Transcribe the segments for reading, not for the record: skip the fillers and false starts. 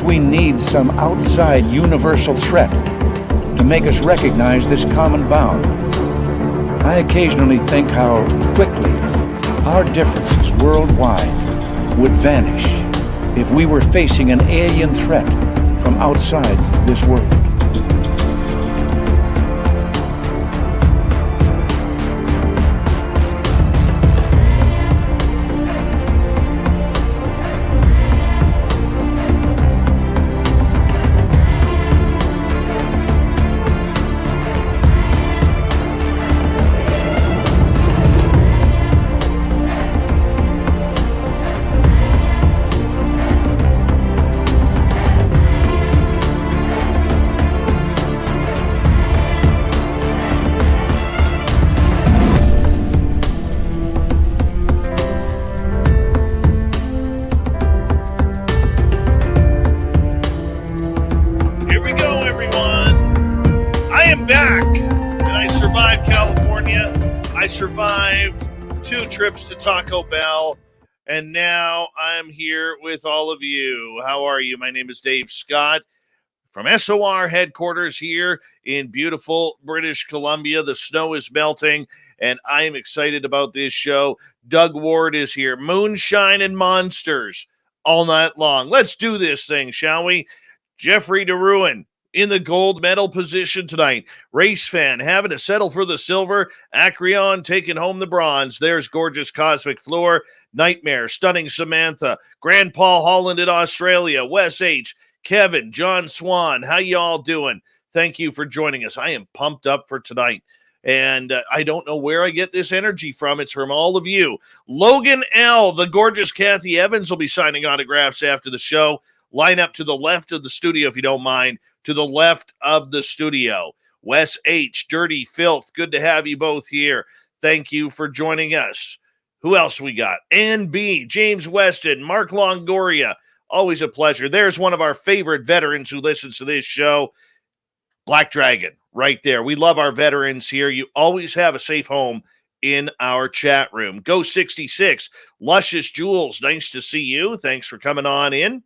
we need some outside universal threat to make us recognize this common bound. I occasionally think how quickly our differences worldwide would vanish if we were facing an alien threat from outside this world. Trips to Taco Bell, and now I'm here with all of you. How are you? My name is Dave Scott from SOR headquarters here in beautiful British Columbia. The snow is melting, and I am excited about this show. Doug Ward is here. Moonshine and monsters all night long. Let's do this thing, shall we? Jeffrey DeRuin in the gold medal position tonight. Race fan having to settle for the silver. Acreon taking home the bronze. There's gorgeous Cosmic Floor. Nightmare, Stunning Samantha. Grand Paul Holland in Australia. Wes H. Kevin, John Swan. How y'all doing? Thank you for joining us. I am pumped up for tonight. And I don't know where I get this energy from. It's from all of you. Logan L., the gorgeous Kathy Evans will be signing autographs after the show. Line up to the left of the studio if you don't mind. To the left of the studio. Wes H., Dirty Filth, good to have you both here. Thank you for joining us. Who else we got? Ann B., James Weston, Mark Longoria. Always a pleasure. There's one of our favorite veterans who listens to this show, Black Dragon, right there. We love our veterans here. You always have a safe home in our chat room. Go 66, Luscious Jewels, nice to see you. Thanks for coming on in.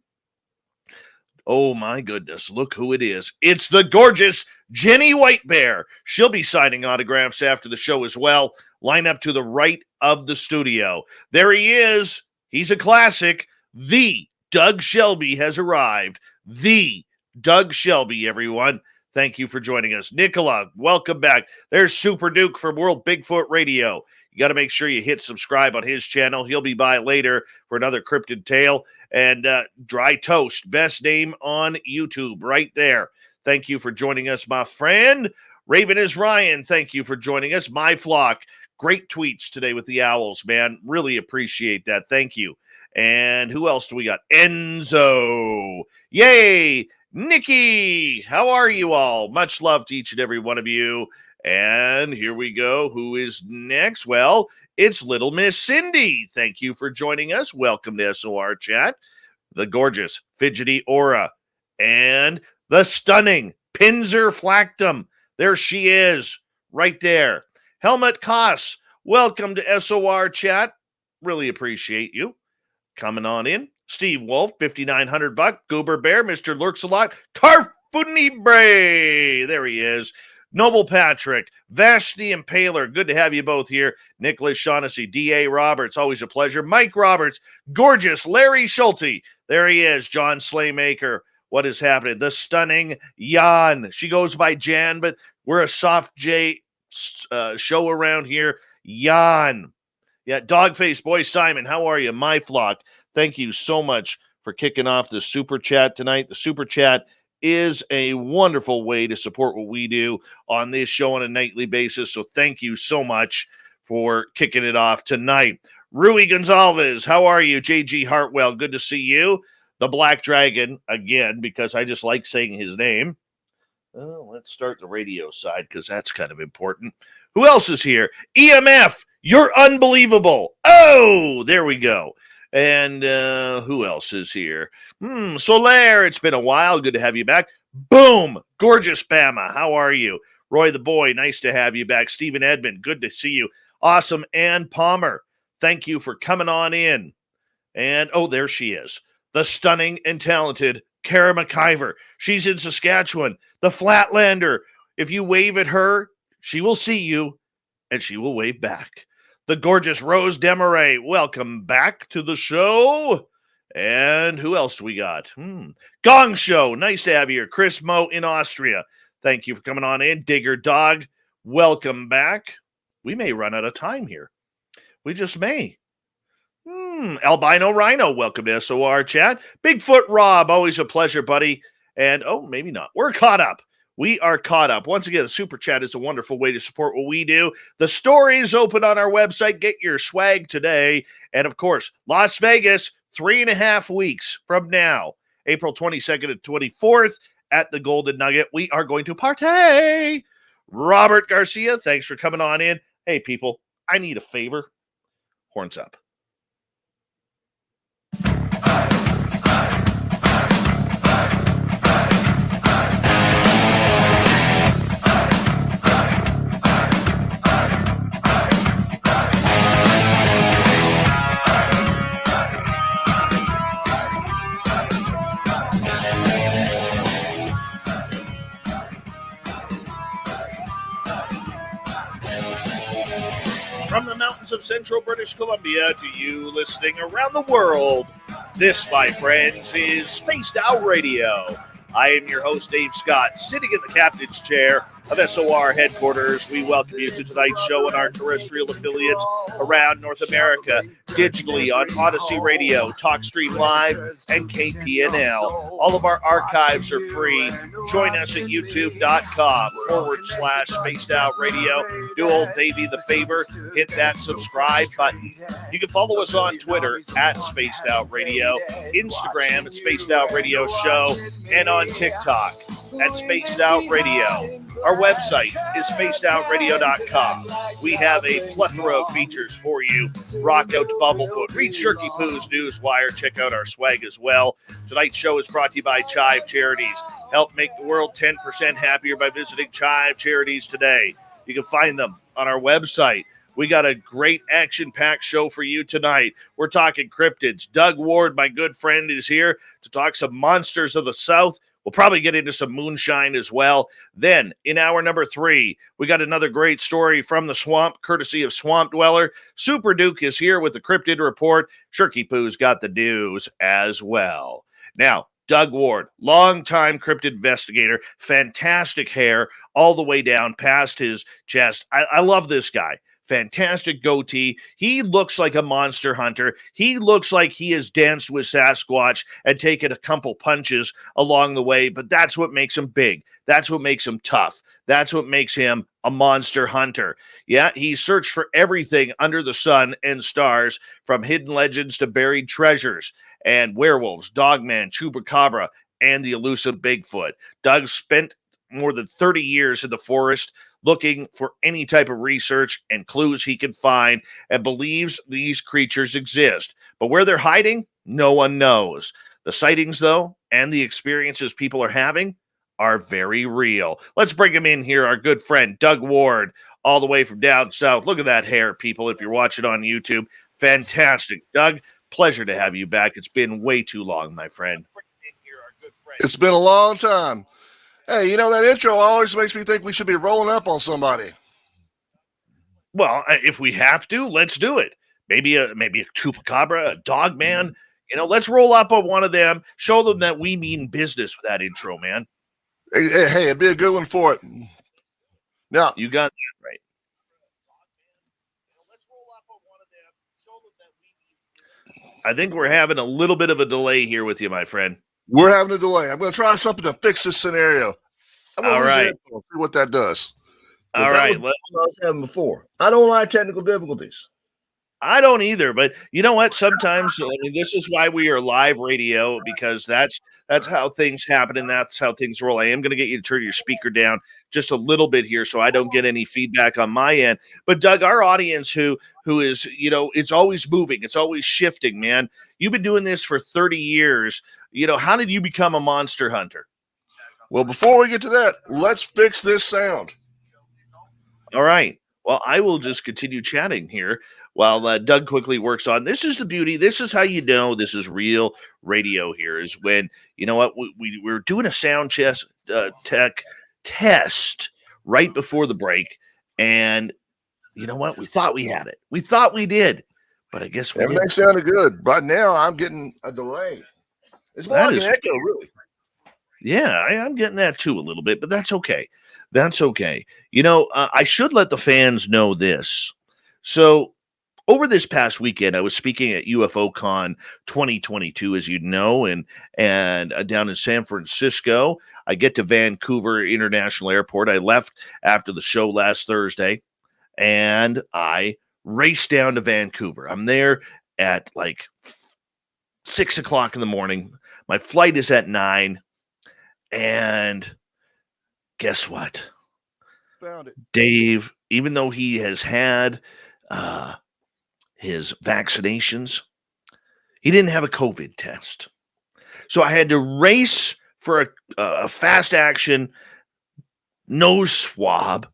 Oh, my goodness. Look who it is. It's the gorgeous Jenny White Bear. She'll be signing autographs after the show as well. Line up to the right of the studio. There he is. He's a classic. The Doug Shelby has arrived. The Doug Shelby, everyone. Thank you for joining us. Nicola, welcome back. There's Super Duke from World Bigfoot Radio. You got to make sure you hit subscribe on his channel. He'll be by later for another cryptid tale. And Dry Toast, best name on YouTube, right there. Thank you for joining us, my friend. Raven is Ryan. Thank you for joining us. My Flock, great tweets today with the owls, man. Really appreciate that. Thank you. And who else do we got? Enzo. Yay. Nikki. How are you all? Much love to each and every one of you. And here we go. Who is next? Well, it's Little Miss Cindy. Thank you for joining us. Welcome to SOR Chat. The gorgeous Fidgety Aura. And the stunning Pinzer Flactum. There she is, right there. Helmut Koss. Welcome to SOR Chat. Really appreciate you coming on in. Steve Wolf, $5,900. Goober Bear, Mr. Lurks a Lot. Carfunibre. There he is. Noble Patrick, Vash the Impaler, good to have you both here. Nicholas Shaughnessy, D.A. Roberts, always a pleasure. Mike Roberts, gorgeous. Larry Schulte, there he is. John Slaymaker, what is happening? The stunning Jan. She goes by Jan, but we're a soft J show around here. Jan. Yeah, Dogface Boy Simon, how are you? My Flock, thank you so much for kicking off the Super Chat tonight. The Super Chat is a wonderful way to support what we do on this show on a nightly basis. So thank you so much for kicking it off tonight. Rui Gonzalez, how are you? JG Hartwell, good to see you. The Black Dragon, again, because I just like saying his name. Well, let's start the radio side because that's kind of important. Who else is here? EMF, you're unbelievable. Oh, there we go. And who else is here? Solaire, it's been a while. Good to have you back. Boom, gorgeous Bama. How are you? Roy the Boy, nice to have you back. Stephen Edmond, good to see you. Awesome. Ann Palmer, thank you for coming on in. And, oh, there she is. the stunning and talented Kara McIver. She's in Saskatchewan, the Flatlander. If you wave at her, she will see you, and she will wave back. The gorgeous Rose Demaray, welcome back to the show. And who else we got? Gong Show, nice to have you here. Chris Mo in Austria, thank you for coming on in. Digger Dog, welcome back. We may run out of time here. We just may. Albino Rhino, welcome to SOR Chat. Bigfoot Rob, always a pleasure, buddy. And, maybe not. We're caught up. We are caught up. Once again, the Super Chat is a wonderful way to support what we do. The story is open on our website. Get your swag today. And, of course, Las Vegas, 3.5 weeks from now, April 22nd and 24th at the Golden Nugget. We are going to party. Robert Garcia, thanks for coming on in. Hey, people, I need a favor. Horns up. From the mountains of central British Columbia to you listening around the world, this, my friends, is Spaced Out Radio. I am your host, Dave Scott, sitting in the captain's chair of SOR headquarters. We welcome you to tonight's show and our terrestrial affiliates around North America, digitally on Odyssey Radio, TalkStream Live, and KPNL. All of our archives are free. Join us at youtube.com/Spaced Out Radio. Do old Davey the favor, hit that subscribe button. You can follow us on Twitter at Spaced Out Radio, Instagram at Spaced Out Radio Show, and on TikTok at Spaced Out Radio. Our website is spacedoutradio.com. We have a plethora of features for you. Rock out to Bumblefoot. Read Shirky Poo's Newswire. Check out our swag as well. Tonight's show is brought to you by Chive Charities. Help make the world 10% happier by visiting Chive Charities today. You can find them on our website. We got a great action-packed show for you tonight. We're talking cryptids. Doug Ward, my good friend, is here to talk some monsters of the South. We'll probably get into some moonshine as well. Then, in hour number 3, we got another great story from the swamp, courtesy of Swamp Dweller. Super Duke is here with the Cryptid Report. Shirky Poo's got the news as well. Now, Doug Ward, longtime cryptid investigator, fantastic hair all the way down past his chest. I love this guy. Fantastic goatee. He looks like a monster hunter. He looks like he has danced with Sasquatch and taken a couple punches along the way, but that's what makes him big. That's what makes him tough. That's what makes him a monster hunter. Yeah, he searched for everything under the sun and stars, from hidden legends to buried treasures, and werewolves, dogman, chupacabra, and the elusive Bigfoot. Doug spent more than 30 years in the forest looking for any type of research and clues he can find, and believes these creatures exist. But where they're hiding, no one knows. The sightings, though, and the experiences people are having are very real. Let's bring him in here, our good friend, Doug Ward, all the way from down south. Look at that hair, people, if you're watching on YouTube. Fantastic. Doug, pleasure to have you back. It's been way too long, my friend. It's been a long time. Hey, you know, that intro always makes me think we should be rolling up on somebody. Well, if we have to, let's do it. Maybe a chupacabra, a dogman. You know, let's roll up on one of them. Show them that we mean business with that intro, man. Hey, it'd be a good one for it. Now, you got that right. I think we're having a little bit of a delay here with you, my friend. We're having a delay. I'm going to try something to fix this scenario. All right. See what that does. All right. I was having before. I don't like technical difficulties. I don't either, but you know what? Sometimes this is why we are live radio, because that's how things happen and that's how things roll. I am going to get you to turn your speaker down just a little bit here so I don't get any feedback on my end. But Doug, our audience who is, you know, it's always moving, it's always shifting, man. You've been doing this for 30 years. You know, how did you become a monster hunter? Well, before we get to that, let's fix this sound. All right. Well, I will just continue chatting here while Doug quickly works on. This is the beauty. This is how you know this is real radio. Here is when you know what we're doing a sound tech test right before the break, and you know what? We thought we had it. We thought we did, but I guess we Everything didn't. sounded good. Right now, I'm getting a delay. It's more That like is, an echo, really. yeah, I'm getting that too a little bit, but that's okay. That's okay. You know, I should let the fans know this. So over this past weekend, I was speaking at UFO Con 2022, as you know, and down in San Francisco. I get to Vancouver International Airport. I left after the show last Thursday, and I raced down to Vancouver. I'm there at like 6 o'clock in the morning. My flight is at 9, and guess what? Found it. Dave, even though he has had his vaccinations, he didn't have a COVID test. So I had to race for a fast action nose swab,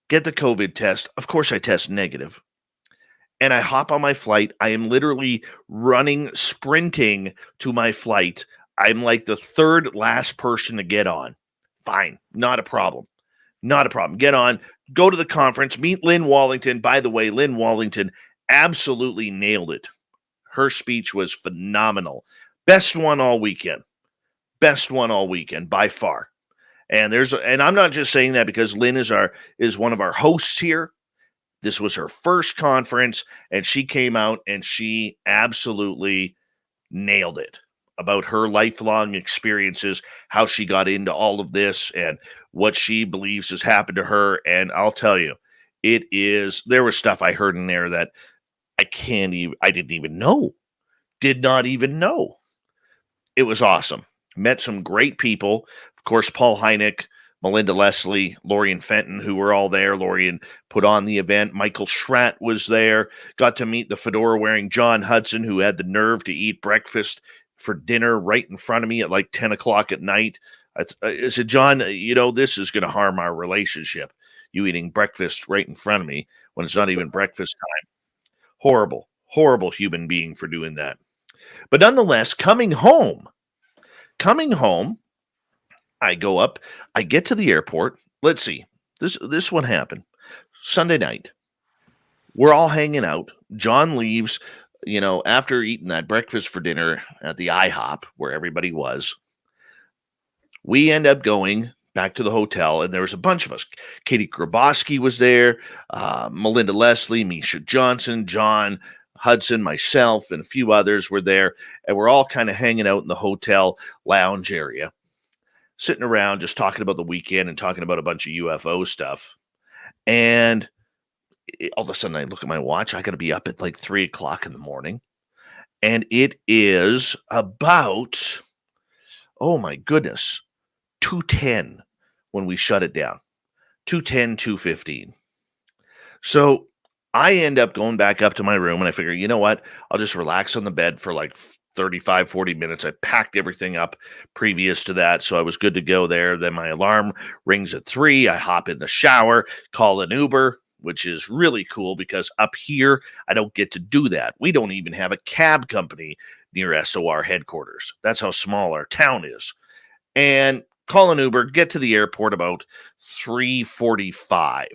get the COVID test. Of course, I test negative. And I hop on my flight. I am literally running, sprinting to my flight. I'm like the third last person to get on. Fine. Not a problem. Not a problem. Get on, go to the conference, meet Lynn Wallington. By the way, Lynn Wallington absolutely nailed it. Her speech was phenomenal. Best one all weekend. Best one all weekend by far. And I'm not just saying that because Lynn is one of our hosts here. This was her first conference, and she came out and she absolutely nailed it about her lifelong experiences, how she got into all of this, and what she believes has happened to her. And I'll tell you, there was stuff I heard in there that I didn't even know, did not even know. It was awesome. Met some great people. Of course, Paul Hynek, Melinda Leslie, Lorian Fenton, who were all there. Lorian put on the event. Michael Schratt was there. Got to meet the fedora-wearing John Hudson, who had the nerve to eat breakfast for dinner right in front of me at like 10 o'clock at night. I said, John, this is going to harm our relationship. You eating breakfast right in front of me when it's not even breakfast time. Horrible, horrible human being for doing that. But nonetheless, coming home, I go up, I get to the airport. Let's see. This one happened Sunday night. We're all hanging out. John leaves, after eating that breakfast for dinner at the IHOP where everybody was. We end up going back to the hotel, and there was a bunch of us. Katie Grabowski was there, Melinda Leslie, Misha Johnson, John Hudson, myself, and a few others were there, and we're all kind of hanging out in the hotel lounge area, sitting around just talking about the weekend and talking about a bunch of UFO stuff. And all of a sudden I look at my watch. I got to be up at like 3 o'clock in the morning. And it is about, oh my goodness, 2:10 when we shut it down. 2:10, 2:15. So I end up going back up to my room, and I figure, you know what? I'll just relax on the bed for like 35, 40 minutes. I packed everything up previous to that, so I was good to go there. Then my alarm rings at 3. I hop in the shower, call an Uber, which is really cool because up here, I don't get to do that. We don't even have a cab company near SOR headquarters. That's how small our town is. And call an Uber, get to the airport about 3:45.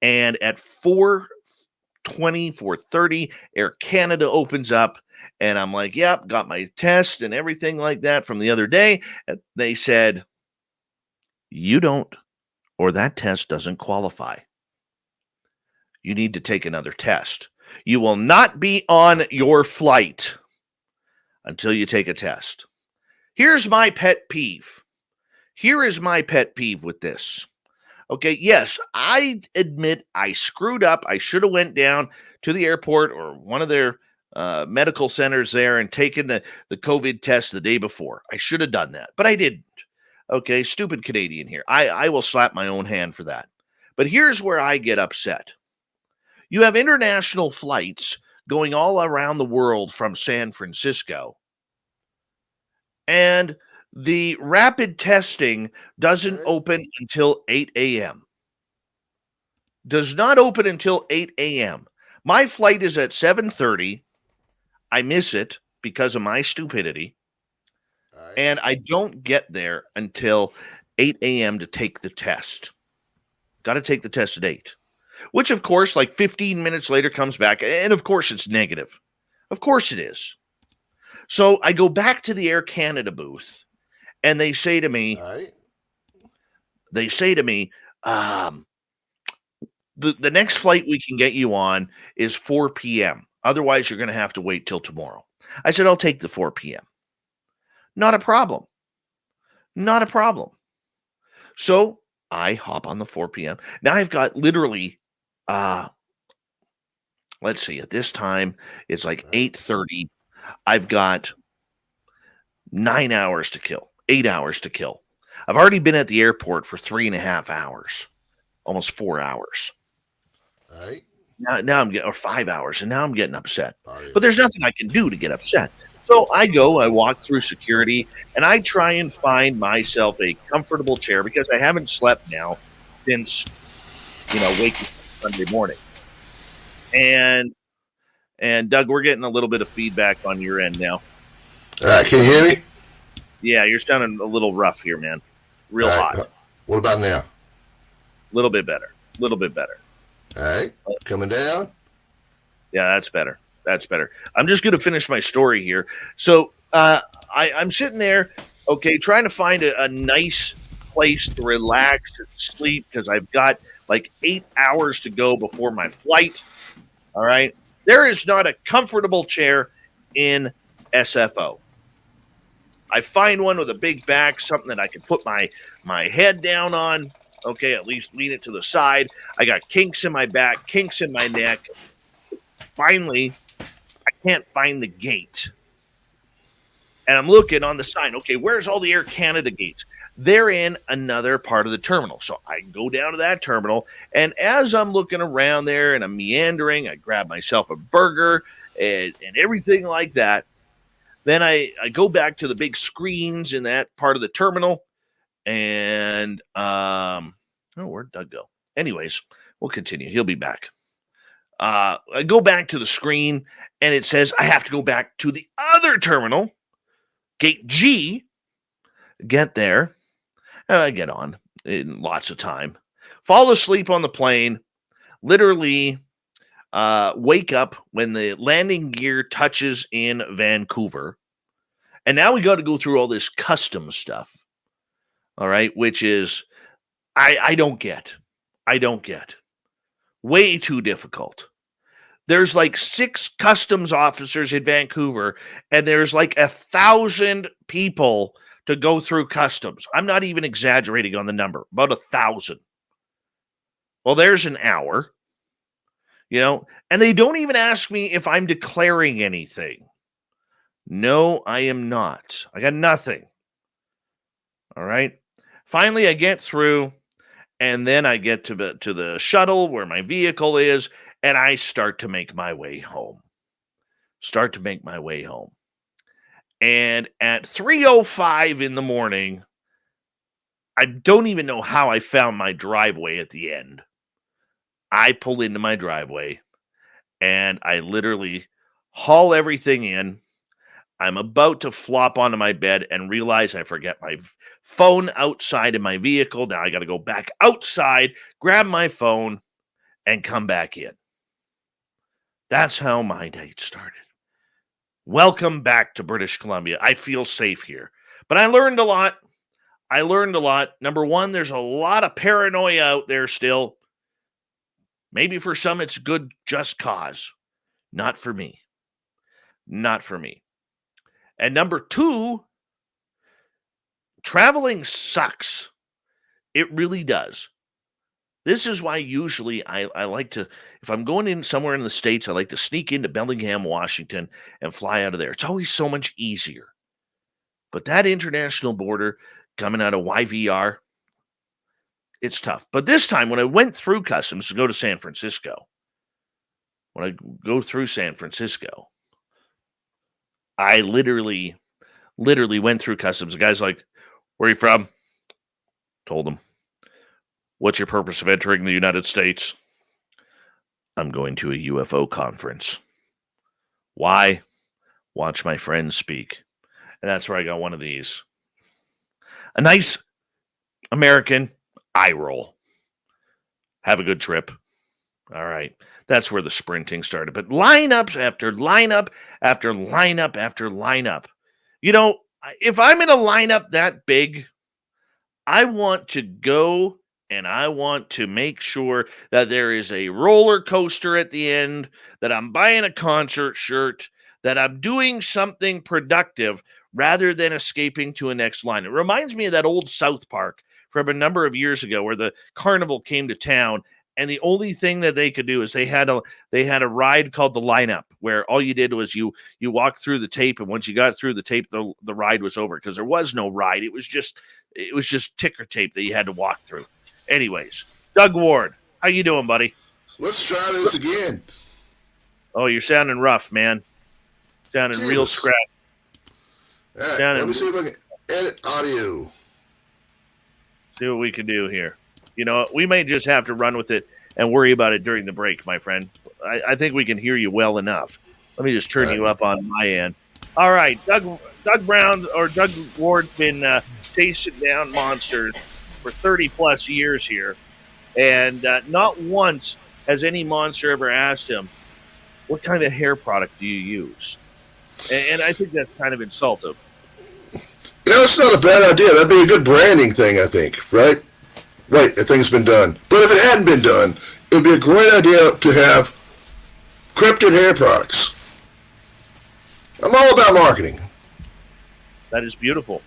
And at 4:20, 4:30, Air Canada opens up. And I'm like, yep, got my test and everything like that from the other day. And they said, you don't, or that test doesn't qualify. You need to take another test. You will not be on your flight until you take a test. Here's my pet peeve. Here is my pet peeve with this. Okay, yes, I admit I screwed up. I should have went down to the airport or one of their medical centers there and taken the COVID test the day before. I should have done that, but I didn't. Okay, stupid Canadian here. I will slap my own hand for that. But here's where I get upset. You have international flights going all around the world from San Francisco, and the rapid testing doesn't open until 8 a.m. does not open until 8 a.m. My flight is at 7:30. I miss it because of my stupidity. All right. And I don't get there until 8 a.m. to take the test. Got to take the test at 8, which, of course, like 15 minutes later comes back. And, of course, it's negative. Of course it is. So I go back to the Air Canada booth, and they say to me, All right. the next flight we can get you on is 4 p.m. Otherwise, you're going to have to wait till tomorrow. I said, I'll take the 4 p.m. Not a problem. Not a problem. So I hop on the 4 p.m. Now I've got literally, let's see, at this time, it's like 8:30. I've got 9 hours to kill, 8 hours to kill. I've already been at the airport for 3.5 hours, almost 4 hours. All right. Now I'm getting, or 5 hours, and now I'm getting upset. Oh, yeah. But there's nothing I can do to get upset. So I walk through security, and I try and find myself a comfortable chair because I haven't slept now since, waking up Sunday morning. And Doug, we're getting a little bit of feedback on your end now. All right. Can you hear me? Yeah, you're sounding a little rough here, man. Real All right. hot. What about now? A little bit better. A little bit better. All right. Coming down. Yeah, that's better. That's better. I'm just going to finish my story here. So I'm sitting there, okay, trying to find a nice place to relax and sleep because I've got like 8 hours to go before my flight. All right. There is not a comfortable chair in SFO. I find one with a big back, something that I can put my head down on. Okay, at least lean it to the side. I got kinks in my back, kinks in my neck. Finally, I can't find the gate. And I'm looking on the sign. Okay, where's all the Air Canada gates? They're in another part of the terminal. So I go down to that terminal. And as I'm looking around there and I'm meandering, I grab myself a burger and everything like that. Then I go back to the big screens in that part of the terminal. And, where'd Doug go? Anyways, we'll continue. He'll be back. I go back to the screen, and it says I have to go back to the other terminal, gate G, get there. I get on in lots of time. Fall asleep on the plane, literally wake up when the landing gear touches in Vancouver. And now we got to go through all this custom stuff. All right, which is I don't get. I don't get. Way too difficult. There's like 6 customs officers in Vancouver, and there's like 1,000 people to go through customs. I'm not even exaggerating on the number, about 1,000. Well, there's an hour, and they don't even ask me if I'm declaring anything. No, I am not. I got nothing. All right. Finally, I get through, and then I get to the shuttle where my vehicle is, and I start to make my way home. And at 3:05 in the morning, I don't even know how I found my driveway at the end. I pull into my driveway, and I literally haul everything in. I'm about to flop onto my bed and realize I forget my phone outside in my vehicle. Now I got to go back outside, grab my phone, and come back in. That's how my night started. Welcome back to British Columbia. I feel safe here. But I learned a lot. Number one, there's a lot of paranoia out there still. Maybe for some it's good just cause. Not for me. And number two, traveling sucks. It really does. This is why usually I like to, if I'm going in somewhere in the States, I like to sneak into Bellingham, Washington, and fly out of there. It's always so much easier. But that international border coming out of YVR, it's tough. But this time, when I went through customs to go to San Francisco, I literally went through customs. The guy's like, "Where are you from?" Told him. "What's your purpose of entering the United States?" I'm going to a UFO conference. Why? Watch my friends speak. And that's where I got one of these. A nice American eye roll. Have a good trip. All right. That's where the sprinting started. But lineups after lineup after lineup after lineup. You know, if I'm in a lineup that big, I want to go and I want to make sure that there is a roller coaster at the end, that I'm buying a concert shirt, that I'm doing something productive rather than escaping to a next line. It reminds me of that old South Park from a number of years ago where the carnival came to town, and the only thing that they could do is they had a ride called the lineup, where all you did was you walked through the tape, and once you got through the tape, the ride was over, because there was no ride. It was just ticker tape that you had to walk through. Anyways, Doug Ward, how you doing, buddy? Let's try this again. Oh, you're sounding rough, man. Sounding real scratchy. All right, let me see if I can edit audio. See what we can do here. You know, we may just have to run with it and worry about it during the break, my friend. I think we can hear you well enough. Let me just turn you up on my end. All right, Doug Ward's been chasing down monsters for 30-plus years here, and not once has any monster ever asked him, what kind of hair product do you use? And I think that's kind of insultive. You know, it's not a bad idea. That'd be a good branding thing, I think, right? Right, that thing's been done. But if it hadn't been done, it would be a great idea to have cryptid hair products. I'm all about marketing. That is beautiful.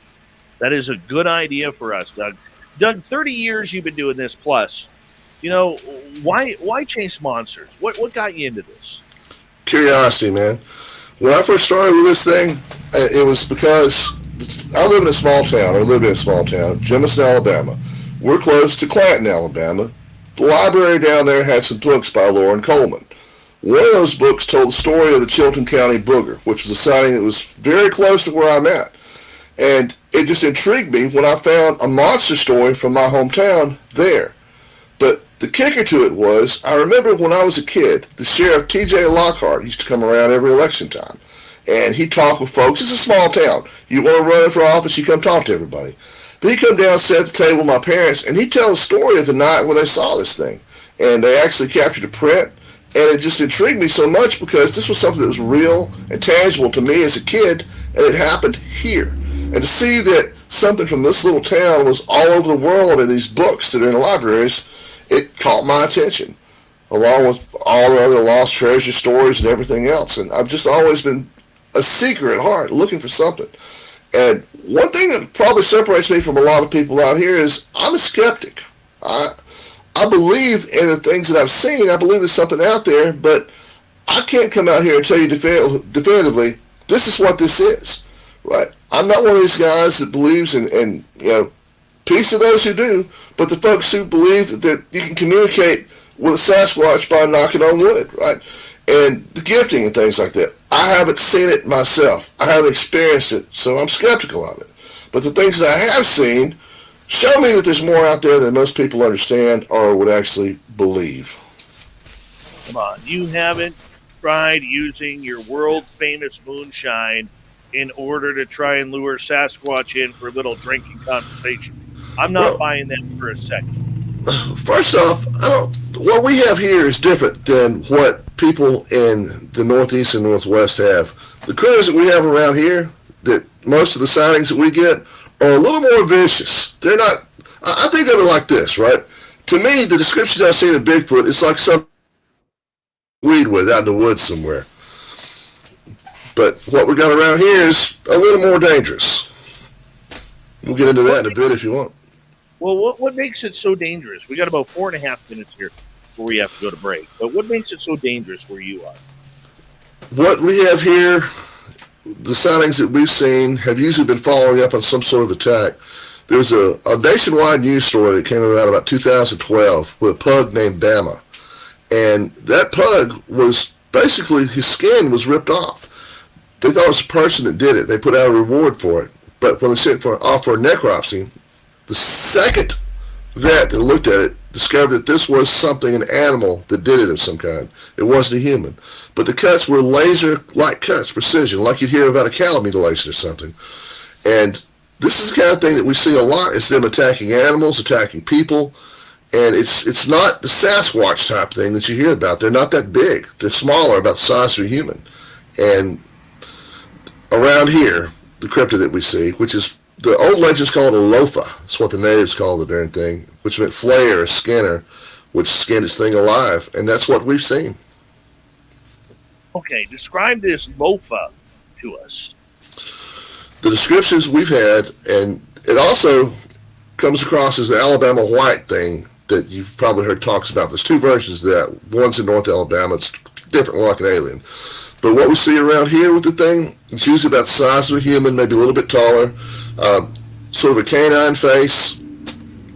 That is a good idea for us, Doug. Doug, 30 years you've been doing this plus. You know, why chase monsters? What got you into this? Curiosity, man. When I first started with this thing, it was because I live in a small town, Jemison, Alabama. We're close to Clanton, Alabama. The library down there had some books by Lauren Coleman. One of those books told the story of the Chilton County Booger, which was a sighting that was very close to where I'm at. And it just intrigued me when I found a monster story from my hometown there. But the kicker to it was, I remember when I was a kid, the sheriff T.J. Lockhart used to come around every election time. And he'd talk with folks. It's a small town. You want to run for office, you come talk to everybody. But he'd come down, sit at the table with my parents, and he'd tell the story of the night when they saw this thing. And they actually captured a print. And it just intrigued me so much because this was something that was real and tangible to me as a kid, and it happened here. And to see that something from this little town was all over the world in these books that are in the libraries, it caught my attention, along with all the other lost treasure stories and everything else. And I've just always been a seeker at heart, looking for something. And one thing that probably separates me from a lot of people out here is I'm a skeptic. I believe in the things that I've seen. I believe there's something out there, but I can't come out here and tell you definitively, this is what this is. Right? I'm not one of these guys that believes in peace to those who do, but the folks who believe that you can communicate with a Sasquatch by knocking on wood, right? And the gifting and things like that. I haven't seen it myself. I haven't experienced it, so I'm skeptical of it. But the things that I have seen show me that there's more out there than most people understand or would actually believe. Come on, you haven't tried using your world-famous moonshine in order to try and lure Sasquatch in for a little drinking conversation. I'm not buying that for a second. First off, what we have here is different than what people in the Northeast and Northwest have. The critters that we have around here, that most of the sightings that we get, are a little more vicious. They're not, I think of it like this, right? To me, the description I've seen of Bigfoot is like some weed with out in the woods somewhere. But what we got around here is a little more dangerous. We'll get into that in a bit if you want. Well, what makes it so dangerous? We got about 4.5 minutes here before we have to go to break. But what makes it so dangerous where you are? What we have here, the sightings that we've seen have usually been following up on some sort of attack. There's a nationwide news story that came out about 2012 with a pug named Bama. And that pug was basically, his skin was ripped off. They thought it was the person that did it. They put out a reward for it. But when they sent off for a necropsy, the second vet that looked at it discovered that this was something, an animal that did it of some kind. It wasn't a human. But the cuts were laser-like cuts, precision, like you'd hear about a cattle mutilation or something. And this is the kind of thing that we see a lot. It's them attacking animals, attacking people. And it's not the Sasquatch type thing that you hear about. They're not that big. They're smaller, about the size of a human. And around here, the cryptid that we see, which is, the old legends call it a lofa. That's what the natives call the darn thing, which meant flayer or skinner, which skinned its thing alive. And that's what we've seen. Okay, describe this lofa to us. The descriptions we've had, and it also comes across as the Alabama white thing that you've probably heard talks about. There's two versions of that. One's in North Alabama. It's different, like an alien. But what we see around here with the thing, it's usually about the size of a human, maybe a little bit taller, sort of a canine face,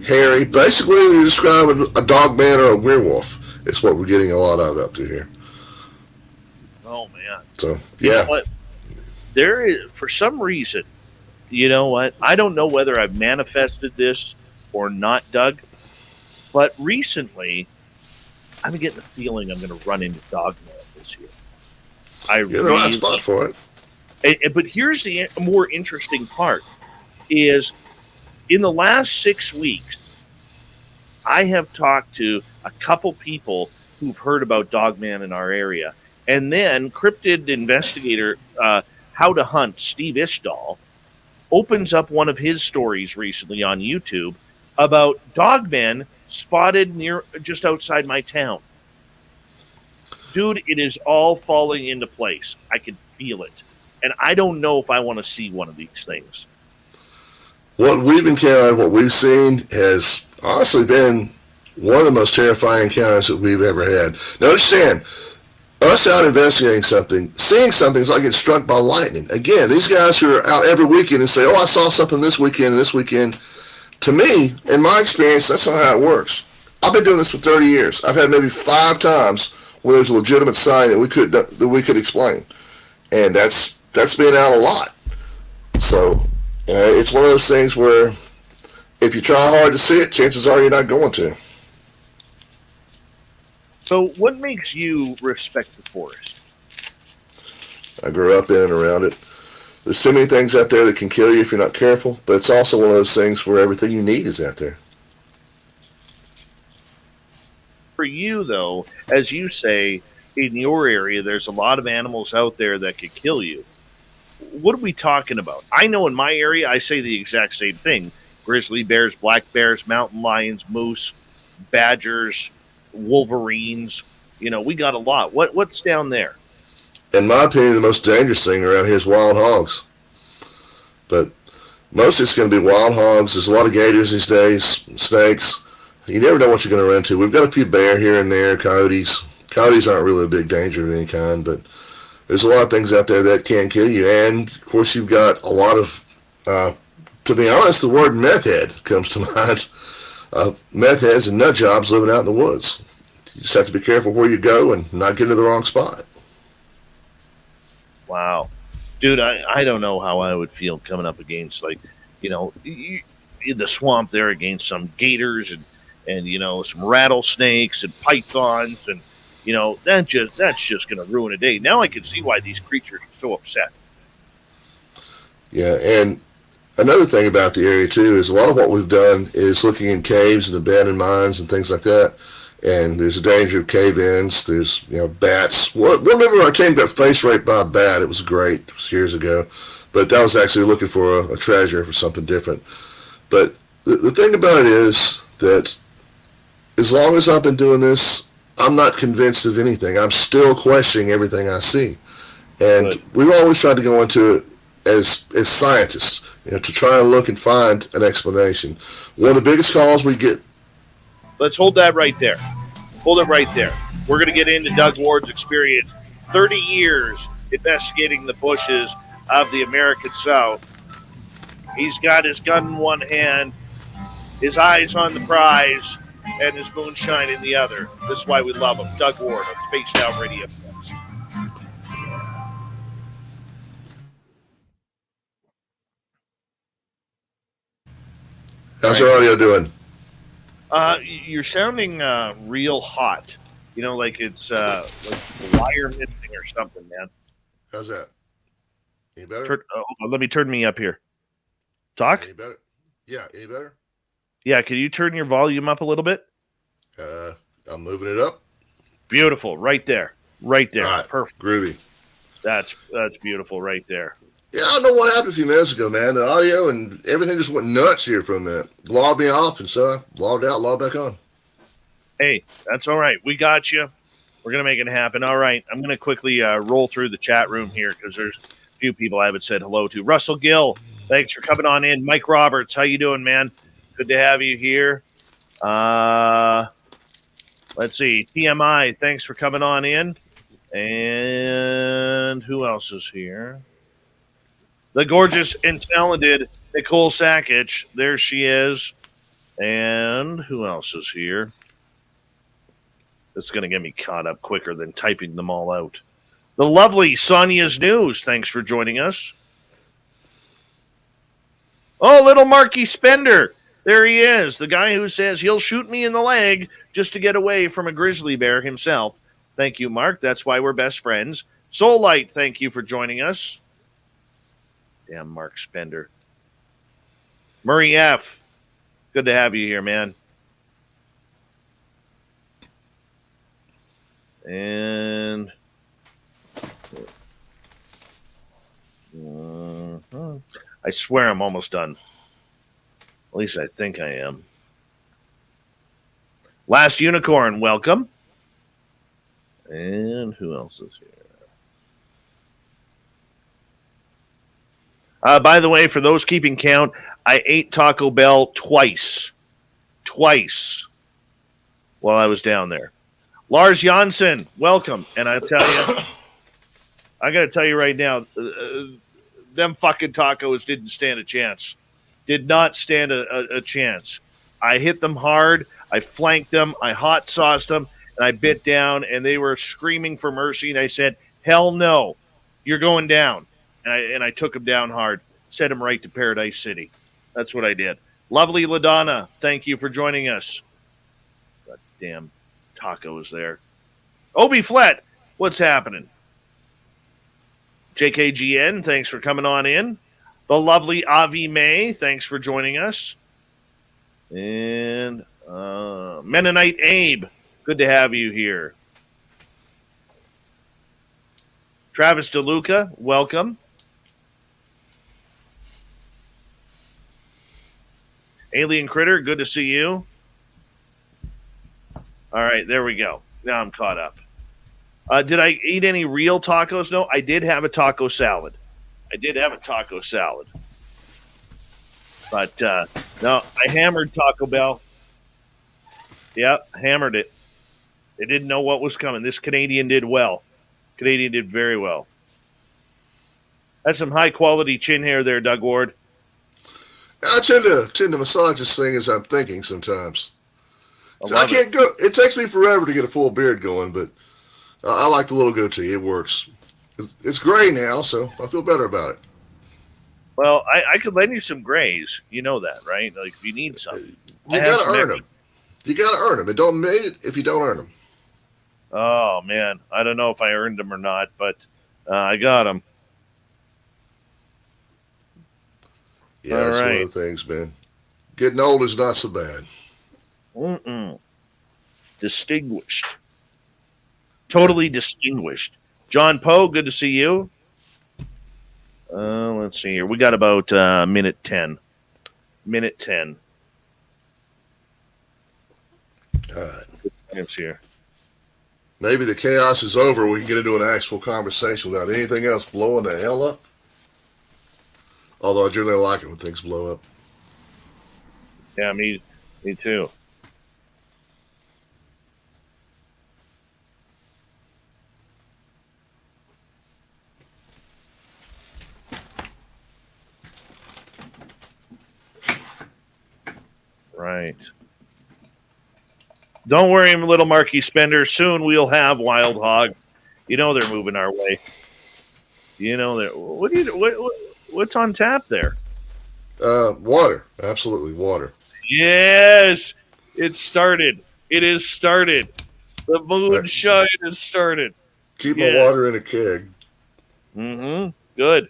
hairy. Basically, you're describing a dogman or a werewolf. It's what we're getting a lot of out through here. Oh, man. So, You yeah. know what? There is, for some reason, you know what? I don't know whether I've manifested this or not, Doug, but recently I'm getting the feeling I'm going to run into dogman this year. You're the right spot for it. But here's the more interesting part: is in the last 6 weeks, I have talked to a couple people who've heard about dogman in our area, and then cryptid investigator How to Hunt Steve Ishdahl opens up one of his stories recently on YouTube about dogmen spotted near just outside my town. Dude, it is all falling into place. I can feel it. And I don't know if I want to see one of these things. What we've encountered, what we've seen, has honestly been one of the most terrifying encounters that we've ever had. Now understand, us out investigating something, seeing something is like getting struck by lightning. Again, these guys who are out every weekend and say, oh, I saw something this weekend and this weekend. To me, in my experience, that's not how it works. I've been doing this for 30 years. I've had maybe 5 times where there's a legitimate sign that we could explain. And that's been out a lot. So, it's one of those things where if you try hard to see it, chances are you're not going to. So what makes you respect the forest? I grew up in and around it. There's too many things out there that can kill you if you're not careful, but it's also one of those things where everything you need is out there. For you, though, as you say, in your area, there's a lot of animals out there that could kill you. What are we talking about? I know in my area, I say the exact same thing. Grizzly bears, black bears, mountain lions, moose, badgers, wolverines. We got a lot. What's down there? In my opinion, the most dangerous thing around here is wild hogs. But mostly it's going to be wild hogs. There's a lot of gators these days, snakes. You never know what you're going to run into. We've got a few bear here and there, coyotes. Coyotes aren't really a big danger of any kind, but there's a lot of things out there that can kill you. And, of course, you've got a lot of, to be honest, the word meth head comes to mind. Meth heads and nut jobs living out in the woods. You just have to be careful where you go and not get into the wrong spot. Wow. Dude, I don't know how I would feel coming up against, in the swamp there against some gators and some rattlesnakes and pythons, and that's just going to ruin a day. Now I can see why these creatures are so upset. Yeah, and another thing about the area too is a lot of what we've done is looking in caves and abandoned mines and things like that. And there's a danger of cave-ins. There's bats. Well, remember our team got face raped by a bat. It was great. It was years ago, but that was actually looking for a treasure, for something different. But the thing about it is that as long as I've been doing this, I'm not convinced of anything. I'm still questioning everything I see. And Good. we've always tried to go into it as scientists, to try and look and find an explanation. One of the biggest calls we get. Let's hold that right there. Hold it right there. We're going to get into Doug Ward's experience. 30 years investigating the bushes of the American South. He's got his gun in one hand, his eyes on the prize, and his moonshine in the other. This is why we love him. Doug Ward on Spaced Out Radio. How's our audio doing? You're sounding real hot. You know, like it's like the wire missing or something, man. How's that? Any better? Hold on, let me turn me up here. Talk? Any better? Yeah, any better? Yeah, can you turn your volume up a little bit? I'm moving it up. Beautiful. Right there. Right there. All right, Perfect. groovy. That's beautiful right there. Yeah, I don't know what happened a few minutes ago, man. The audio and everything just went nuts here for a minute. Logged me off, and so I logged out, logged back on. Hey, that's all right. We got you. We're going to make it happen. All right. I'm going to quickly roll through the chat room here because there's a few people I haven't said hello to. Russell Gill, thanks for coming on in. Mike Roberts, how you doing, man? Good to have you here. Let's see. TMI, thanks for coming on in. And who else is here? The gorgeous and talented Nicole Sakic. There she is. And who else is here? This is going to get me caught up quicker than typing them all out. The lovely Sonia's News. Thanks for joining us. Oh, little Marky Spender. There he is. The guy who says he'll shoot me in the leg just to get away from a grizzly bear himself. Thank you, Mark. That's why we're best friends. Soul Light, thank you for joining us. Damn, Mark Spender. Murray F. Good to have you here, man. And I swear I'm almost done. At least I think I am. Last Unicorn, welcome. And who else is here? By the way, for those keeping count, I ate Taco Bell twice while I was down there. Lars Janssen, welcome. And I tell you, I got to tell you right now, them fucking tacos didn't stand a chance. Did not stand a chance. I hit them hard. I flanked them. I hot sauced them. And I bit down, and they were screaming for mercy. And I said, hell no, you're going down. And I took them down hard. Sent them right to Paradise City. That's what I did. Lovely LaDonna, thank you for joining us. God damn tacos there. Obi Flett, what's happening? JKGN, thanks for coming on in. The lovely Avi May, thanks for joining us. And Mennonite Abe, good to have you here. Travis DeLuca, welcome. Alien Critter, good to see you. All right, there we go. Now I'm caught up. Did I eat any real tacos? No, I did have a taco salad. But, no, I hammered Taco Bell. Yeah, hammered it. They didn't know what was coming. This Canadian did well. Canadian did very well. That's some high-quality chin hair there, Doug Ward. I tend to massage this thing as I'm thinking sometimes. I can't it. go. It takes me forever to get a full beard going, but I like the little goatee. It works. It's gray now, so I feel better about it. Well, I could lend you some grays. You know that, right? Like, if you need some. You got to earn them. You got to earn them. It don't make it if you don't earn them. Oh, man. I don't know if I earned them or not, but I got them. Yeah, that's one of the things, man. Getting old is not so bad. Distinguished. Totally distinguished. John Poe, good to see you. Let's see here. We got about minute 10. Minute 10. All right. It's here. Maybe the chaos is over. We can get into an actual conversation without anything else blowing the hell up. Although I generally like it when things blow up. Yeah, me too. Right. Don't worry, little Marky Spender. Soon we'll have wild hogs. You know they're moving our way. You know they're. What's on tap there? Water. Absolutely, water. Yes. It started. It is started. The moonshine has started. Keep my Yeah. water in a keg. Mm-hmm. Good.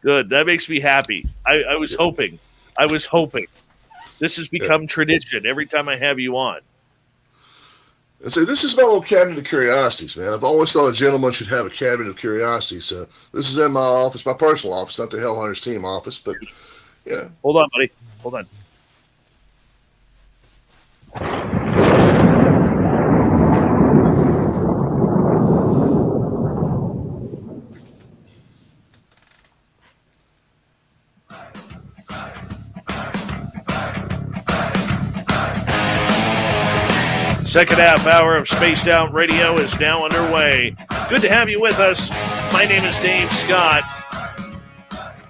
Good. That makes me happy. I was Yeah. hoping. I was hoping. This has Yeah. become tradition every time I have you on. And so this is my little cabinet of curiosities, man. I've always thought a gentleman should have a cabinet of curiosities. So this is in my office, my personal office, not the Hell Hunters team office, but yeah. Hold on, buddy. Hold on. Second half hour of Spaced Out Radio is now underway. Good to have you with us. My name is Dave Scott,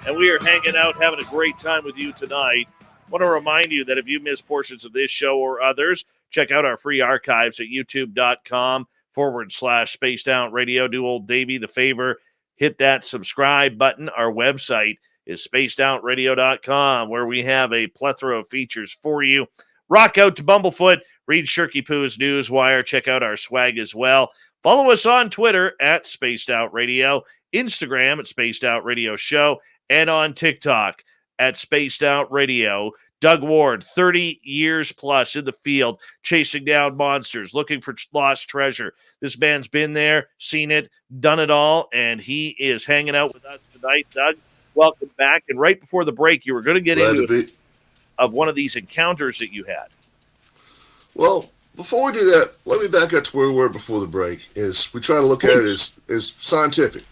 and we are hanging out, having a great time with you tonight. I want to remind you that if you missed portions of this show or others, check out our free archives at youtube.com/Spaced Out Radio. Do old Davey the favor, hit that subscribe button. Our website is spacedoutradio.com, where we have a plethora of features for you. Rock out to Bumblefoot. Read Shirky Poo's Newswire. Check out our swag as well. Follow us on Twitter at Spaced Out Radio, Instagram at Spaced Out Radio Show, and on TikTok at Spaced Out Radio. Doug Ward, 30 years plus in the field, chasing down monsters, looking for lost treasure. This man's been there, seen it, done it all, and he is hanging out with us tonight. Doug, welcome back. And right before the break, you were going to get into of one of these encounters that you had. Well, before we do that, let me back up to where we were before the break. Is we try to look at it as scientific.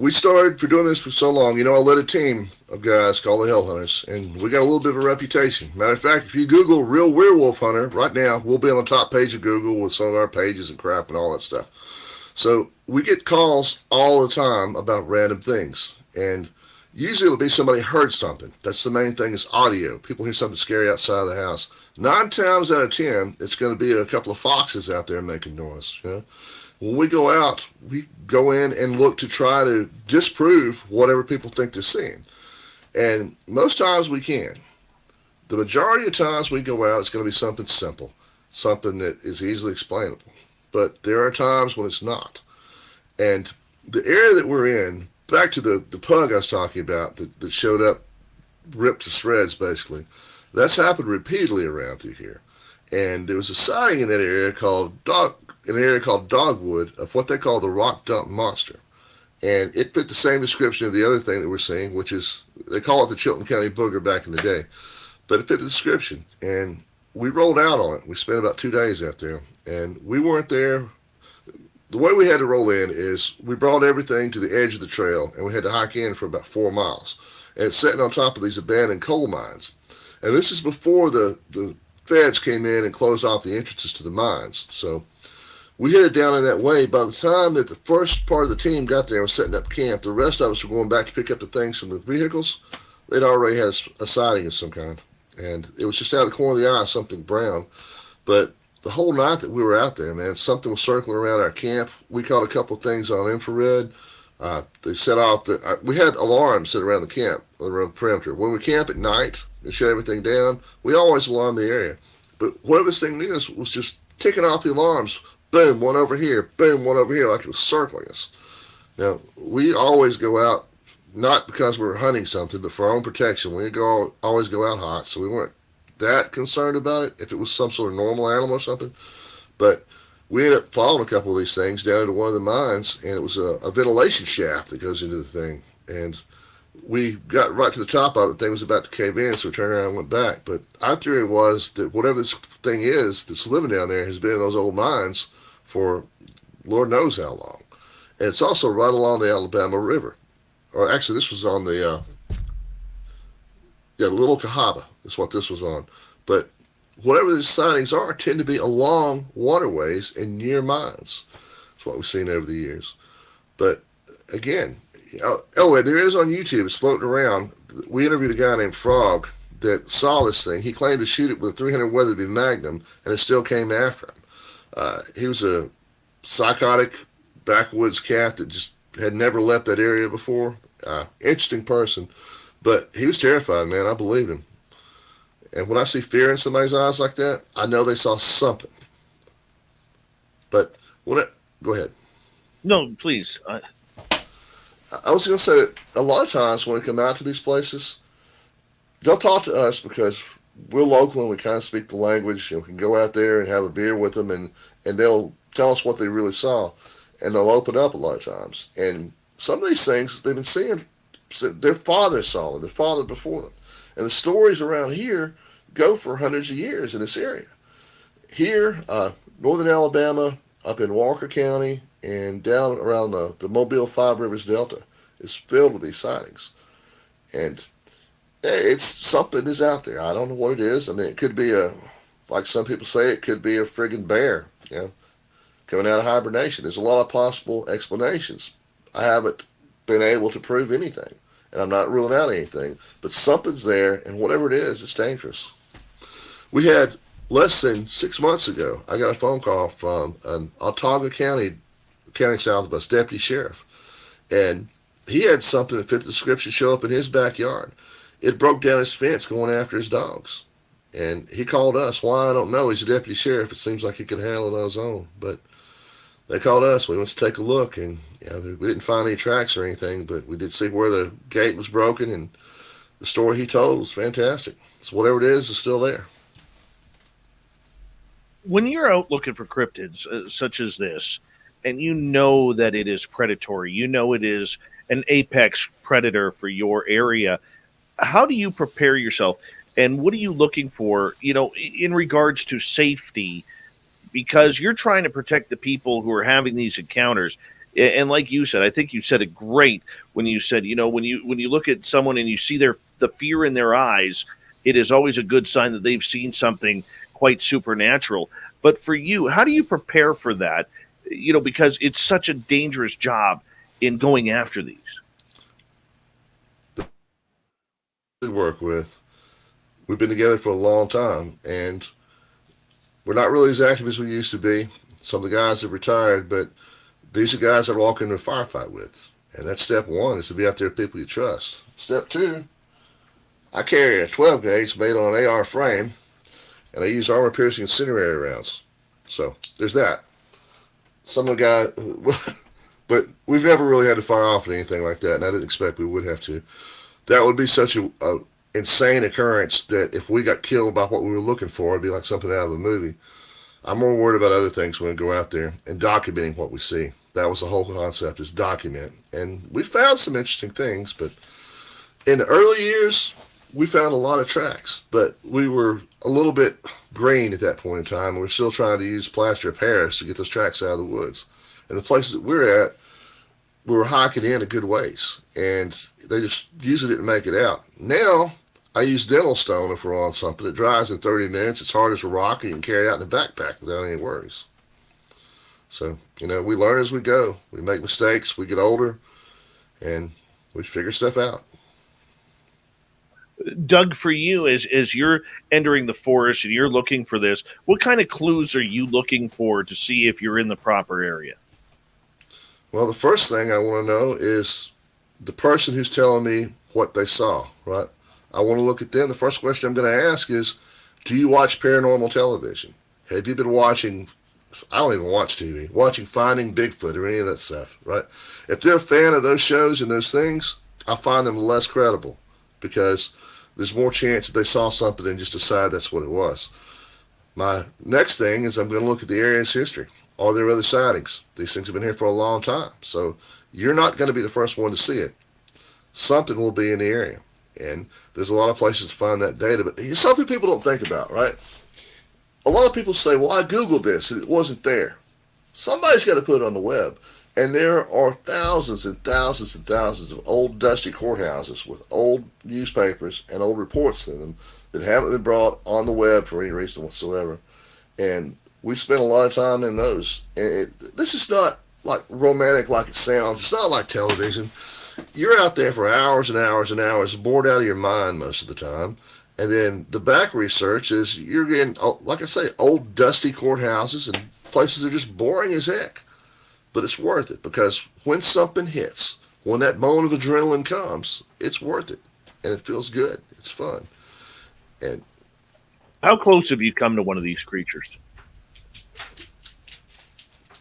We started for doing this for so long. You know, I led a team of guys called the Hell Hunters, and we got a little bit of a reputation. Matter of fact, if you Google real werewolf hunter right now, we'll be on the top page of Google with some of our pages and crap and all that stuff. So we get calls all the time about random things, and usually it'll be somebody heard something. That's the main thing, is audio. People hear something scary outside of the house. 9 times out of 10, it's going to be a couple of foxes out there making noise. You know? When we go out, we go in and look to try to disprove whatever people think they're seeing. And most times we can. The majority of times we go out, it's going to be something simple, something that is easily explainable. But there are times when it's not. And the area that we're in, back to the pug I was talking about that showed up ripped to shreds, basically. That's happened repeatedly around through here. And there was a sighting in that area called Dogwood of what they call the rock dump monster. And it fit the same description of the other thing that we're seeing, which is, they call it the Chilton County Booger back in the day. But it fit the description. And we rolled out on it. We spent about 2 days out there. And we weren't there. The way we had to roll in is we brought everything to the edge of the trail, and we had to hike in for about 4 miles. And it's sitting on top of these abandoned coal mines. And this is before the feds came in and closed off the entrances to the mines. So we headed down in that way. By the time that the first part of the team got there and was setting up camp, the rest of us were going back to pick up the things from the vehicles. They'd already had a sighting of some kind. And it was just out of the corner of the eye, something brown. But the whole night that we were out there, man, something was circling around our camp. We caught a couple of things on infrared. They set off we had alarms set around the camp, around the perimeter. When we camp at night and shut everything down, we always alarm the area. But whatever this thing is was just ticking off the alarms. Boom, one over here. Boom, one over here, like it was circling us. Now, we always go out, not because we're hunting something, but for our own protection. We always go out hot, so we weren't that concerned about it if it was some sort of normal animal or something. But we ended up following a couple of these things down into one of the mines, and it was a ventilation shaft that goes into the thing. And we got right to the top of it. The thing was about to cave in, so we turned around and went back. But our theory was that whatever this thing is that's living down there has been in those old mines for Lord knows how long. And it's also right along the Alabama River. Or actually, this was on the Little Cahaba is what this was on. But whatever these sightings are tend to be along waterways and near mines. That's what we've seen over the years. But again, and there is on YouTube, it's floating around. We interviewed a guy named Frog that saw this thing. He claimed to shoot it with a 300 Weatherby Magnum, and it still came after him. He was a psychotic backwoods cat that just had never left that area before. Interesting person. But he was terrified, man. I believed him. And when I see fear in somebody's eyes like that, I know they saw something. But go ahead. No, please. I was going to say that a lot of times when we come out to these places, they'll talk to us because we're local and we kind of speak the language, and we can go out there and have a beer with them, and they'll tell us what they really saw, and they'll open up a lot of times. And some of these things they've been seeing, their father saw them, their father before them. And the stories around here go for hundreds of years in this area. Here, northern Alabama, up in Walker County, and down around the Mobile Five Rivers Delta is filled with these sightings. And it's something is out there. I don't know what it is. I mean, it could be like some people say, it could be a friggin' bear, coming out of hibernation. There's a lot of possible explanations. I haven't been able to prove anything, and I'm not ruling out anything, but something's there, and whatever it is, it's dangerous. We had less than 6 months ago, I got a phone call from an Autauga County south of us, deputy sheriff, and he had something that fit the description show up in his backyard. It broke down his fence going after his dogs. And he called us. Why, I don't know. He's a deputy sheriff. It seems like he could handle it on his own. But they called us. We went to take a look. And we didn't find any tracks or anything, but we did see where the gate was broken. And the story he told was fantastic. So whatever it is still there. When you're out looking for cryptids such as this, and you know that it is predatory, you know it is an apex predator for your area, how do you prepare yourself, and what are you looking for, in regards to safety? Because you're trying to protect the people who are having these encounters. And like you said, I think you said it great when you said, when you look at someone and you see the fear in their eyes, it is always a good sign that they've seen something quite supernatural. But for you, how do you prepare for that? Because it's such a dangerous job in going after these. Work with. We've been together for a long time, and we're not really as active as we used to be. Some of the guys have retired, but these are guys I walk into a firefight with. And that's step one, is to be out there with people you trust. Step two, I carry a 12 gauge made on an AR frame, and I use armor-piercing incendiary rounds. So there's that. Some of the guys, but we've never really had to fire off at anything like that, and I didn't expect we would have to. That would be such a insane occurrence that if we got killed by what we were looking for, it'd be like something out of a movie. I'm more worried about other things when we go out there and documenting what we see. That was the whole concept, is document. And we found some interesting things, but in the early years, we found a lot of tracks, but we were a little bit green at that point in time. We're still trying to use plaster of Paris to get those tracks out of the woods. And the places that we're at, we were hiking in a good ways, and they just usually didn't make it out. Now, I use dental stone if we're on something. It dries in 30 minutes. It's hard as a rock, and you can carry it out in a backpack without any worries. So, we learn as we go. We make mistakes. We get older, and we figure stuff out. Doug, for you, as you're entering the forest and you're looking for this, what kind of clues are you looking for to see if you're in the proper area? Well, the first thing I want to know is the person who's telling me what they saw, right? I want to look at them. The first question I'm going to ask is, do you watch paranormal television? Have you been watching, I don't even watch TV, watching Finding Bigfoot or any of that stuff, right? If they're a fan of those shows and those things, I find them less credible because there's more chance that they saw something and just decide that's what it was. My next thing is I'm going to look at the area's history. Are there other sightings? These things have been here for a long time. So you're not going to be the first one to see it. Something will be in the area. And there's a lot of places to find that data. But it's something people don't think about, right? A lot of people say, well, I Googled this and it wasn't there. Somebody's got to put it on the web. And there are thousands and thousands and thousands of old dusty courthouses with old newspapers and old reports in them that haven't been brought on the web for any reason whatsoever. And we spent a lot of time in those. And this is not like romantic like it sounds. It's not like television. You're out there for hours and hours and hours, bored out of your mind most of the time. And then the back research is you're getting, like I say, old dusty courthouses and places that are just boring as heck. But it's worth it because when something hits, when that moment of adrenaline comes, it's worth it. And it feels good. It's fun. And How close have you come to one of these creatures?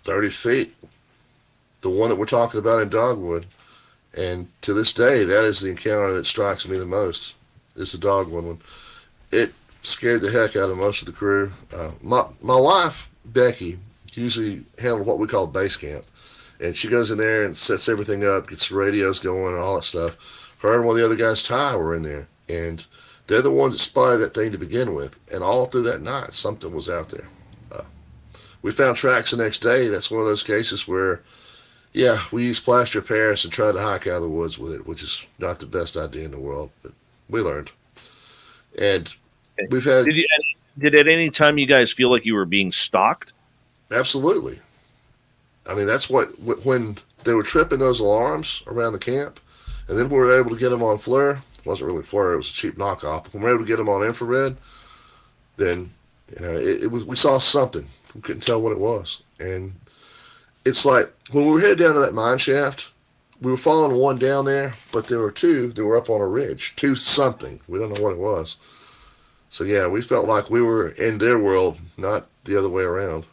30 feet. The one that we're talking about in Dogwood. And to this day, that is the encounter that strikes me the most. It's the Dogwood one. It scared the heck out of most of the crew. My wife, Becky, usually handled what we call base camp. And she goes in there and sets everything up, gets the radios going and all that stuff. Her and one of the other guys, Ty, were in there. And they're the ones that spotted that thing to begin with. And all through that night, something was out there. We found tracks the next day. That's one of those cases where, yeah, we used plaster of Paris and tried to hike out of the woods with it, which is not the best idea in the world. But we learned. And we've had... Did at any time you guys feel like you were being stalked? Absolutely. I mean, that's when they were tripping those alarms around the camp, and then we were able to get them on FLIR. It wasn't really FLIR, it was a cheap knockoff. But when we were able to get them on infrared, then, it was, we saw something. We couldn't tell what it was. And it's like, when we were headed down to that mine shaft, we were following one down there, but there were two that were up on a ridge. Two something. We don't know what it was. So yeah, we felt like we were in their world, not the other way around.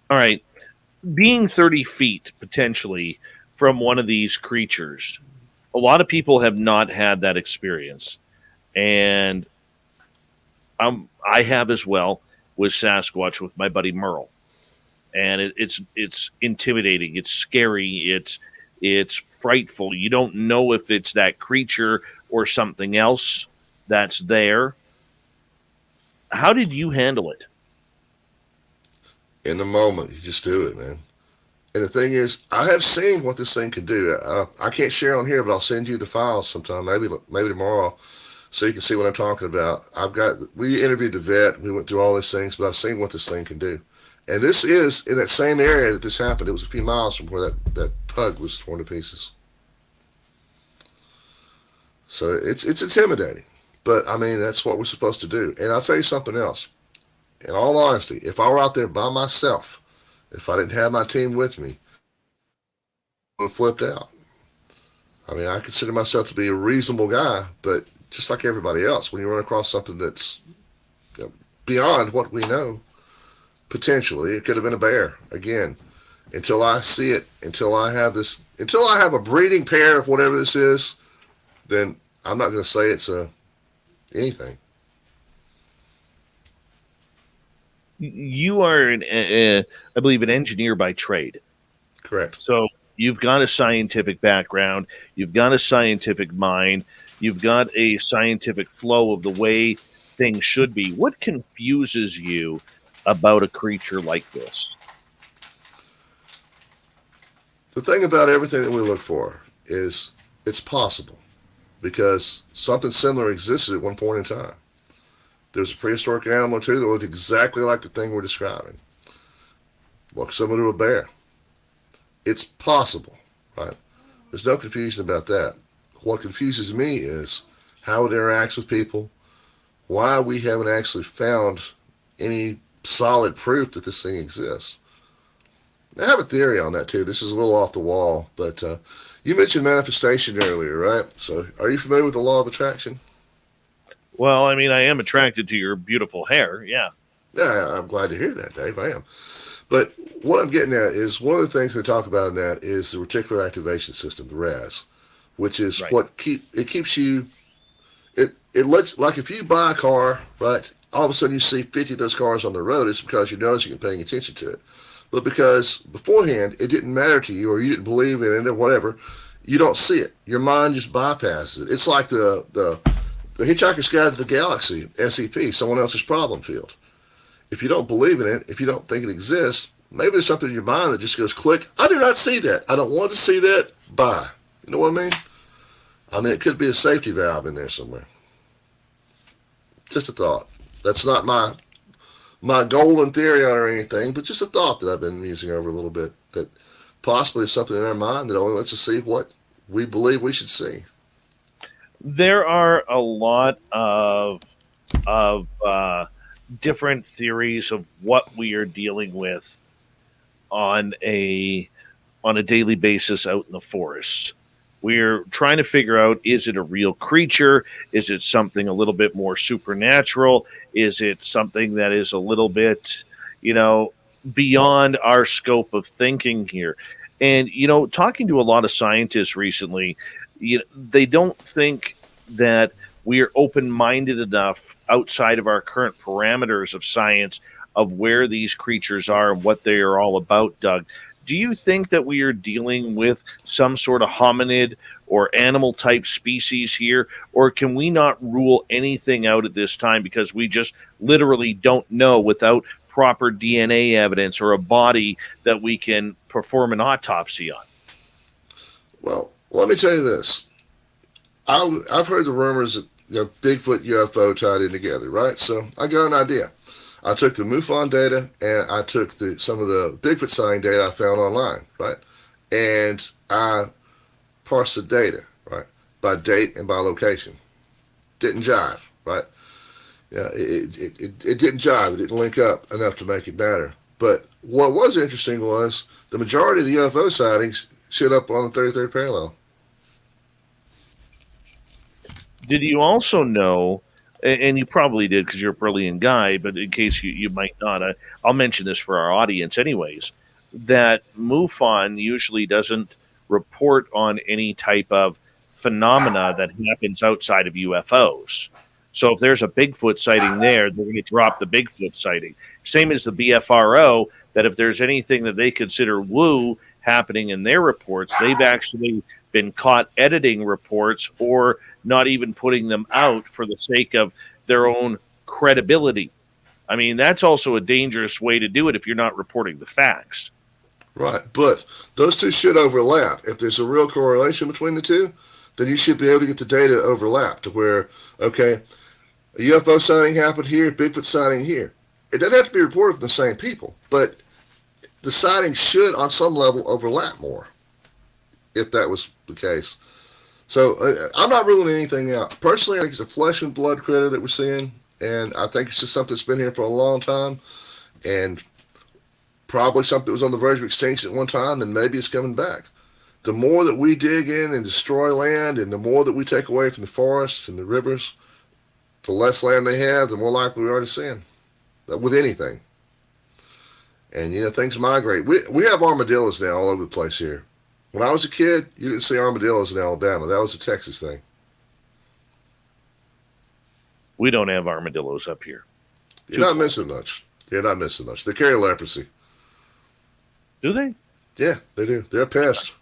All right. Being 30 feet potentially from one of these creatures, a lot of people have not had that experience. And I have as well with Sasquatch with my buddy Merle. And it's intimidating. It's scary. It's frightful. You don't know if it's that creature or something else that's there. How did you handle it? In the moment, you just do it, man. And the thing is, I have seen what this thing can do. I can't share on here, but I'll send you the files sometime, maybe tomorrow, so you can see what I'm talking about. We interviewed the vet, we went through all these things, but I've seen what this thing can do. And this is in that same area that this happened. It was a few miles from where that pug was torn to pieces. So it's intimidating, but I mean, that's what we're supposed to do. And I'll tell you something else. In all honesty, if I were out there by myself, if I didn't have my team with me, I would have flipped out. I mean, I consider myself to be a reasonable guy, but just like everybody else, when you run across something that's beyond what we know, potentially, it could have been a bear. Again, until I see it, until I have a breeding pair of whatever this is, then I'm not going to say it's anything. You are, I believe, an engineer by trade. Correct. So you've got a scientific background. You've got a scientific mind. You've got a scientific flow of the way things should be. What confuses you about a creature like this? The thing about everything that we look for is it's possible, because something similar existed at one point in time. There's a prehistoric animal, too, that looked exactly like the thing we're describing. Looks similar to a bear. It's possible, right? There's no confusion about that. What confuses me is how it interacts with people, why we haven't actually found any solid proof that this thing exists. I have a theory on that, too. This is a little off the wall, but you mentioned manifestation earlier, right? So are you familiar with the law of attraction? Well, I mean, I am attracted to your beautiful hair, yeah. Yeah, I'm glad to hear that, Dave. I am. But what I'm getting at is one of the things they talk about in that is the reticular activation system, the RAS, which is right. what keeps you. It lets, like, if you buy a car, right, all of a sudden you see 50 of those cars on the road, it's because you're noticing and paying attention to it. But because beforehand it didn't matter to you, or you didn't believe in it or whatever, you don't see it. Your mind just bypasses it. It's like the Hitchhiker's Guide to the Galaxy, SCP, someone else's problem field. If you don't believe in it, if you don't think it exists, maybe there's something in your mind that just goes click. I do not see that. I don't want to see that. Bye. You know what I mean? I mean, it could be a safety valve in there somewhere. Just a thought. That's not my golden theory on or anything, but just a thought that I've been musing over a little bit, that possibly there's something in our mind that only lets us see what we believe we should see. There are a lot of different theories of what we are dealing with on a daily basis out in the forest. We're trying to figure out, is it a real creature? Is it something a little bit more supernatural? Is it something that is a little bit, beyond our scope of thinking here? And, talking to a lot of scientists recently, they don't think that we are open-minded enough outside of our current parameters of science of where these creatures are and what they are all about, Doug. Do you think that we are dealing with some sort of hominid or animal type species here, or can we not rule anything out at this time because we just literally don't know without proper DNA evidence or a body that we can perform an autopsy on? Well, let me tell you this. I've heard the rumors that Bigfoot, UFO tied in together, right? So I got an idea. I took the MUFON data and I took some of the Bigfoot sighting data I found online, right? And I parsed the data, right, by date and by location. Didn't jive, right? Yeah, it didn't jive. It didn't link up enough to make it matter. But what was interesting was the majority of the UFO sightings showed up on the 33rd parallel. Did you also know, and you probably did because you're a brilliant guy, but in case you might not, I'll mention this for our audience anyways, that MUFON usually doesn't report on any type of phenomena that happens outside of UFOs. So if there's a Bigfoot sighting there, they're going to drop the Bigfoot sighting. Same as the BFRO, that if there's anything that they consider woo happening in their reports, they've actually been caught editing reports or not even putting them out for the sake of their own credibility. I mean, that's also a dangerous way to do it if you're not reporting the facts. Right, but those two should overlap. If there's a real correlation between the two, then you should be able to get the data to overlap to where, okay, a UFO sighting happened here, Bigfoot sighting here. It doesn't have to be reported from the same people, but the sightings should, on some level, overlap more, if that was the case. So I'm not ruling anything out. Personally, I think it's a flesh and blood critter that we're seeing, and I think it's just something that's been here for a long time, and probably something that was on the verge of extinction at one time, and maybe it's coming back. The more that we dig in and destroy land, and the more that we take away from the forests and the rivers, the less land they have, the more likely we are to sin with anything. And, things migrate. We have armadillos now all over the place here. When I was a kid, you didn't see armadillos in Alabama. That was a Texas thing. We don't have armadillos up here. You're not missing much. You're not missing much. They carry leprosy. Do they? Yeah, they do. They're a pest.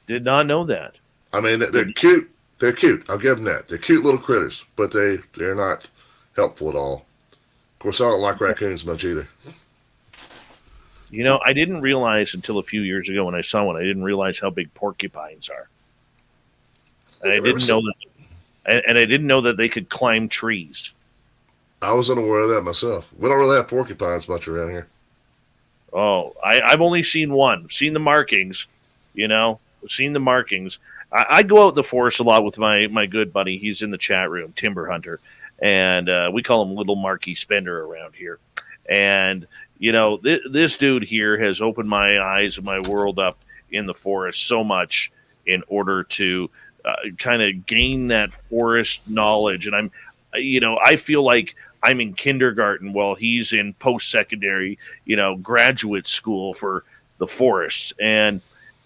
Did not know that. I mean, they're cute. They're cute. I'll give them that. They're cute little critters, but they're not helpful at all. Of course, I don't like raccoons much either. I didn't realize until a few years ago when I saw one, I didn't realize how big porcupines are. And I didn't know that they could climb trees. I was unaware of that myself. We don't really have porcupines much around here. Oh, I've only seen one. Seen the markings, seen the markings. I go out in the forest a lot with my good buddy. He's in the chat room, Timber Hunter. And we call him Little Marky Spender around here. And this dude here has opened my eyes and my world up in the forest so much in order to kind of gain that forest knowledge. And I feel like I'm in kindergarten while he's in post-secondary, graduate school for the forests. And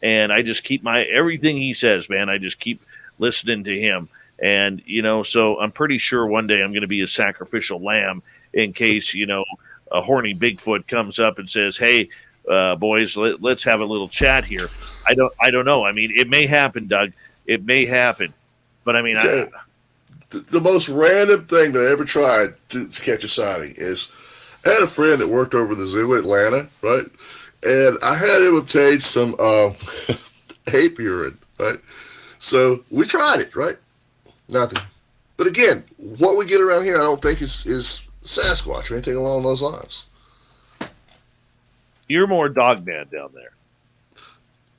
I just keep everything he says, man, I just keep listening to him. And, so I'm pretty sure one day I'm going to be a sacrificial lamb in case, a horny Bigfoot comes up and says, "Hey, boys, let's have a little chat here." I don't know. I mean, it may happen, Doug. It may happen, but I mean, okay. The most random thing that I ever tried to catch a sighting is I had a friend that worked over the zoo in Atlanta, right? And I had him obtain some ape urine, right? So we tried it, right? Nothing. But again, what we get around here, I don't think is Sasquatch or anything along those lines. You're more dogman down there.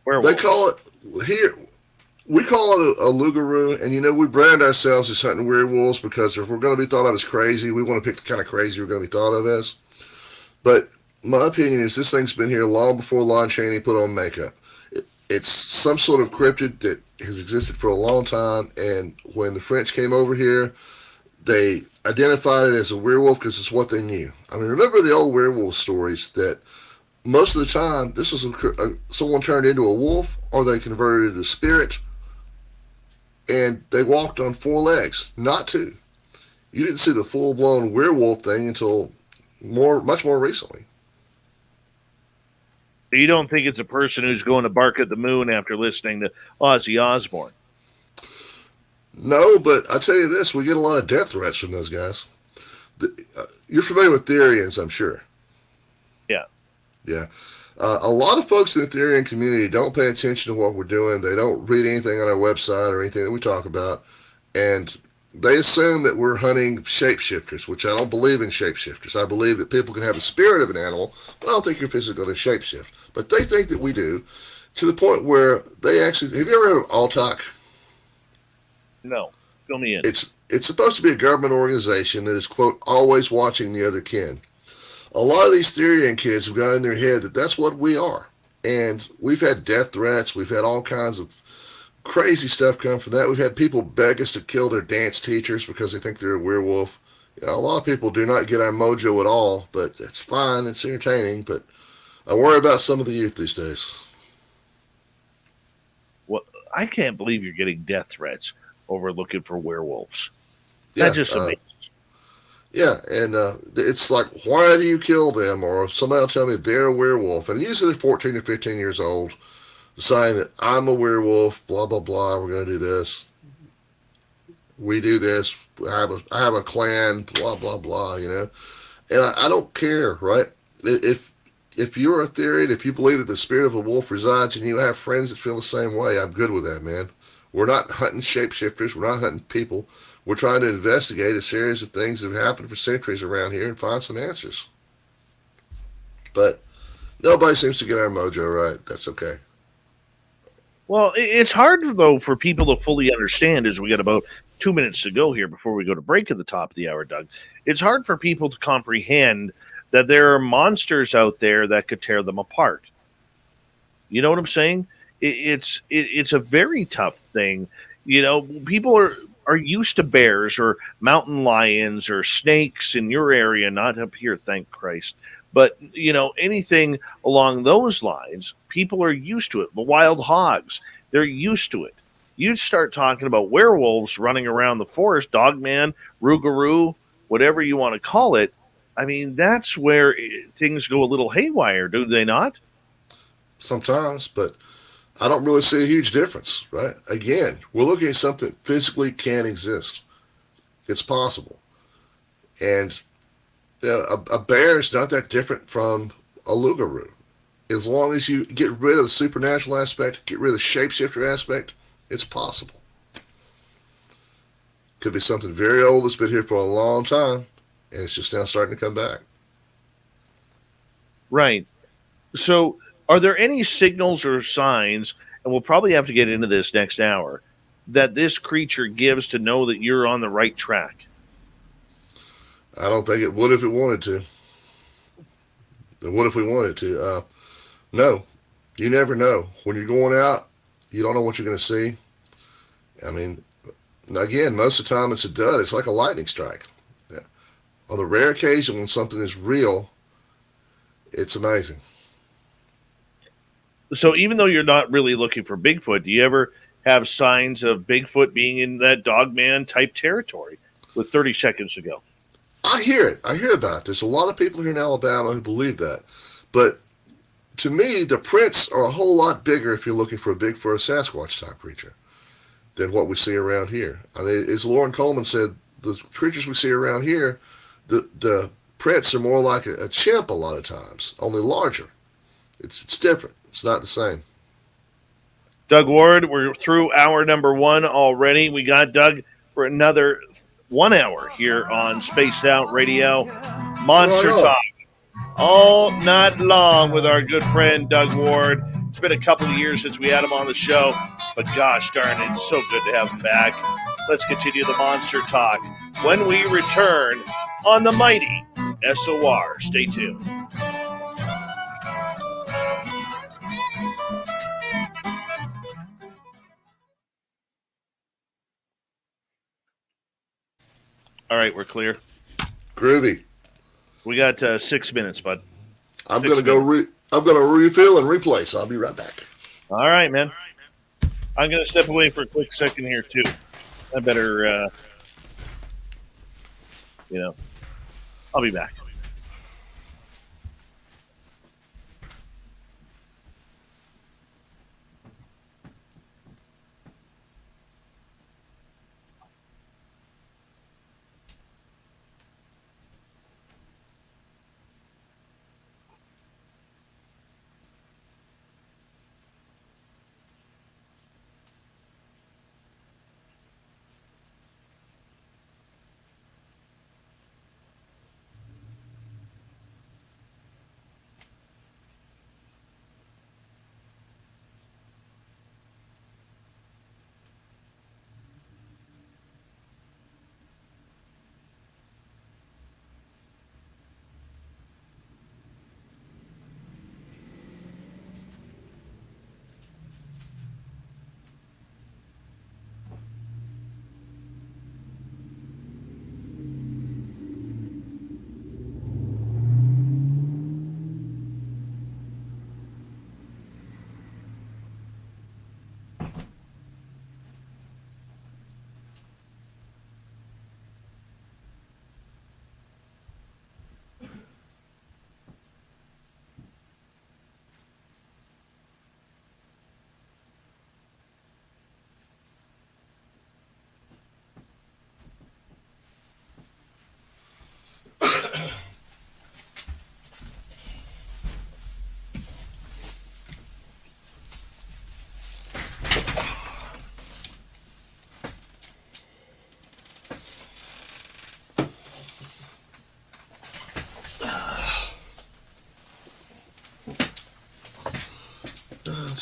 Werewolf. They call it here. We call it a lugaroo, and we brand ourselves as hunting werewolves because if we're going to be thought of as crazy, we want to pick the kind of crazy we're going to be thought of as. But my opinion is this thing's been here long before Lon Chaney put on makeup. It's some sort of cryptid that has existed for a long time, and when the French came over here, they identified it as a werewolf because it's what they knew. I mean, remember the old werewolf stories that most of the time this was someone turned into a wolf or they converted into a spirit, and they walked on four legs, not two. You didn't see the full-blown werewolf thing until much more recently. You don't think it's a person who's going to bark at the moon after listening to Ozzy Osbourne? No, but I tell you this, we get a lot of death threats from those guys. You're familiar with Therians, I'm sure. Yeah. Yeah. A lot of folks in the Therian community don't pay attention to what we're doing. They don't read anything on our website or anything that we talk about. And they assume that we're hunting shapeshifters, which I don't believe in shapeshifters. I believe that people can have the spirit of an animal, but I don't think you're physically going to shapeshift. But they think that we do, to the point where they actually... Have you ever heard of Altok? No. Fill me in. It's supposed to be a government organization that is, quote, always watching the other kin. A lot of these Therian kids have got in their head that that's what we are. And we've had death threats. We've had all kinds of crazy stuff come from that. We've had people beg us to kill their dance teachers because they think they're a werewolf. You know, a lot of people do not get our mojo at all, but it's fine. It's entertaining. But I worry about some of the youth these days. Well, I can't believe you're getting death threats over looking for werewolves. Yeah, That just amazes. Yeah, and it's like, why do you kill them? Or somebody will tell me they're a werewolf. And usually they're 14 or 15 years old, deciding that I'm a werewolf, blah, blah, blah, we're going to do this. We do this. I have a clan, blah, blah, blah, you know. And I don't care, right? If you're a Therian, if you believe that the spirit of a wolf resides and you have friends that feel the same way, I'm good with that, man. We're not hunting shapeshifters. We're not hunting people. We're trying to investigate a series of things that have happened for centuries around here and find some answers. But nobody seems to get our mojo right. That's okay. Well, it's hard, though, for people to fully understand, as we got about 2 minutes to go here before we go to break at the top of the hour, Doug. It's hard for people to comprehend that there are monsters out there that could tear them apart. You know what I'm saying? It's a very tough thing. You know, people are used to bears or mountain lions or snakes in your area, not up here, thank Christ. But, you know, anything along those lines, people are used to it. The wild hogs, they're used to it. You start talking about werewolves running around the forest, dogman, rougarou, whatever you want to call it. I mean, that's where things go a little haywire, do they not? Sometimes, but I don't really see a huge difference, right? Again, we're looking at something that physically can exist. It's possible. And you know, a bear is not that different from a loup-garou. As long as you get rid of the supernatural aspect, get rid of the shapeshifter aspect, it's possible. Could be something very old that's been here for a long time, and it's just now starting to come back. Right. So, are there any signals or signs, and we'll probably have to get into this next hour, that this creature gives to know that you're on the right track? I don't think it would if it wanted to. It would if we wanted to. No, you never know. When you're going out, you don't know what you're going to see. I mean, again, most of the time it's a dud. It's like a lightning strike. Yeah. On the rare occasion when something is real, it's amazing. So even though you're not really looking for Bigfoot, do you ever have signs of Bigfoot being in that dogman type territory with 30 seconds to go? I hear it. I hear about it. There's a lot of people here in Alabama who believe that. But to me, the prints are a whole lot bigger if you're looking for a Bigfoot or Sasquatch type creature than what we see around here. I mean, as Lauren Coleman said, the creatures we see around here, the prints are more like a chimp a lot of times, only larger. It's different. It's not the same. Doug Ward, we're through hour number 1 already. We got Doug for another 1 hour here on Spaced Out Radio. Monster Talk all night long with our good friend Doug Ward. It's been a couple of years since we had him on the show, but gosh darn it, it's so good to have him back. Let's continue the Monster Talk when we return on the mighty SOR. Stay tuned. All right, we're clear. Groovy. We got 6 minutes, bud. I'm gonna go. I'm gonna refill and replace. I'll be right back. All right, man. I'm gonna step away for a quick second here too. I better, I'll be back.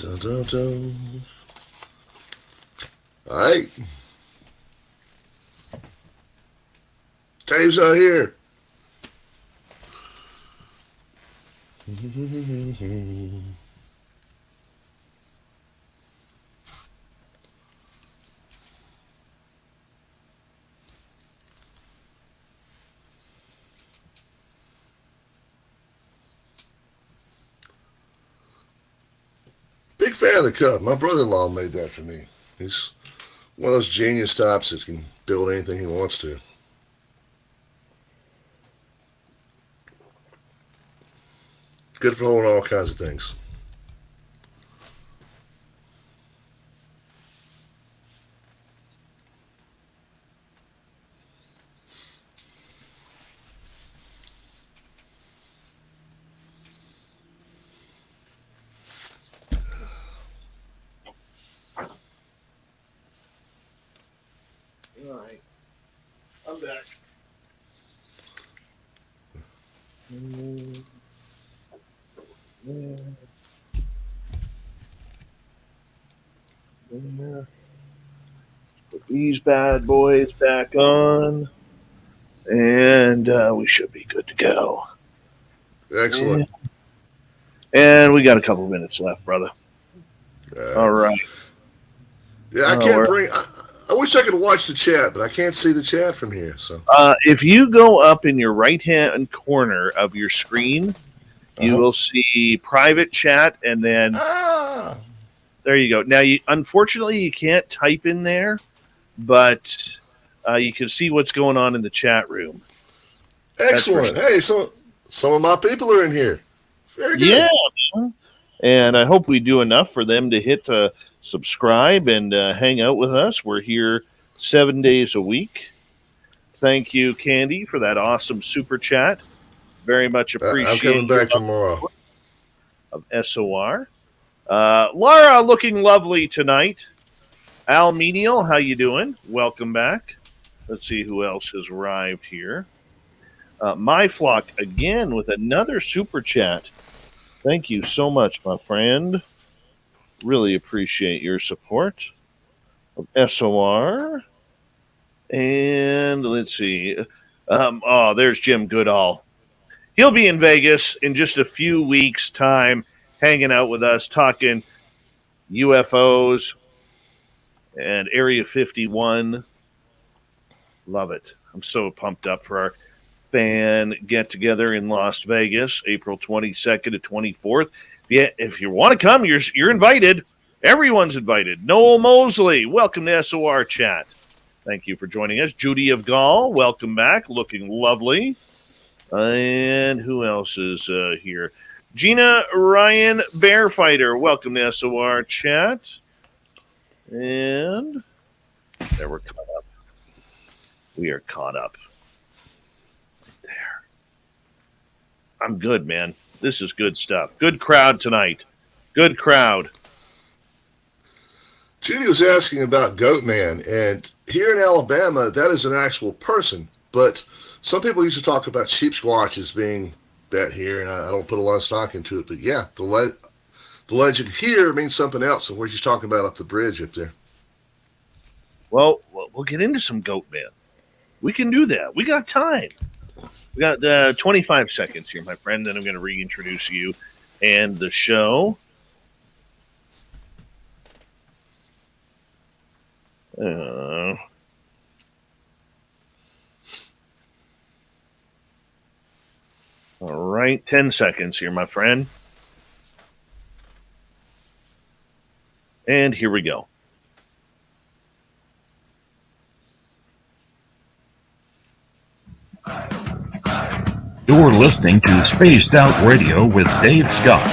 Dun, dun, dun. All right. Dave's not here. Big fan of the cup. My brother-in-law made that for me. He's one of those genius types that can build anything he wants to. Good for holding all kinds of things. All right. I'm back. Put these bad boys back on, and we should be good to go. Excellent. And we got a couple minutes left, brother. All right. Yeah, I can't bring. I wish I could watch the chat, but I can't see the chat from here. So, if you go up in your right-hand corner of your screen, you will see private chat, and then there you go. Now, unfortunately, you can't type in there, but you can see what's going on in the chat room. Excellent. Hey, so some of my people are in here. Very good. Yeah, man. And I hope we do enough for them to hit subscribe and hang out with us. We're here 7 days a week. Thank you, Candy, for that awesome super chat. Very much appreciate I'm coming back tomorrow. Of SOR. Laura looking lovely tonight. Al Menial, how you doing? Welcome back. Let's see who else has arrived here. My Flock again with another super chat. Thank you so much, my friend. Really appreciate your support of SOR. And let's see. There's Jim Goodall. He'll be in Vegas in just a few weeks' time, hanging out with us, talking UFOs and Area 51. Love it. I'm so pumped up for our fan get-together in Las Vegas, April 22nd to 24th. If you want to come, you're invited. Everyone's invited. Noel Mosley, welcome to SOR Chat. Thank you for joining us. Judy of Gaul, welcome back, looking lovely. And who else is here? Gina Ryan Bearfighter, welcome to SOR Chat. And there, we're caught up. We are caught up. There. I'm good, man. This is good stuff. Good crowd tonight. Good crowd. Judy was asking about Goatman, and here in Alabama, that is an actual person. But some people used to talk about sheep squatch as being that here, and I don't put a lot of stock into it. But yeah, the legend here means something else, and we're just talking about up the bridge up there. Well, we'll get into some Goatman. We can do that. We got time. We got 25 seconds here, my friend. Then I'm going to reintroduce you and the show. All right, 10 seconds here, my friend. And here we go. You're listening to Spaced Out Radio with Dave Scott.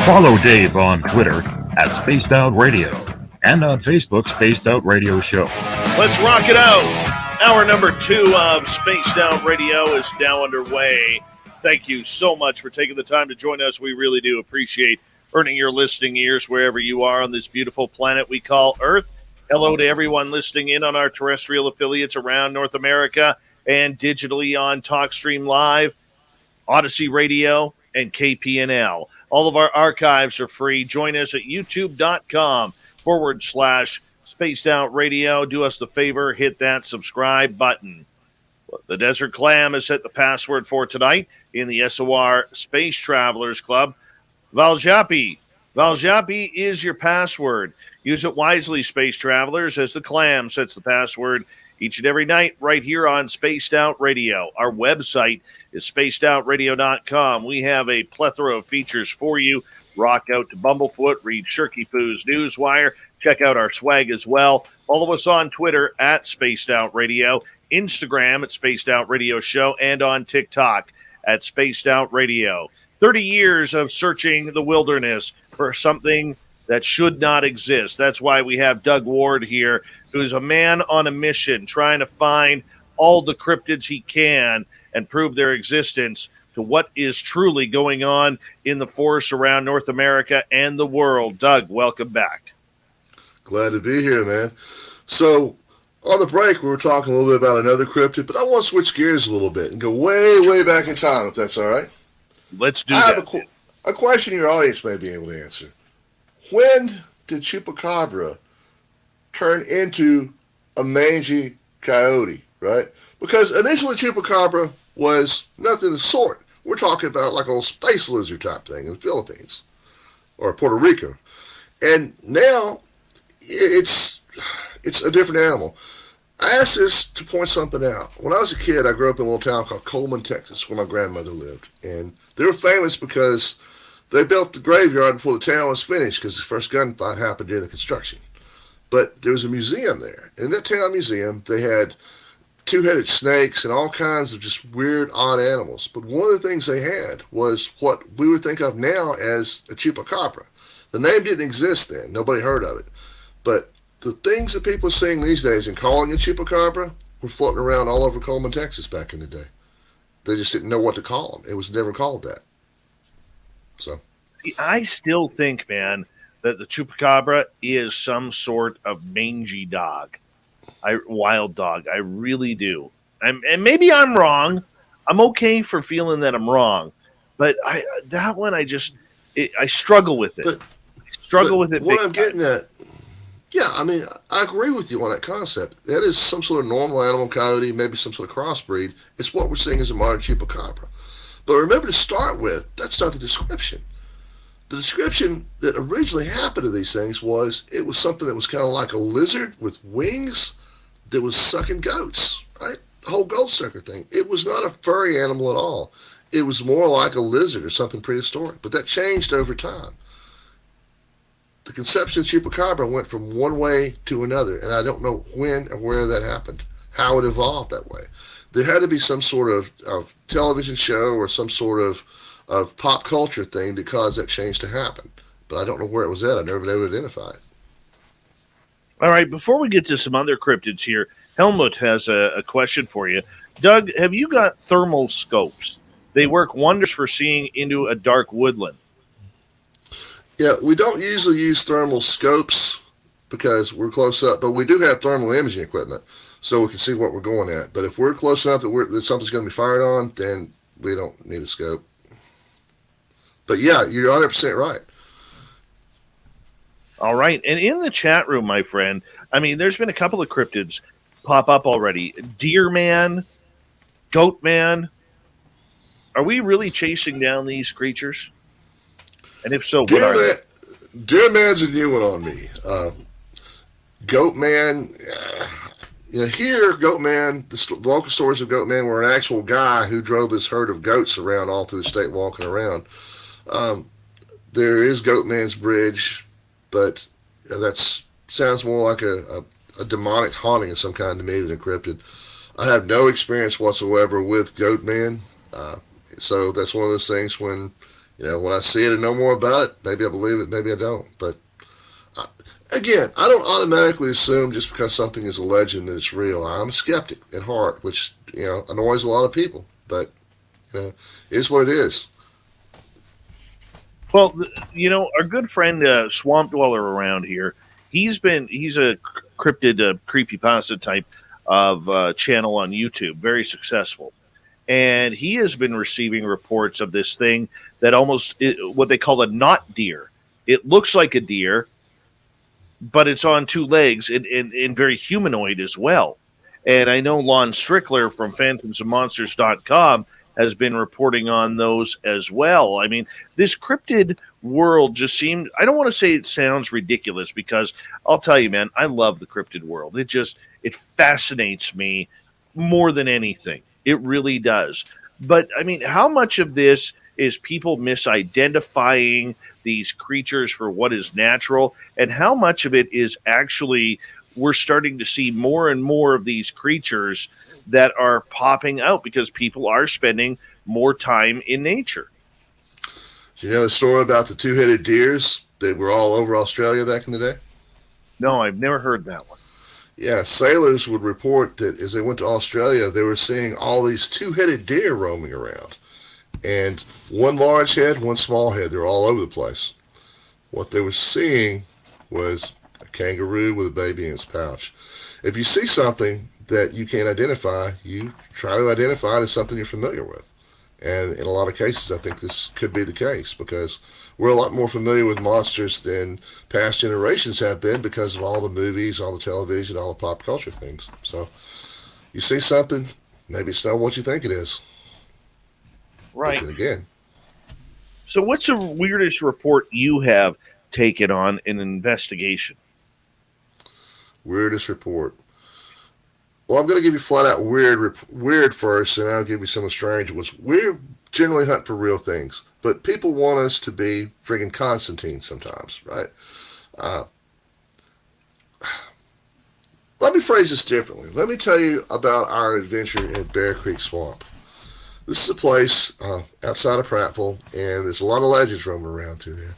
Follow Dave on Twitter at Spaced Out Radio and on Facebook, Spaced Out Radio Show. Let's rock it out. Hour number 2 of Spaced Out Radio is now underway. Thank you so much for taking the time to join us. We really do appreciate earning your listening ears wherever you are on this beautiful planet we call Earth. Hello to everyone listening in on our terrestrial affiliates around North America and digitally on TalkStream Live, Odyssey Radio, and KPNL. All of our archives are free. Join us at youtube.com/Spaced Out Radio. Do us the favor, hit that subscribe button. The Desert Clam has set the password for tonight in the SOR Space Travelers Club. Valjapi. Valjapi is your password. Use it wisely, Space Travelers, as the Clam sets the password each and every night right here on Spaced Out Radio. Our website is spacedoutradio.com. We have a plethora of features for you. Rock out to Bumblefoot, read Shirky Poo's Newswire. Check out our swag as well. Follow us on Twitter at Spaced Out Radio, Instagram at Spaced Out Radio Show, and on TikTok at Spaced Out Radio. 30 years of searching the wilderness for something that should not exist. That's why we have Doug Ward here, who's a man on a mission trying to find all the cryptids he can and prove their existence to what is truly going on in the forests around North America and the world. Doug, welcome back. Glad to be here, man. So, on the break, we were talking a little bit about another cryptid, but I want to switch gears a little bit and go way, way back in time, if that's all right. Let's do I that. have a question your audience may be able to answer. When did chupacabra turn into a mangy coyote, right? Because initially chupacabra was nothing of the sort. We're talking about like a little space lizard type thing in the Philippines or Puerto Rico. And now it's a different animal. I asked this to point something out. When I was a kid, I grew up in a little town called Coleman, Texas, where my grandmother lived. And they were famous because they built the graveyard before the town was finished because the first gunfight happened during the construction. But there was a museum there. In that town museum, they had two-headed snakes and all kinds of just weird, odd animals. But one of the things they had was what we would think of now as a chupacabra. The name didn't exist then. Nobody heard of it. But the things that people are seeing these days and calling it chupacabra were floating around all over Coleman, Texas back in the day. They just didn't know what to call them. It was never called that. So, I still think, man, that the chupacabra is some sort of mangy dog, wild dog. I really do. And maybe I'm wrong. I'm okay for feeling that I'm wrong. But I struggle with it. What I'm getting at, yeah, I mean, I agree with you on that concept. That is some sort of normal animal coyote, maybe some sort of crossbreed. It's what we're seeing as a modern chupacabra. But remember to start with, that's not the description. The description that originally happened to these things was it was something that was kind of like a lizard with wings that was sucking goats, right? whole gold sucker thing. It was not a furry animal at all. It was more like a lizard or something prehistoric. But that changed over time. The conception of chupacabra went from one way to another, and I don't know when or where that happened, how it evolved that way. There had to be some sort of television show or some sort of pop culture thing that caused that change to happen. But I don't know where it was at. I've never been able to identify it. All right, before we get to some other cryptids here, Helmut has a question for you. Doug, have you got thermal scopes? They work wonders for seeing into a dark woodland. Yeah, we don't usually use thermal scopes because we're close up, but we do have thermal imaging equipment so we can see what we're going at. But if we're close enough that something's going to be fired on, then we don't need a scope. But yeah, you're 100% right. All right. And in the chat room, my friend, I mean, there's been a couple of cryptids pop up already. Deer Man, Goat Man. Are we really chasing down these creatures? And if so, what are they? Deer Man's a new one on me. Goat Man, here, Goat Man, the local stories of Goat Man were an actual guy who drove this herd of goats around all through the state walking around. There is Goat Man's Bridge, but that sounds more like a demonic haunting of some kind to me than a cryptid. I have no experience whatsoever with Goat Man, so that's one of those things when I see it and know more about it, maybe I believe it, maybe I don't. But again, I don't automatically assume just because something is a legend that it's real. I'm a skeptic at heart, which annoys a lot of people, but it is what it is. Well, our good friend Swamp Dweller around here, he's a cryptid, creepypasta type of channel on YouTube, very successful. And he has been receiving reports of this thing that what they call a knot deer. It looks like a deer, but it's on two legs and very humanoid as well. And I know Lon Strickler from phantomsandmonsters.com has been reporting on those as well. I mean, this cryptid world just seemed, I don't want to say it sounds ridiculous because I'll tell you, man, I love the cryptid world. It fascinates me more than anything. It really does. But I mean, how much of this is people misidentifying these creatures for what is natural, and how much of it is actually we're starting to see more and more of these creatures that are popping out because people are spending more time in nature? Do you know the story about the two-headed deers that were all over Australia back in the day? No, I've never heard that one. Yeah, sailors would report that as they went to Australia, they were seeing all these two-headed deer roaming around. And one large head, one small head. They're all over the place. What they were seeing was a kangaroo with a baby in its pouch. If you see something that you can't identify, you try to identify it as something you're familiar with. And in a lot of cases, I think this could be the case because we're a lot more familiar with monsters than past generations have been because of all the movies, all the television, all the pop culture things. So you see something, maybe it's not what you think it is. Right. But then again. So what's the weirdest report you have taken on an investigation? Weirdest report. Well, I'm going to give you flat out weird first, and I'll give you some of the strange ones. We generally hunt for real things, but people want us to be friggin' Constantine sometimes, right? Let me phrase this differently. Let me tell you about our adventure at Bear Creek Swamp. This is a place outside of Prattville, and there's a lot of legends roaming around through there.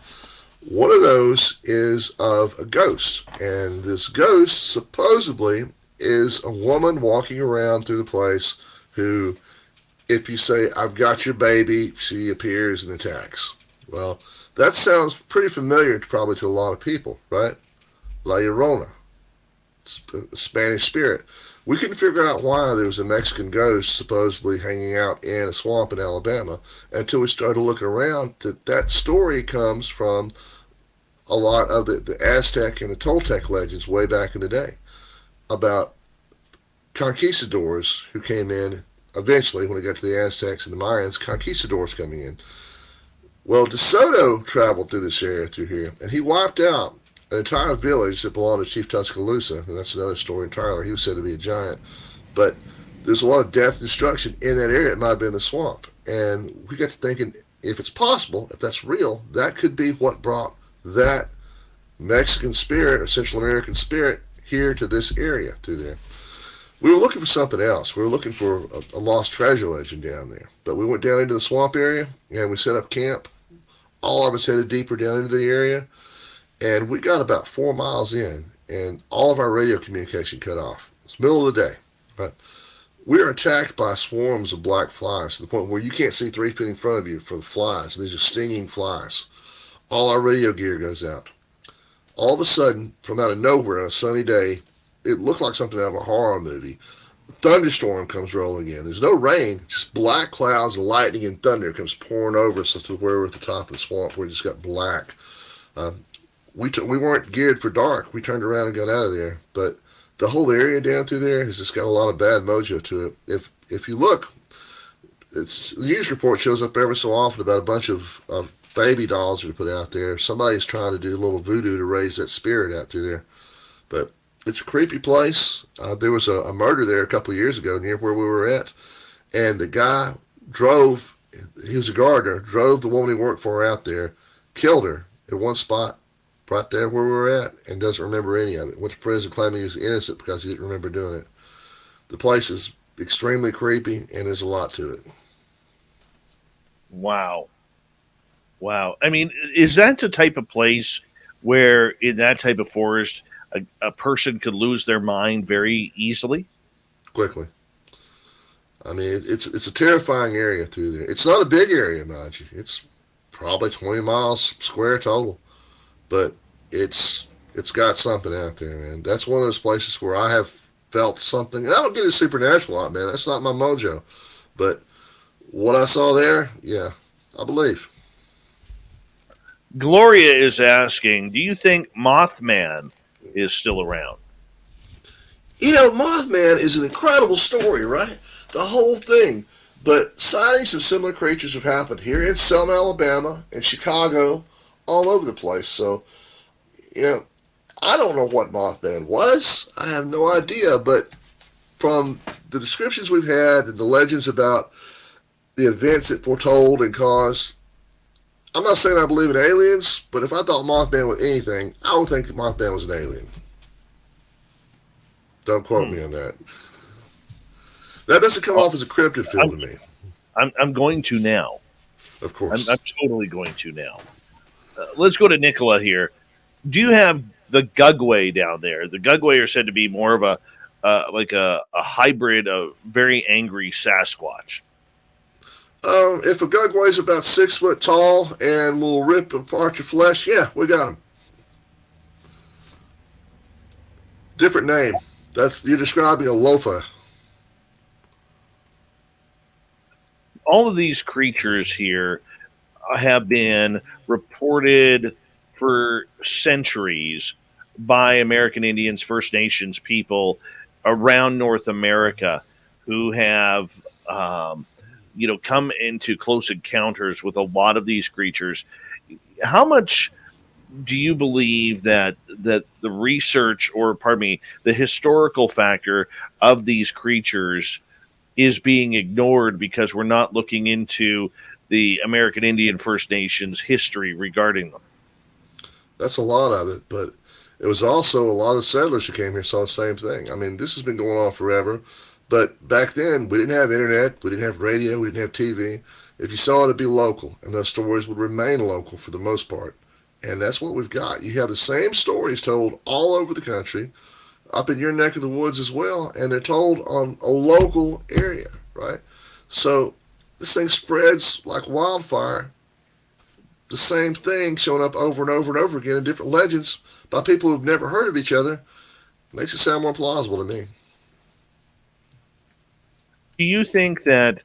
One of those is of a ghost, and this ghost supposedly is a woman walking around through the place who, if you say, "I've got your baby," she appears and attacks. Well, that sounds pretty familiar probably to a lot of people, right? La Llorona, a Spanish spirit. We couldn't figure out why there was a Mexican ghost supposedly hanging out in a swamp in Alabama until we started looking around. That story comes from a lot of the Aztec and the Toltec legends way back in the day about conquistadors who came in eventually when it got to the Aztecs and the Mayans, conquistadors coming in. Well, De Soto traveled through this area through here, and he wiped out an entire village that belonged to Chief Tuscaloosa, and that's another story entirely. He was said to be a giant. But there's a lot of death and destruction in that area. It might have been the swamp. And we got to thinking, if it's possible, if that's real, that could be what brought that Mexican spirit or Central American spirit here to this area through there. We were looking for something else. We were looking for a lost treasure legend down there. But we went down into the swamp area and we set up camp. All of us headed deeper down into the area. And we got about 4 miles in and all of our radio communication cut off. It's the middle of the day. Right? We are attacked by swarms of black flies to the point where you can't see 3 feet in front of you for the flies. These are stinging flies. All our radio gear goes out. All of a sudden, from out of nowhere on a sunny day, it looked like something out of a horror movie. A thunderstorm comes rolling in. There's no rain, just black clouds and lightning and thunder comes pouring over us to where we're at the top of the swamp where it just got black. We weren't geared for dark. We turned around and got out of there. But the whole area down through there has just got a lot of bad mojo to it. If you look, the news report shows up every so often about a bunch of baby dolls that are put out there. Somebody's trying to do a little voodoo to raise that spirit out through there. But it's a creepy place. There was a murder there a couple of years ago near where we were at. And the guy drove, he was a gardener, drove the woman he worked for out there, killed her at one spot right there where we were at, and doesn't remember any of it. Went to prison claiming he was innocent because he didn't remember doing it. The place is extremely creepy, and there's a lot to it. Wow. I mean, is that the type of place where in that type of forest a person could lose their mind very easily? Quickly. I mean, it's a terrifying area through there. It's not a big area, mind you. It's probably 20 miles square total. But it's got something out there, man. That's one of those places where I have felt something. And I don't get a supernatural out, man. That's not my mojo. But what I saw there, yeah, I believe. Gloria is asking, do you think Mothman is still around? You know, Mothman is an incredible story, right? The whole thing. But sightings of similar creatures have happened here in Selma, Alabama, in Chicago, all over the place. So, you know, I don't know what Mothman was. I have no idea. But from the descriptions we've had and the legends about the events it foretold and caused, I'm not saying I believe in aliens, but if I thought Mothman was anything, I would think that Mothman was an alien. Don't quote me on that. That doesn't come off as a cryptid feel to me. I'm going to now. Of course. I'm totally going to now. Let's go to Nicola here. Do you have the Gugway down there? The Gugway are said to be more of a hybrid of very angry Sasquatch. If a Gugway's about 6 foot tall and will rip apart your flesh, yeah, we got him. Different name. You're describing a lofa. All of these creatures here have been reported for centuries by American Indians, First Nations people around North America who have come into close encounters with a lot of these creatures. How much do you believe that the research, or pardon me, the historical factor of these creatures is being ignored because we're not looking into the American Indian First Nations history regarding them? That's a lot of it, but it was also a lot of settlers who came here saw the same thing. I mean, this has been going on forever. But back then, we didn't have internet, we didn't have radio, we didn't have TV. If you saw it, it'd be local, and those stories would remain local for the most part. And that's what we've got. You have the same stories told all over the country, up in your neck of the woods as well, and they're told on a local area, right? So this thing spreads like wildfire. The same thing showing up over and over and over again in different legends by people who've never heard of each other makes it sound more plausible to me. Do you think that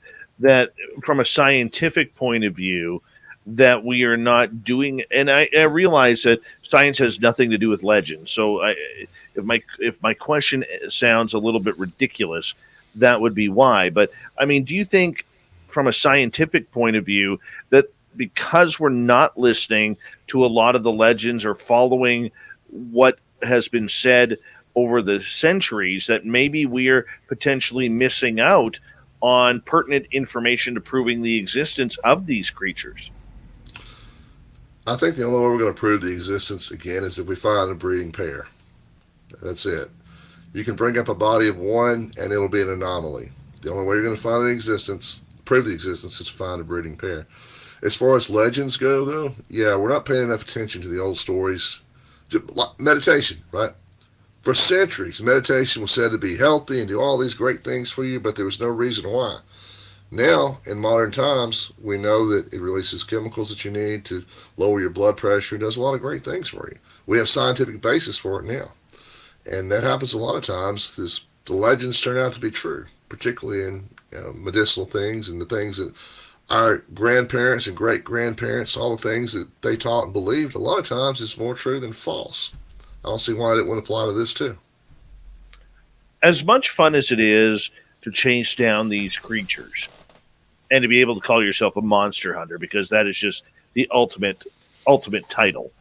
from a scientific point of view that we are not doing, and I realize that science has nothing to do with legends, so if my question sounds a little bit ridiculous, that would be why. But I mean, do you think from a scientific point of view that because we're not listening to a lot of the legends or following what has been said over the centuries that maybe we're potentially missing out on pertinent information to proving the existence of these creatures? I think the only way we're going to prove the existence again is if we find a breeding pair. That's it. You can bring up a body of one and it'll be an anomaly. The only way you're going to find an existence, prove the existence, is to find a breeding pair. As far as legends go, though, yeah, we're not paying enough attention to the old stories. Meditation, right? For centuries, meditation was said to be healthy and do all these great things for you, but there was no reason why. Now, in modern times, we know that it releases chemicals that you need to lower your blood pressure and does a lot of great things for you. We have scientific basis for it now. And that happens a lot of times. The legends turn out to be true, particularly in medicinal things and the things that our grandparents and great-grandparents, all the things that they taught and believed, a lot of times it's more true than false. I don't see why it wouldn't apply to this too. As much fun as it is to chase down these creatures and to be able to call yourself a monster hunter, because that is just the ultimate title,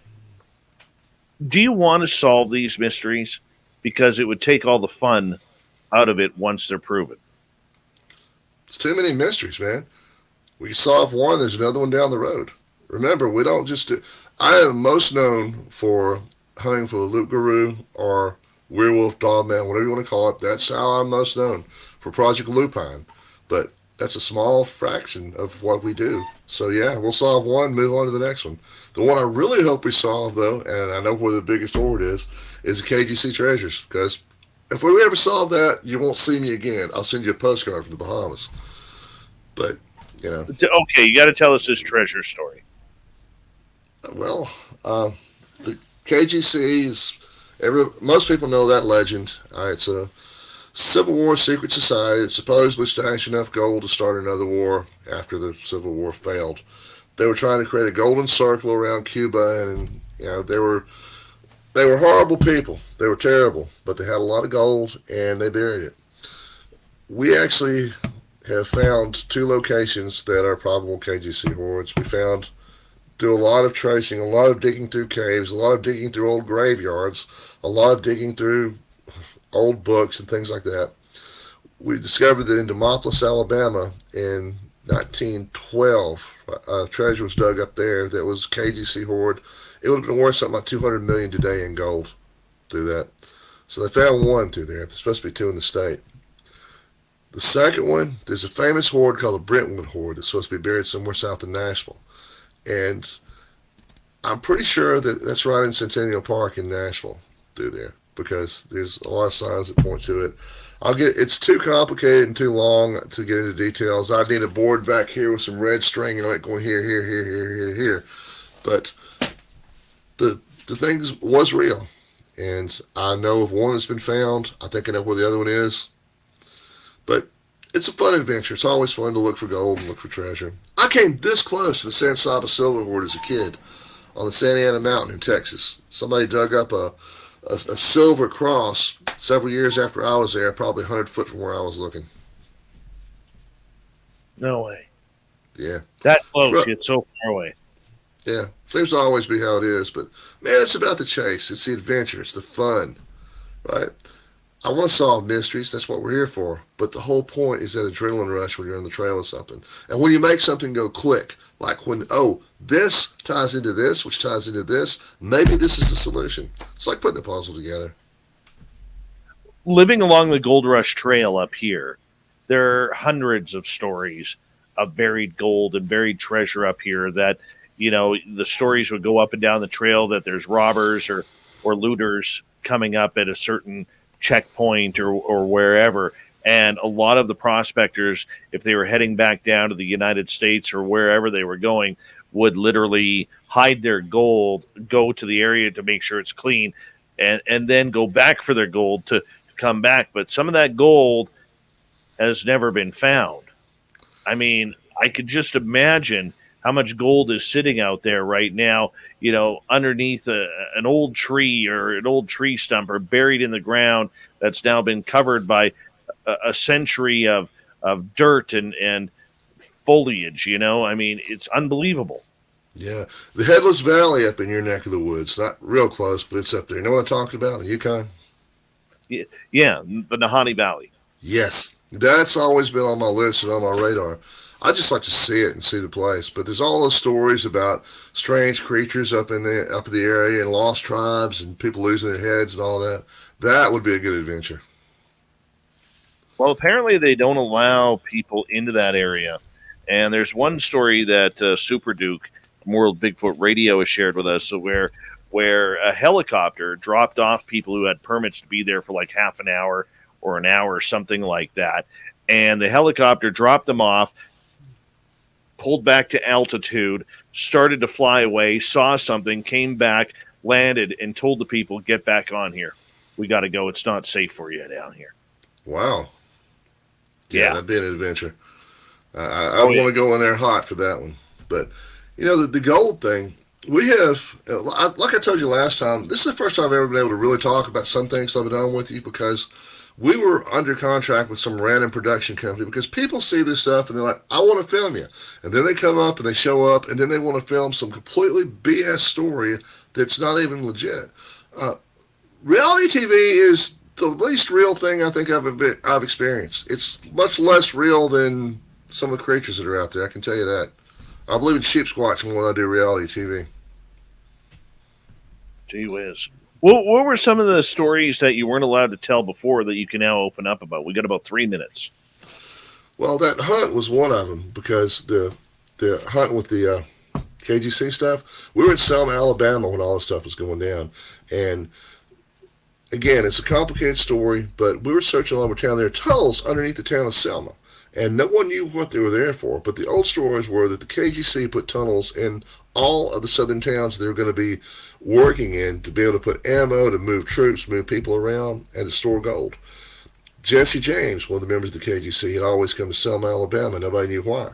do you want to solve these mysteries? Because it would take all the fun out of it once they're proven. It's too many mysteries, man. We solve one, there's another one down the road. Remember, we don't just do... I am most known for hunting for the Loop Guru or werewolf, dogman, whatever you want to call it. That's how I'm most known, for Project Lupine. But that's a small fraction of what we do. So yeah, we'll solve one, move on to the next one. The one I really hope we solve, though, and I know where the biggest hoard is the KGC treasures. Because if we ever solve that, you won't see me again. I'll send you a postcard from the Bahamas. But, you know. Okay, you got to tell us this treasure story. Well, the KGC is... most people know that legend. It's a Civil War secret society that supposedly stashed enough gold to start another war after the Civil War failed. They were trying to create a golden circle around Cuba, and they were horrible people. They were terrible, but they had a lot of gold, and they buried it. We actually have found 2 locations that are probable KGC hoards. We found, through a lot of tracing, a lot of digging through caves, a lot of digging through old graveyards, a lot of digging through old books and things like that. We discovered that in Demopolis, Alabama, in 1912, treasure was dug up there that was KGC hoard. It would have been worth something like $200 million today in gold through that. So they found one through there. There's supposed to be 2 in the state. The second one, there's a famous hoard called the Brentwood Hoard that's supposed to be buried somewhere south of Nashville. And I'm pretty sure that that's right in Centennial Park in Nashville through there, because there's a lot of signs that point to it. It's too complicated and too long to get into details. I need a board back here with some red string on it going here, here, here, here, here, here. But the thing was real. And I know of one that's been found. I think I know where the other one is. But it's a fun adventure. It's always fun to look for gold and look for treasure. I came this close to the San Saba Silver Hoard as a kid on the Santa Ana Mountain in Texas. Somebody dug up a silver cross several years after I was there, probably 100 foot from where I was looking. No way. Yeah. That close, yet so far away. Yeah. Seems to always be how it is. But, man, it's about the chase. It's the adventure. It's the fun. Right? I want to solve mysteries. That's what we're here for. But the whole point is that adrenaline rush when you're on the trail of something. And when you make something go click, like when, this ties into this, which ties into this, maybe this is the solution. It's like putting a puzzle together. Living along the Gold Rush Trail up here, there are hundreds of stories of buried gold and buried treasure up here that, the stories would go up and down the trail that there's robbers or looters coming up at a certain checkpoint or wherever. And a lot of the prospectors, if they were heading back down to the United States or wherever they were going, would literally hide their gold, go to the area to make sure it's clean, and then go back for their gold to come back. But some of that gold has never been found. I mean, I could just imagine how much gold is sitting out there right now, underneath an old tree or an old tree stump, or buried in the ground that's now been covered by a century of dirt and foliage. I mean, it's unbelievable. Yeah. The Headless Valley up in your neck of the woods, not real close, but it's up there. You know what I'm talking about? The Yukon? Yeah, the Nahanni Valley. Yes, that's always been on my list and on my radar. I just like to see it and see the place. But there's all those stories about strange creatures up in the area and lost tribes and people losing their heads and all that. That would be a good adventure. Well, apparently they don't allow people into that area. And there's one story that Super Duke, World Bigfoot Radio, has shared with us where a helicopter dropped off people who had permits to be there for like half an hour or an hour or something like that. And the helicopter dropped them off, pulled back to altitude, started to fly away, saw something, came back, landed, and told the people, get back on here. We got to go. It's not safe for you down here. Wow. Yeah. That'd be an adventure. I want to go in there hot for that one. But, the gold thing, we have, like I told you last time, this is the first time I've ever been able to really talk about some things I've been on with you, because we were under contract with some random production company, because people see this stuff and they're like, I want to film you. And then they come up and they show up and then they want to film some completely BS story that's not even legit. Reality TV is the least real thing I think I've experienced. It's much less real than some of the creatures that are out there, I can tell you that. I believe in sheep squatching when I do reality TV. Gee whiz. What were some of the stories that you weren't allowed to tell before that you can now open up about? We got about 3 minutes. Well, that hunt was one of them, because the hunt with the KGC stuff, we were in Selma, Alabama when all this stuff was going down. And again, it's a complicated story, but we were searching all over town. There are tunnels underneath the town of Selma, and no one knew what they were there for. But the old stories were that the KGC put tunnels in all of the southern towns they were going to be working in to be able to put ammo, to move troops, move people around, and to store gold. Jesse James, one of the members of the KGC, had always come to Selma, Alabama. Nobody knew why.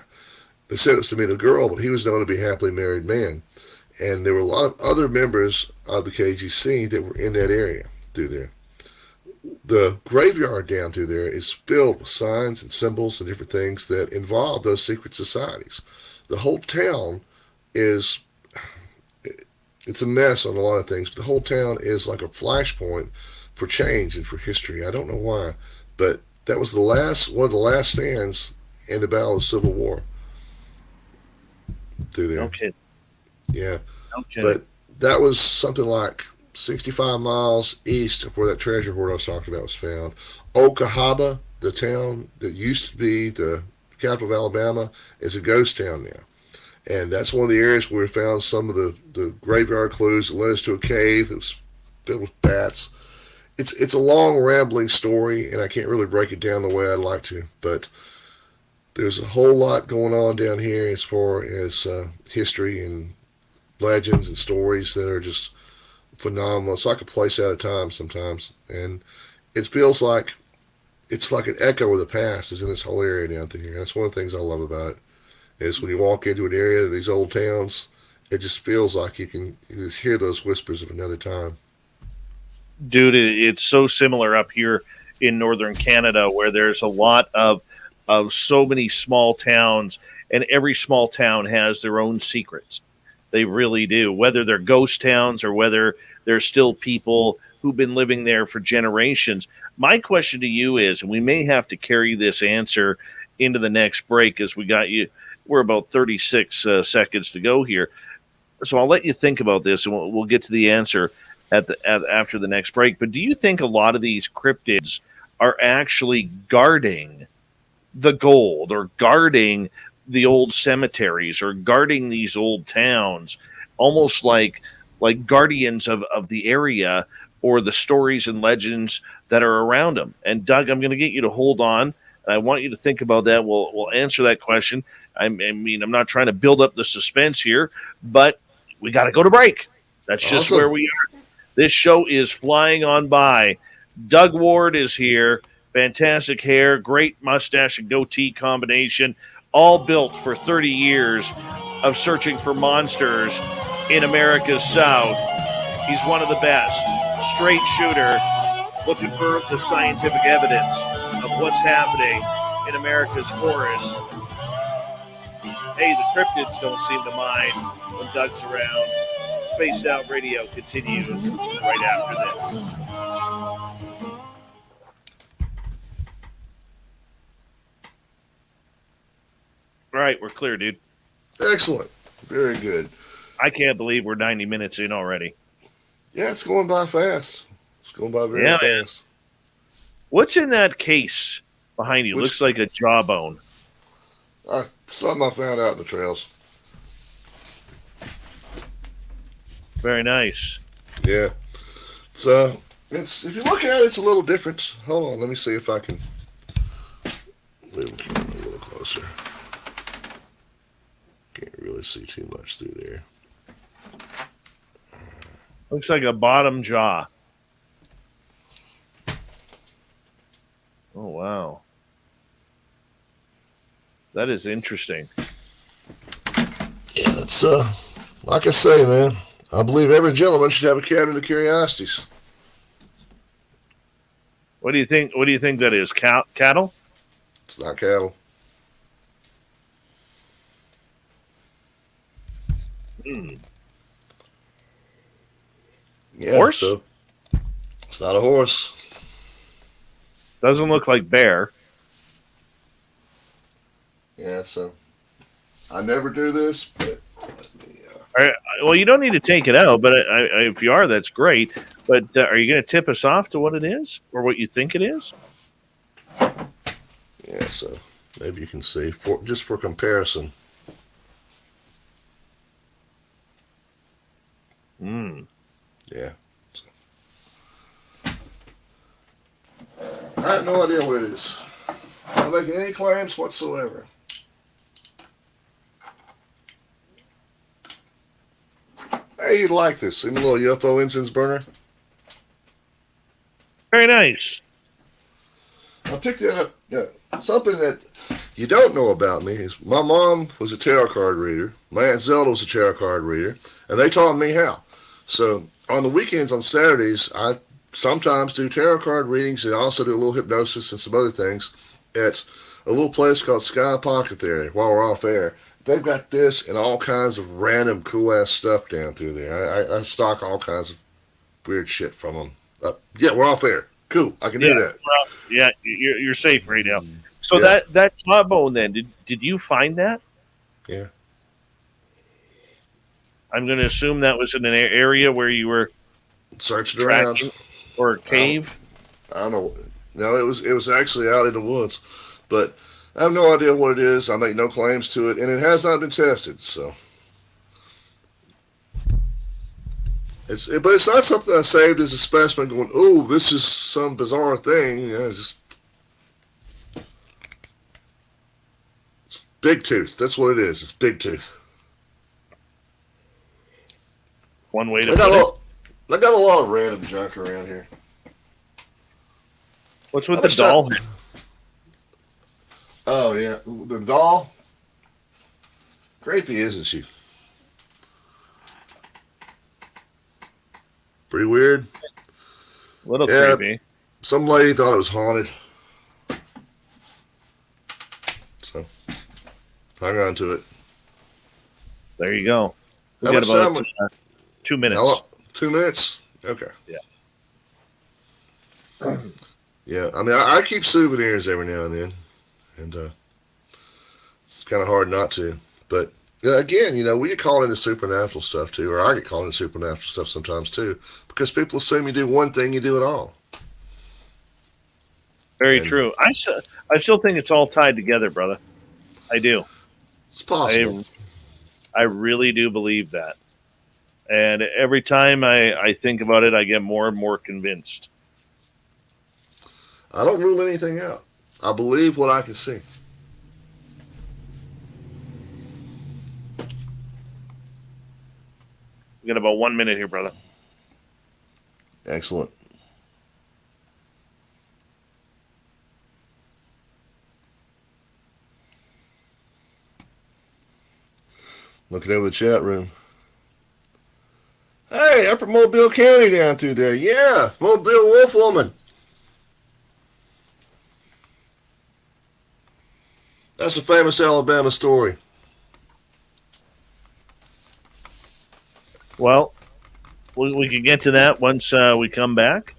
They said it was to meet a girl, but he was known to be a happily married man. And there were a lot of other members of the KGC that were in that area through there. The graveyard down through there is filled with signs and symbols and different things that involve those secret societies. The whole town it's a mess on a lot of things, but the whole town is like a flashpoint for change and for history. I don't know why, but that was one of the last stands in the Battle of the Civil War through there. Okay. Yeah. Okay. But that was something like 65 miles east of where that treasure hoard I was talking about was found. Okahaba, the town that used to be the capital of Alabama, is a ghost town now. And that's one of the areas where we found some of the graveyard clues that led us to a cave that was filled with bats. It's a long, rambling story, and I can't really break it down the way I'd like to, but there's a whole lot going on down here as far as history and legends and stories that are just phenomenal. It's like a place at a time sometimes, and it feels like it's like an echo of the past is in this whole area down through here. That's one of the things I love about it, is when you walk into an area of these old towns, it just feels like you can just hear those whispers of another time. Dude, it's so similar up here in northern Canada, where there's a lot of so many small towns, and every small town has their own secrets. They really do, whether they're ghost towns or whether there's still people who've been living there for generations. My question to you is, and we may have to carry this answer into the next break, as we're about 36 seconds to go here. So I'll let you think about this, and we'll get to the answer after the next break. But do you think a lot of these cryptids are actually guarding the gold, or guarding the old cemeteries, or guarding these old towns, almost like guardians of the area, or the stories and legends that are around them? And Doug, I'm going to get you to hold on. I want you to think about that. We'll answer that question. I mean, I'm not trying to build up the suspense here, but we got to go to break. That's just Awesome. where we are. This show is flying on by. Doug Ward is here. Fantastic hair, great mustache and goatee combination, all built for 30 years of searching for monsters in America's South. He's one of the best. Straight shooter, looking for the scientific evidence of what's happening in America's forests. Hey, the cryptids don't seem to mind when Doug's around. Spaced Out Radio continues right after this. right, we're clear, dude. Excellent. Very good. I can't believe we're 90 minutes in already. Yeah, it's going by fast. It's going by very Yeah, fast. What's in that case behind you? Which- Looks like a jawbone. Something I found out in the trails. Very nice. Yeah. So it's if you look at it, it's a little different. Hold on, let me see if I can move the camera a little closer. Can't really see too much through there. Looks like a bottom jaw. Oh, wow. That is interesting. Yeah, that's like I say, man. I believe every gentleman should have a cabinet of curiosities. What do you think? What do you think that is? Cattle? It's not cattle. Yeah, Horse? so it's not a horse. Doesn't look like bear. Yeah, so I never do this, but let me, Well, you don't need to take it out, but if you are, that's great. But are you going to tip us off to what it is or what you think it is? yeah, so maybe you can see just for comparison. Yeah. I have no idea what it is. I'm not making any claims whatsoever. Hey, you'd like this. See my little UFO incense burner? Very nice. I picked that up. Yeah, something that you don't know about me is my mom was a tarot card reader. My Aunt Zelda was a tarot card reader. And they taught me how. So on the weekends, on Saturdays, I sometimes do tarot card readings and I also do a little hypnosis and some other things at a little place called Sky Pocket there while we're off air. They've got this and all kinds of random cool-ass stuff down through there. I stock all kinds of weird shit from them. Yeah, we're off air. Cool. I can do that. Well, yeah, you're safe right now. So that jawbone then, did you find that? Yeah. I'm going to assume that was in an area where you were Searching around. or a cave. I don't know. No, it was actually out in the woods, but I have no idea what it is. I make no claims to it, and it has not been tested. So, but it's not something I saved as a specimen. Going, oh, this is some bizarre thing. Yeah, it's big tooth. That's what it is. It's big tooth. One way to I put it. got a lot of random junk around here. What's with the doll? Oh yeah, the doll. Creepy, isn't she? Pretty weird. A little Yeah. creepy. Some lady thought it was haunted, so hung on to it. There you go. We How got much about time? 2 minutes. How long? 2 minutes? Okay. Yeah. Yeah, I mean, I keep souvenirs every now and then, and it's kind of hard not to. But again, we get called into supernatural stuff too, or I get called into supernatural stuff sometimes too, because people assume you do one thing, you do it all. Very true. I still think it's all tied together, brother. I do. It's possible. I really do believe that. And every time I think about it, I get more and more convinced. I don't rule anything out. I believe what I can see. We got about 1 minute here, brother. Excellent. Looking over the chat room. Hey, Upper Mobile County down through there. Yeah, Mobile Wolf Woman. That's a famous Alabama story. Well, we can get to that once we come back.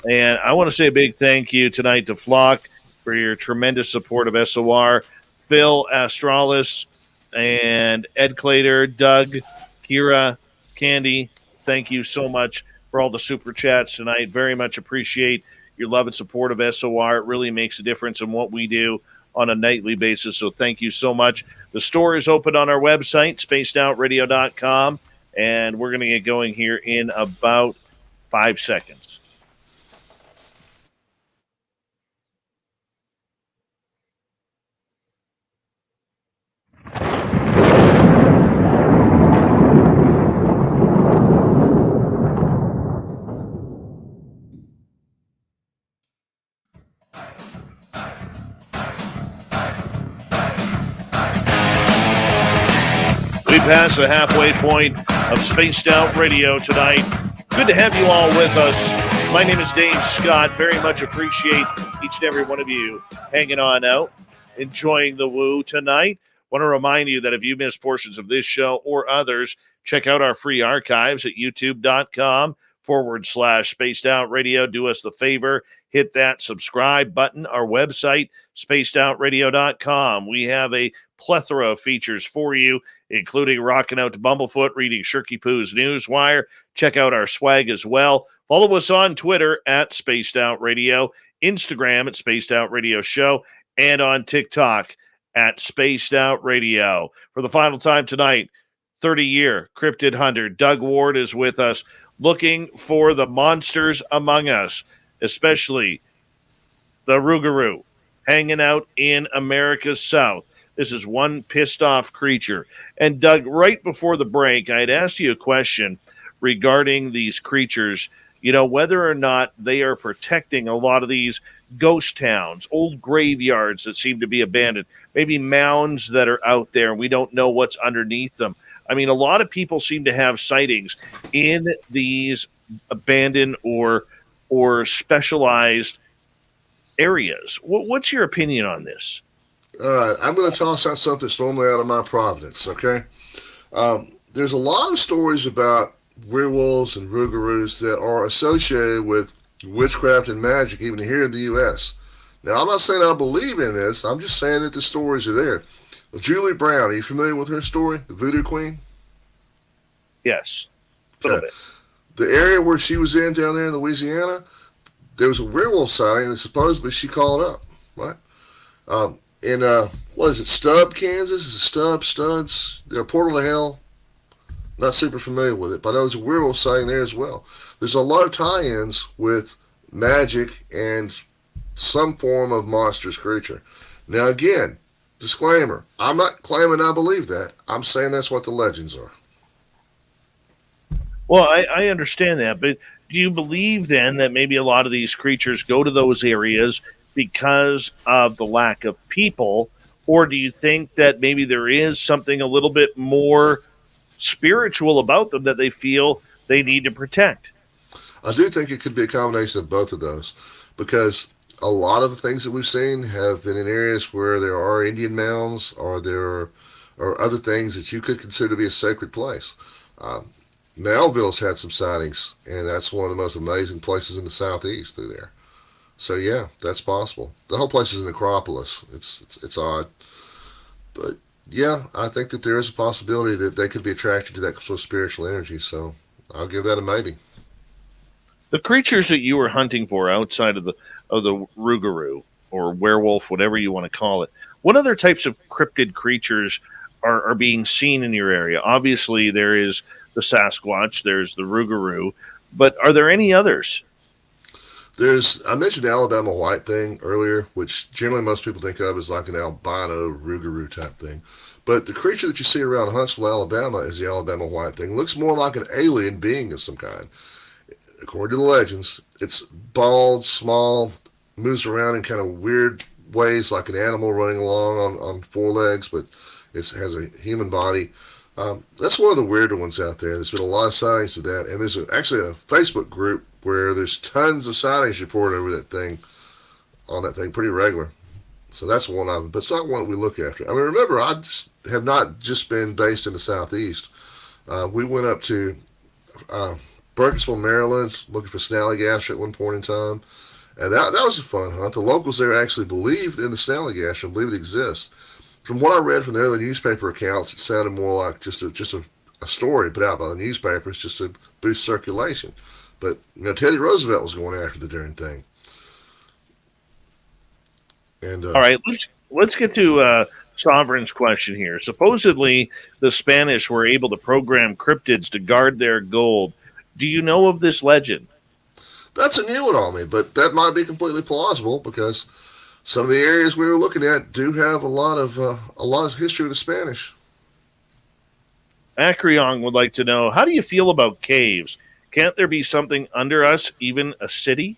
And I want to say a big thank you tonight to Flock for your tremendous support of SOR. Phil Astralis, and Ed Clater, Doug, Kira, Candy, thank you so much for all the super chats tonight. Very much appreciate your love and support of SOR. It really makes a difference in what we do on a nightly basis, so thank you so much. The store is open on our website, spacedoutradio.com, and we're going to get going here in about 5 seconds. We pass the halfway point of Spaced Out Radio tonight. Good to have you all with us. My name is Dave Scott. Very much appreciate each and every one of you hanging on out, enjoying the woo tonight. Want to remind you that if you missed portions of this show or others, check out our free archives at youtube.com/Spaced Out Radio. Do us the favor, hit that subscribe button. Our website, spacedoutradio.com. We have a plethora of features for you, including rocking out to Bumblefoot, reading Shirky Poo's Newswire. Check out our swag as well. Follow us on Twitter at Spaced Out Radio, Instagram at Spaced Out Radio Show, and on TikTok at Spaced Out Radio. For the final time tonight, 30-year cryptid hunter Doug Ward is with us, looking for the monsters among us, especially the Rougarou, hanging out in America's South. This is one pissed-off creature. And, Doug, right before the break, I had asked you a question regarding these creatures, whether or not they are protecting a lot of these ghost towns, old graveyards that seem to be abandoned, maybe mounds that are out there and we don't know what's underneath them. I mean, a lot of people seem to have sightings in these abandoned or specialized areas. What's your opinion on this? All right, I'm going to toss out something that's normally out of my providence, okay? There's a lot of stories about werewolves and rougarous that are associated with witchcraft and magic, even here in the U.S. Now, I'm not saying I believe in this. I'm just saying that the stories are there. Well, Julie Brown, are you familiar with her story, the Voodoo Queen? Yes, a little bit. The area where she was in down there in Louisiana, there was a werewolf sighting that supposedly she called up, right? In what is it, Stubb, Kansas? Is it Studs? They're Portal to Hell. Not super familiar with it, but I know there's a werewolf sighting there as well. There's a lot of tie-ins with magic and some form of monstrous creature. Now again, disclaimer, I'm not claiming I believe that. I'm saying that's what the legends are. Well, I understand that, but do you believe then that maybe a lot of these creatures go to those areas because of the lack of people, or do you think that maybe there is something a little bit more spiritual about them that they feel they need to protect? I do think it could be a combination of both of those, because a lot of the things that we've seen have been in areas where there are Indian mounds or there are other things that you could consider to be a sacred place. Melville's had some sightings, and that's one of the most amazing places in the southeast through there. So yeah, that's possible. The whole place is a necropolis. It's odd, but yeah, I think that there is a possibility that they could be attracted to that sort of spiritual energy. So I'll give that a maybe. The creatures that you were hunting for outside of the Rougarou or werewolf, whatever you want to call it, what other types of cryptid creatures are being seen in your area? Obviously, there is the Sasquatch, there's the Rougarou, but are there any others? I mentioned the Alabama white thing earlier, which generally most people think of as like an albino Rougarou type thing. But the creature that you see around Huntsville, Alabama is the Alabama white thing. It looks more like an alien being of some kind. According to the legends, it's bald, small, moves around in kind of weird ways like an animal running along on four legs, but it has a human body. That's one of the weirder ones out there. There's been a lot of sightings of that, and there's actually a Facebook group where there's tons of sightings reported over that thing, pretty regular. So that's one of them, but it's not one that we look after. I mean, remember, I have not just been based in the southeast. We went up to Burkittsville, Maryland, looking for snallygaster at one point in time, and that was a fun hunt. The locals there actually believe in the snallygaster and believe it exists. from what I read from the other newspaper accounts, it sounded more like just a story put out by the newspapers just to boost circulation. But Teddy Roosevelt was going after the darn thing. And All right, let's get to Sovereign's question here. Supposedly, the Spanish were able to program cryptids to guard their gold. Do you know of this legend? That's a new one on me, but that might be completely plausible because some of the areas we were looking at do have a lot of history with the Spanish. Acreon would like to know, how do you feel about caves? Can't there be something under us, even a city?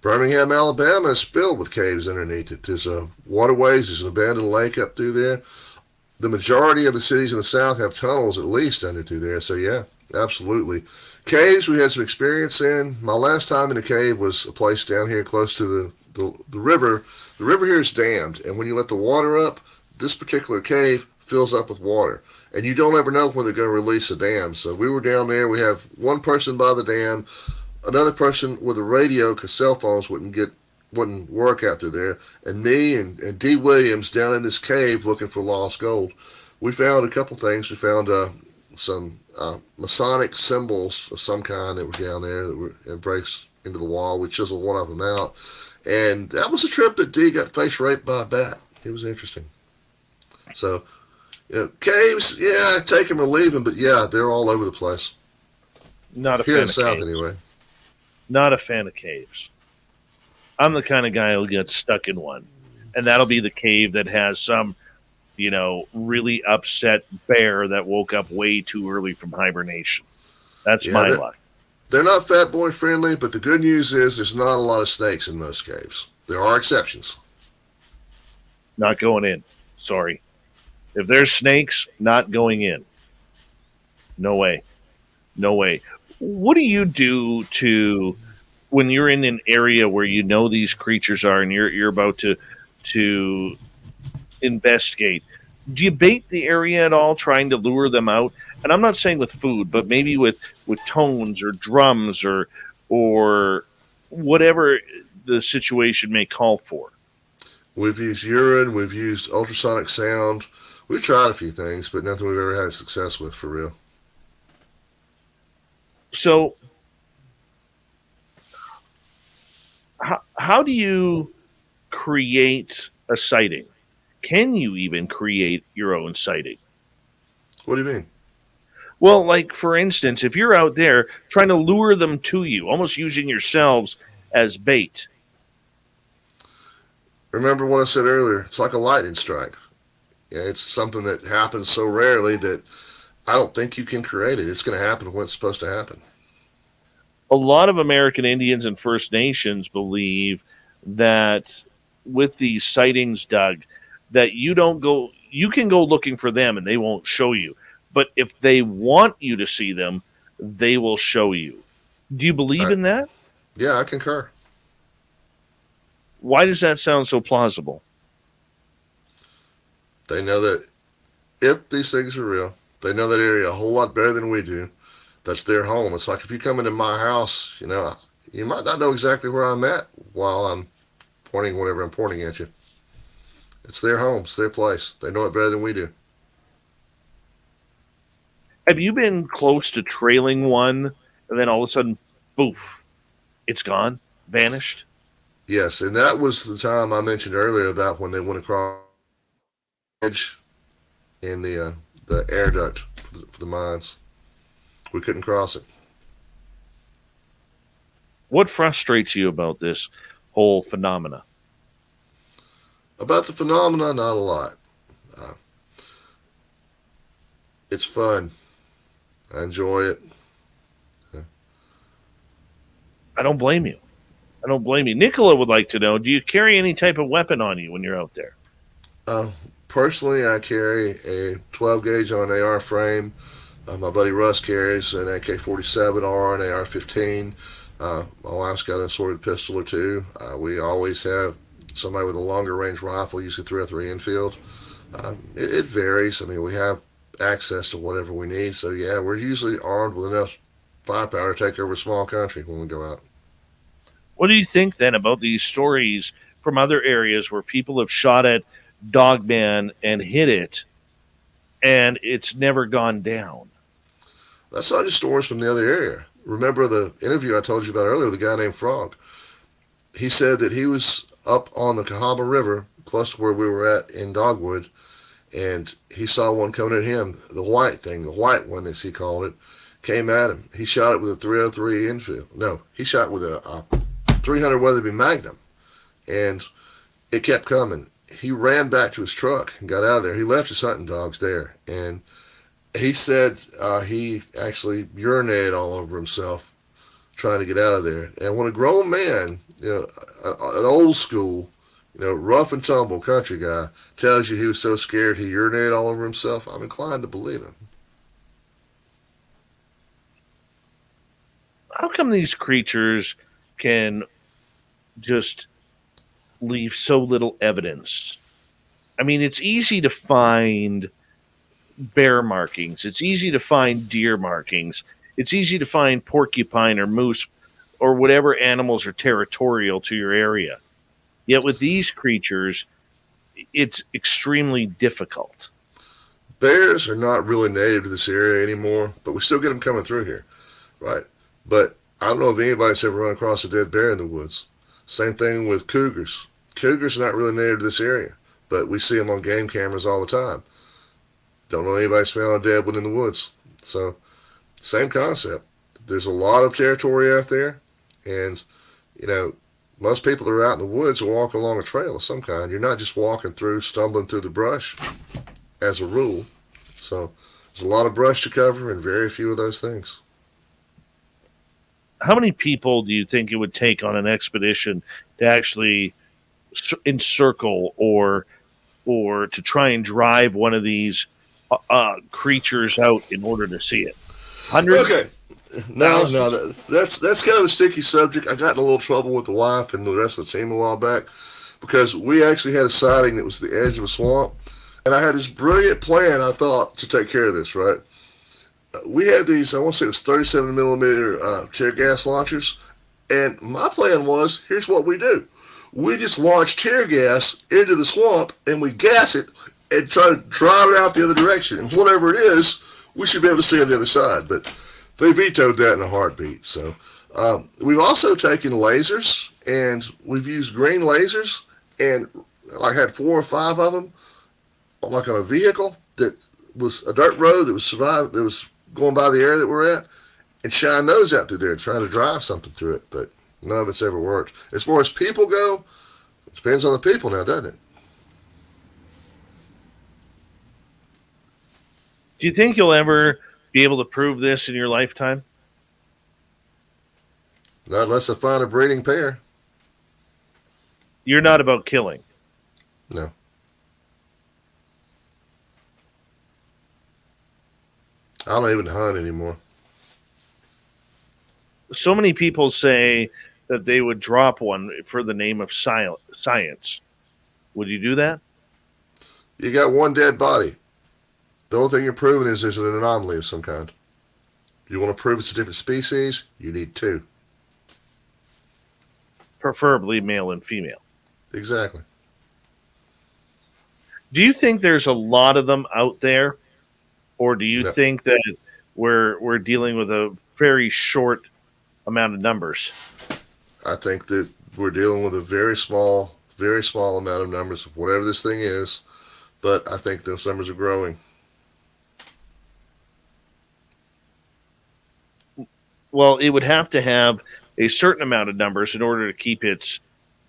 Birmingham, Alabama is filled with caves underneath it. There's waterways, there's an abandoned lake up through there. The majority of the cities in the South have tunnels at least under through there. So yeah, absolutely. Caves we had some experience in. My last time in a cave was a place down here close to the river. The river here is dammed, and when you let the water up, this particular cave fills up with water. And you don't ever know when they're going to release a dam. So we were down there. We have one person by the dam, another person with a radio because cell phones wouldn't work out through there, and me and D. Williams down in this cave looking for lost gold. We found a couple things. We found some Masonic symbols of some kind that were down there that were embraced into the wall. We chiseled one of them out, and that was a trip that D got face raped by a bat. It was interesting. So, caves, yeah, take them or leave them, but yeah, they're all over the place. Not a Here fan in the of South, caves. anyway. Not a fan of caves. I'm the kind of guy who'll get stuck in one, and that'll be the cave that has some, really upset bear that woke up way too early from hibernation. That's my luck. They're not fat boy friendly, but the good news is there's not a lot of snakes in most caves. There are exceptions. Not going in. Sorry. If there's snakes, not going in. No way. No way. What do you do when you're in an area where you know these creatures are and you're about to investigate? Do you bait the area at all, trying to lure them out? And I'm not saying with food, but maybe with tones or drums or whatever the situation may call for. We've used urine. We've used ultrasonic sound. We've tried a few things, but nothing we've ever had success with for real. So, how do you create a sighting? Can you even create your own sighting? What do you mean? Well, like, for instance, if you're out there trying to lure them to you, almost using yourselves as bait. Remember what I said earlier. It's like a lightning strike. Yeah, it's something that happens so rarely that I don't think you can create it. It's going to happen when it's supposed to happen. A lot of American Indians and First Nations believe that with these sightings, Doug, that you can go looking for them and they won't show you. But if they want you to see them, they will show you. Do you believe in that? Yeah, I concur. Why does that sound so plausible? They know that if these things are real, they know that area a whole lot better than we do. That's their home. It's like if you come into my house, you might not know exactly where I'm at while I'm pointing whatever I'm pointing at you. It's their home. It's their place. They know it better than we do. Have you been close to trailing one and then all of a sudden, poof, it's gone, vanished? Yes, and that was the time I mentioned earlier about when they went across the edge in the air duct for the mines. We couldn't cross it. What frustrates you about this whole phenomena? About the phenomena, not a lot. It's fun. I enjoy it. I don't blame you. Nicola would like to know, do you carry any type of weapon on you when you're out there? Personally, I carry a 12 gauge on an AR frame. My buddy Russ carries an AK-47R and AR-15. My wife's got an assorted pistol or two. We always have somebody with a longer range rifle, usually 303 Enfield. It varies. I mean, we have access to whatever we need. So yeah, we're usually armed with enough firepower to take over a small country when we go out. What do you think then about these stories from other areas where people have shot at dogman and hit it, and it's never gone down. That's not just stories from the other area. Remember the interview I told you about earlier with the guy named Frog? He said that he was up on the Cahaba River, close to where we were at in Dogwood, and he saw one coming at him, the white thing, the white one as he called it, came at him. He shot it with a 303 Enfield. No, he shot with a 300 Weatherby Magnum, and it kept coming. He ran back to his truck and got out of there. He left his hunting dogs there, and he said he actually urinated all over himself trying to get out of there. And when a grown man, an old school, rough and tumble country guy tells you he was so scared he urinated all over himself, I'm inclined to believe him. How come these creatures can just leave so little evidence? I mean, it's easy to find bear markings. It's easy to find deer markings. It's easy to find porcupine or moose or whatever animals are territorial to your area. Yet with these creatures, it's extremely difficult. Bears are not really native to this area anymore, but we still get them coming through here, right? But I don't know if anybody's ever run across a dead bear in the woods. Same thing with cougars. Cougars are not really native to this area, but we see them on game cameras all the time. Don't know anybody's found a dead one in the woods. So, same concept. There's a lot of territory out there, and, most people that are out in the woods are walking along a trail of some kind. You're not just walking through, stumbling through the brush, as a rule. So, there's a lot of brush to cover and very few of those things. How many people do you think it would take on an expedition to actually encircle or to try and drive one of these creatures out in order to see it? 100? Okay. No, that's kind of a sticky subject. I got in a little trouble with the wife and the rest of the team a while back because we actually had a sighting that was the edge of a swamp, and I had this brilliant plan, I thought, to take care of this, right? We had these, I want to say it was 37 millimeter tear gas launchers, and my plan was, here's what we do. We just launch tear gas into the swamp, and we gas it, and try to drive it out the other direction. And whatever it is, we should be able to see on the other side. But they vetoed that in a heartbeat. So we've also taken lasers, and we've used green lasers, and I had 4 or 5 of them, like on a vehicle that was a dirt road that was going by the area that we're at, and shine those out through there trying to drive something through it. But none of it's ever worked. As far as people go, it depends on the people now, doesn't it? Do you think you'll ever be able to prove this in your lifetime? Not unless I find a breeding pair. You're not about killing. No. I don't even hunt anymore. So many people say that they would drop one for the name of science. Would you do that? You got one dead body. The only thing you're proving is there's an anomaly of some kind. You want to prove it's a different species, you need 2. Preferably male and female. Exactly. Do you think there's a lot of them out there? Or do you No. think that we're dealing with a very short amount of numbers? I think that we're dealing with a very small amount of numbers of whatever this thing is, but I think those numbers are growing. Well, it would have to have a certain amount of numbers in order to keep its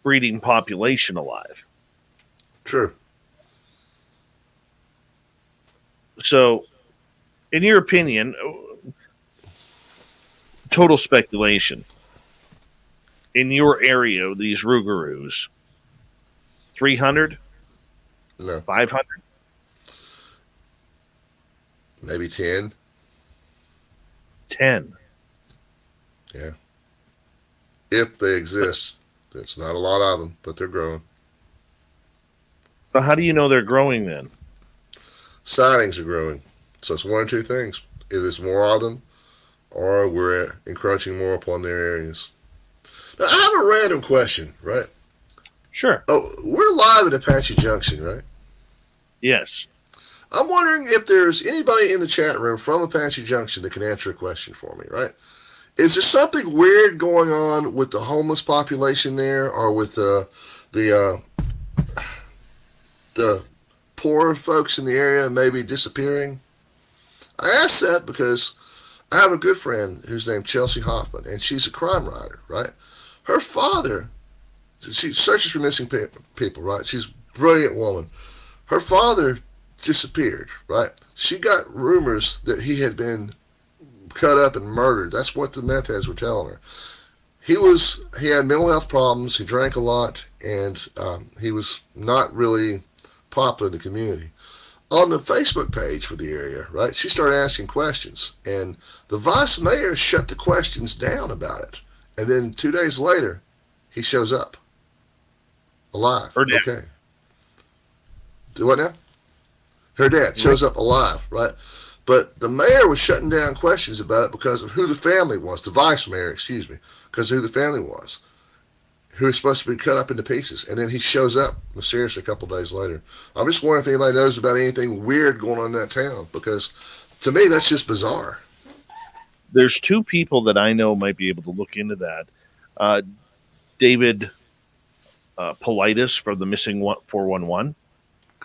breeding population alive. True. So, in your opinion, total speculation, in your area, these Rougarous, 300? No. 500? Maybe 10. 10. Yeah. If they exist. It's not a lot of them, but they're growing. But how do you know they're growing then? Sightings are growing. So it's one or two things. Either there's more of them, or we're encroaching more upon their areas. Now, I have a random question, right? Sure. Oh, we're live at Apache Junction, right? Yes. I'm wondering if there's anybody in the chat room from Apache Junction that can answer a question for me, right? Is there something weird going on with the homeless population there, or with the poor folks in the area maybe disappearing? I ask that because I have a good friend who's named Chelsea Hoffman, and she's a crime writer, right? Her father, she searches for missing people, right? She's a brilliant woman. Her father disappeared, right? She got rumors that he had been cut up and murdered. That's what the meth heads were telling her. He had mental health problems. He drank a lot, and he was not really popular in the community. On the Facebook page for the area, right, she started asking questions, and the vice mayor shut the questions down about it. And then 2 days later, he shows up alive. Okay. Do what now? Her dad shows up alive, right? But the mayor was shutting down questions about it because of who the family was, the vice mayor, excuse me, because of who the family was, who was supposed to be cut up into pieces. And then he shows up mysteriously a couple days later. I'm just wondering if anybody knows about anything weird going on in that town, because to me, that's just bizarre. There's two people that I know might be able to look into that. David Politis from the Missing 411.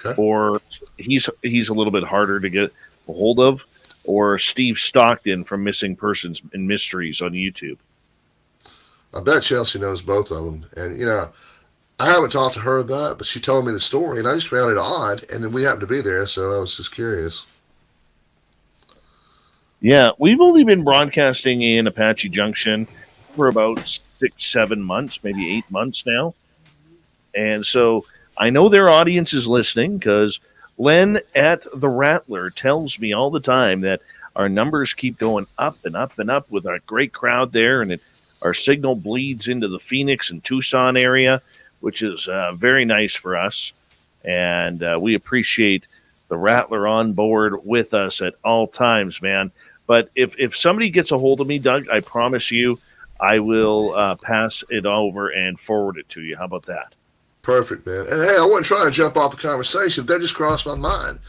Okay. Or he's a little bit harder to get a hold of, or Steve Stockton from Missing Persons and Mysteries on YouTube. I bet Chelsea knows both of them. And, I haven't talked to her about it, but she told me the story, and I just found it odd, and then we happened to be there, so I was just curious. Yeah, we've only been broadcasting in Apache Junction for about 6-7 months, maybe 8 months now. And so I know their audience is listening, because Len at the Rattler tells me all the time that our numbers keep going up and up and up with our great crowd there, and our signal bleeds into the Phoenix and Tucson area, which is very nice for us. And we appreciate the Rattler on board with us at all times, man. But if somebody gets a hold of me, Doug, I promise you I will pass it over and forward it to you. How about that? Perfect, man. And hey, I wasn't trying to jump off the conversation. That just crossed my mind.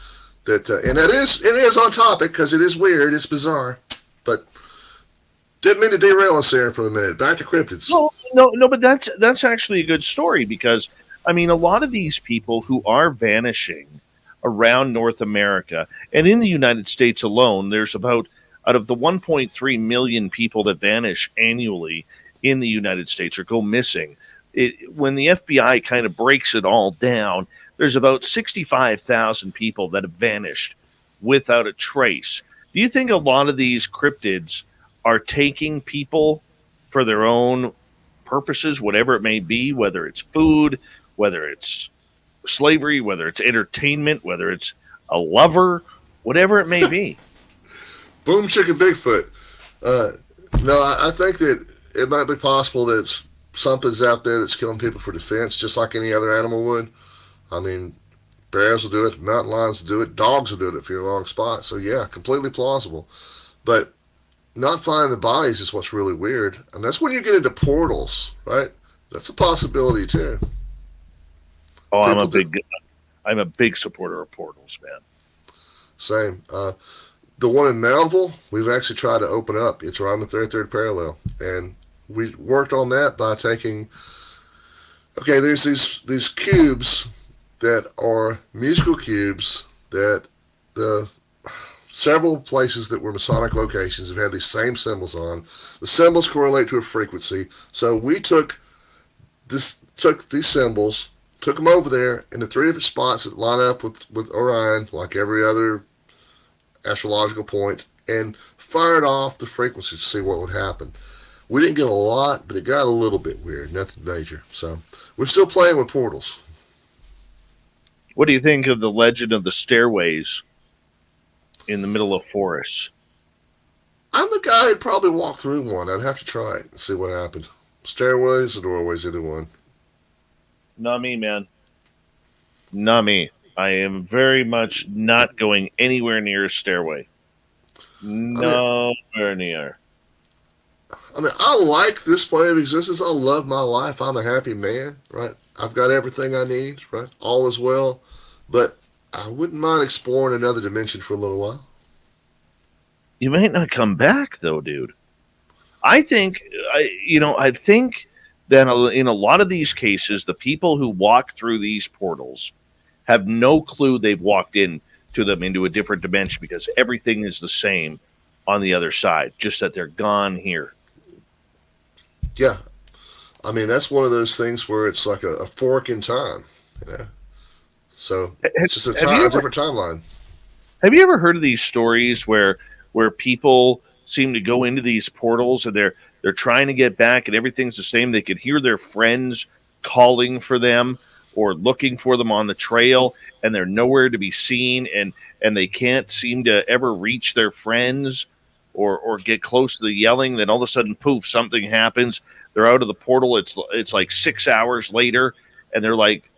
And it is on topic because it is weird, it's bizarre, but didn't mean to derail us there for a minute. Back to cryptids. No, but that's actually a good story, because I mean, a lot of these people who are vanishing around North America and in the United States alone, there's about, out of the 1.3 million people that vanish annually in the United States or go missing, when the FBI kind of breaks it all down, there's about 65,000 people that have vanished without a trace. Do you think a lot of these cryptids are taking people for their own purposes, whatever it may be, whether it's food, whether it's slavery, whether it's entertainment, whether it's a lover, whatever it may be? Boom chicken Bigfoot. No, I think that it might be possible that something's out there that's killing people for defense, just like any other animal would. I mean, bears will do it, mountain lions will do it, dogs will do it if you're in a wrong spot. So yeah, completely plausible. But not finding the bodies is what's really weird. And that's when you get into portals, right? That's a possibility too. Oh, I'm a big supporter of portals, man. Same. The one in Moundville, we've actually tried to open up. It's around the 33rd parallel. And we worked on that by taking, there's these cubes that are musical cubes that the several places that were Masonic locations have had these same symbols on. The symbols correlate to a frequency. So we took these symbols, took them over there in the 3 different spots that line up with Orion, like every other astrological point, and fired off the frequencies to see what would happen. We didn't get a lot, but it got a little bit weird. Nothing major. So we're still playing with portals. What do you think of the legend of the stairways in the middle of forests? I'm the guy who'd probably walk through one. I'd have to try it and see what happened. Stairways or doorways, either one. Not me, man. Not me. I am very much not going anywhere near a stairway. Nowhere near. I mean, I like this plane of existence. I love my life. I'm a happy man, right? I've got everything I need, right? All is well. But I wouldn't mind exploring another dimension for a little while. You might not come back though, dude. I think, I think that in a lot of these cases, the people who walk through these portals have no clue they've walked into a different dimension because everything is the same on the other side, just that they're gone here. Yeah, I mean that's one of those things where it's like a fork in time, you know. So it's just a different timeline. Have you ever heard of these stories where people seem to go into these portals and they're trying to get back and everything's the same? They could hear their friends calling for them or looking for them on the trail, and they're nowhere to be seen, and they can't seem to ever reach their friends or get close to the yelling. Then all of a sudden, poof, something happens. They're out of the portal. It's like 6 hours later, and they're like,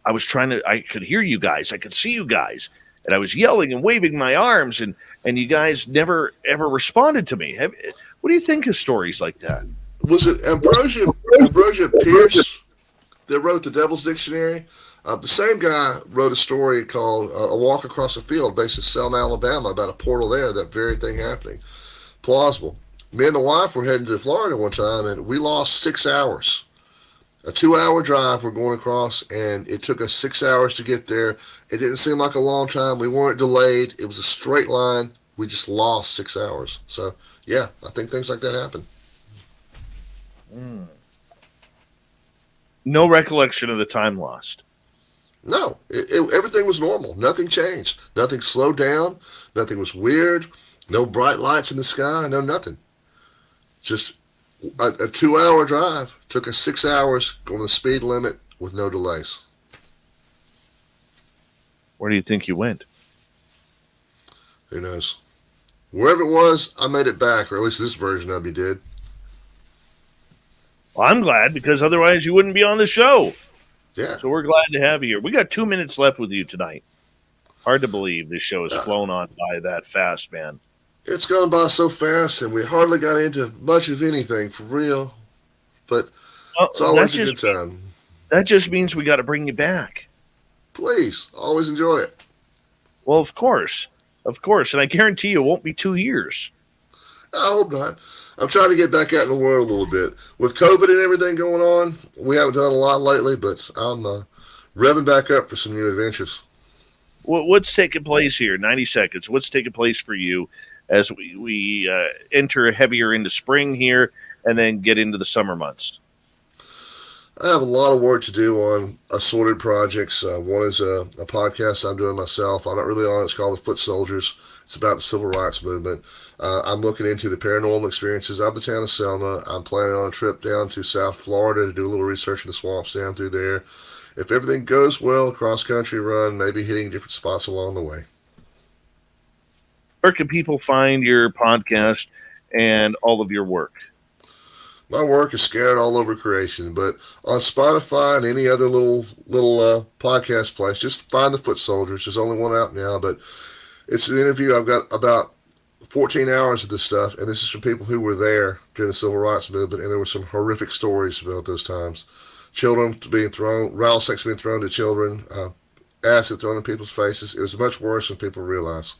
I could hear you guys. I could see you guys. And I was yelling and waving my arms, and you guys never, ever responded to me. What do you think of stories like that? Was it Ambrosia Pierce that wrote the Devil's Dictionary? The same guy wrote a story called A Walk Across the Field based in Selma, Alabama, about a portal there, that very thing happening. Plausible. Me and the wife were heading to Florida one time, and we lost 6 hours. A 2-hour drive we're going across, and it took us 6 hours to get there. It didn't seem like a long time. We weren't delayed. It was a straight line. We just lost 6 hours. So, yeah, I think things like that happen. No recollection of the time lost. No, everything was normal. Nothing changed. Nothing slowed down. Nothing was weird. No bright lights in the sky. No nothing. Just a 2-hour drive. Took us 6 hours going the speed limit with no delays. Where do you think you went? Who knows? Wherever it was, I made it back, or at least this version of me did. Well, I'm glad, because otherwise you wouldn't be on the show. Yeah. So we're glad to have you here. We got 2 minutes left with you tonight. Hard to believe this show has flown on by that fast, man. It's gone by so fast, and we hardly got into much of anything, for real. But it's always a good time. That just means we got to bring you back. Please, always enjoy it. Well, of course. Of course. And I guarantee you it won't be 2 years. I hope not. I'm trying to get back out in the world a little bit. With COVID and everything going on, we haven't done a lot lately, but I'm revving back up for some new adventures. What's taking place here? 90 seconds. What's taking place for you as we enter heavier into spring here and then get into the summer months? I have a lot of work to do on assorted projects. One is a podcast I'm doing myself. I'm not really on it. It's called The Foot Soldiers. It's about the civil rights movement. I'm looking into the paranormal experiences of the town of Selma. I'm planning on a trip down to South Florida to do a little research in the swamps down through there. If everything goes well, cross-country run, maybe hitting different spots along the way. Where can people find your podcast and all of your work? My work is scattered all over creation, but on Spotify and any other little podcast place, just find The Foot Soldiers. There's only one out now, but it's an interview. I've got about 14 hours of this stuff, and this is from people who were there during the civil rights movement, and there were some horrific stories about those times. Children being thrown, rattlesnakes being thrown to children, acid thrown in people's faces. It was much worse than people realize,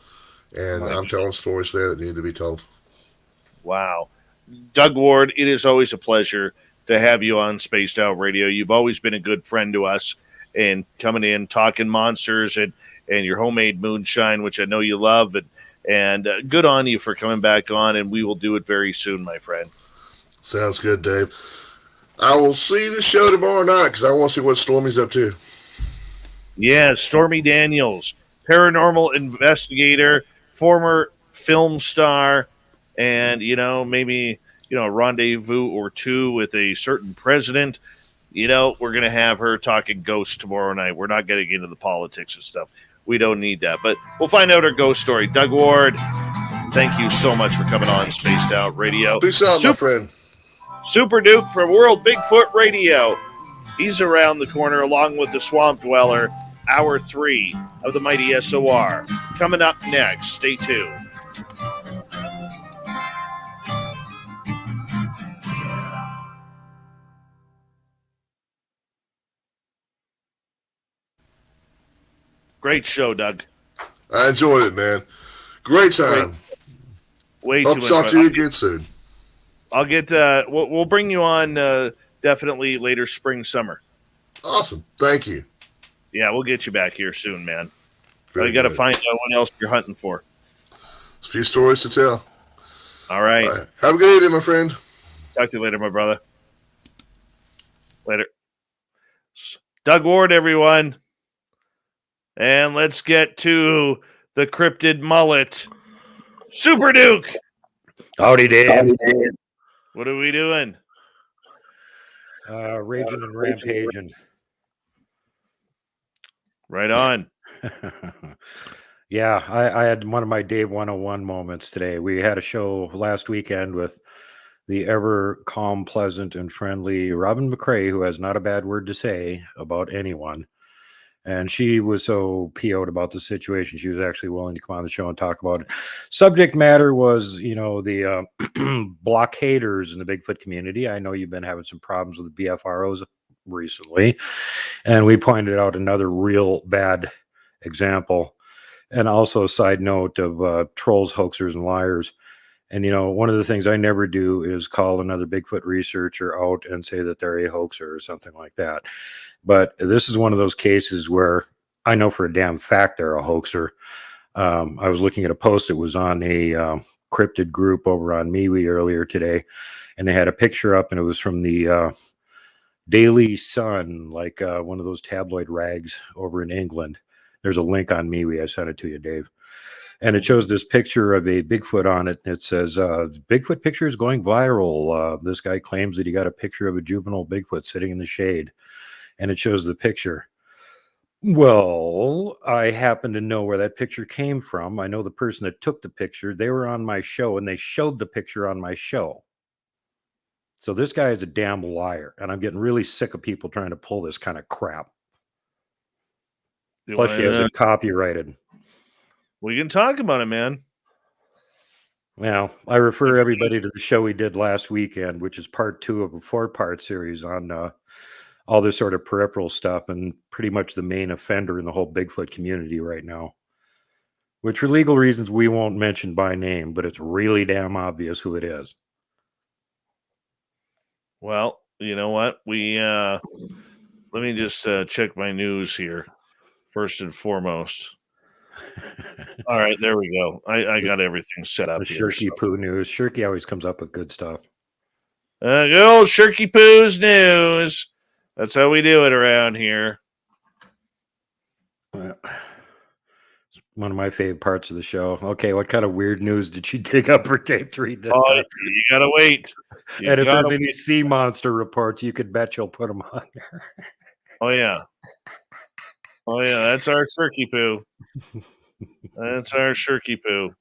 and I'm telling stories there that need to be told. Wow. Doug Ward, it is always a pleasure to have you on Spaced Out Radio. You've always been a good friend to us, and coming in, talking monsters and your homemade moonshine, which I know you love, and good on you for coming back on, and we will do it very soon, my friend. Sounds good, Dave. I will see the show tomorrow night because I want to see what Stormy's up to. Yeah, Stormy Daniels, paranormal investigator, former film star, and, maybe, a rendezvous or two with a certain president. We're going to have her talking ghosts tomorrow night. We're not getting into the politics and stuff. We don't need that. But we'll find out her ghost story. Doug Ward, thank you so much for coming on Spaced Out Radio. Peace out, my friend. Super Duke from World Bigfoot Radio. He's around the corner along with the Swamp Dweller. Hour 3 of the mighty SOR. Coming up next. Stay tuned. Great show, Doug. I enjoyed it, man. Great time. Way Hope too to talk much to fun. you again soon. I'll get. We'll bring you on definitely later spring, summer. Awesome. Thank you. Yeah, we'll get you back here soon, man. Very You got to good. find out what else you're hunting for. A few stories to tell. All right. All right. Have a good evening, my friend. Talk to you later, my brother. Later. Doug Ward, everyone. And let's get to the cryptid mullet. Super Duke. Howdy, Dave. What are we doing? Raging and rampaging. Right on. Yeah, I had one of my Dave 101 moments today. We had a show last weekend with the ever calm, pleasant, and friendly Robin McCrae, who has not a bad word to say about anyone. And she was so PO'd about the situation. She was actually willing to come on the show and talk about it. Subject matter was, the blockaders in the Bigfoot community. I know you've been having some problems with the BFROs recently. And we pointed out another real bad example. And also a side note of trolls, hoaxers, and liars. And, one of the things I never do is call another Bigfoot researcher out and say that they're a hoaxer or something like that. But this is one of those cases where I know for a damn fact they're a hoaxer. I was looking at a post that was on a cryptid group over on MeWe earlier today, and they had a picture up, and it was from the Daily Sun, like one of those tabloid rags over in England. There's a link on MeWe. I sent it to you, Dave. And it shows this picture of a Bigfoot on it. And it says, Bigfoot picture is going viral. This guy claims that he got a picture of a juvenile Bigfoot sitting in the shade. And it shows the picture. Well, I happen to know where that picture came from. I know the person that took the picture. They were on my show, and they showed the picture on my show. So this guy is a damn liar. And I'm getting really sick of people trying to pull this kind of crap. Plus, she has it copyrighted. We can talk about it, man. Well, I refer everybody to the show we did last weekend, which is part 2 of a 4-part series on all this sort of peripheral stuff and pretty much the main offender in the whole Bigfoot community right now, which for legal reasons we won't mention by name, but it's really damn obvious who it is. Well, you know what? Let me just check my news here first and foremost. All right, there we go. I got everything set up The here. Shirky Poo news. Shirky always comes up with good stuff. Good old Shirky Poo's news. That's how we do it around here. It's one of my favorite parts of the show. Okay, what kind of weird news did you dig up for Dave to read this time? You gotta wait. And if there's any sea monster reports, you could bet you'll put them on there. Oh yeah, that's our Shirky Poo. That's our Shirky Poo.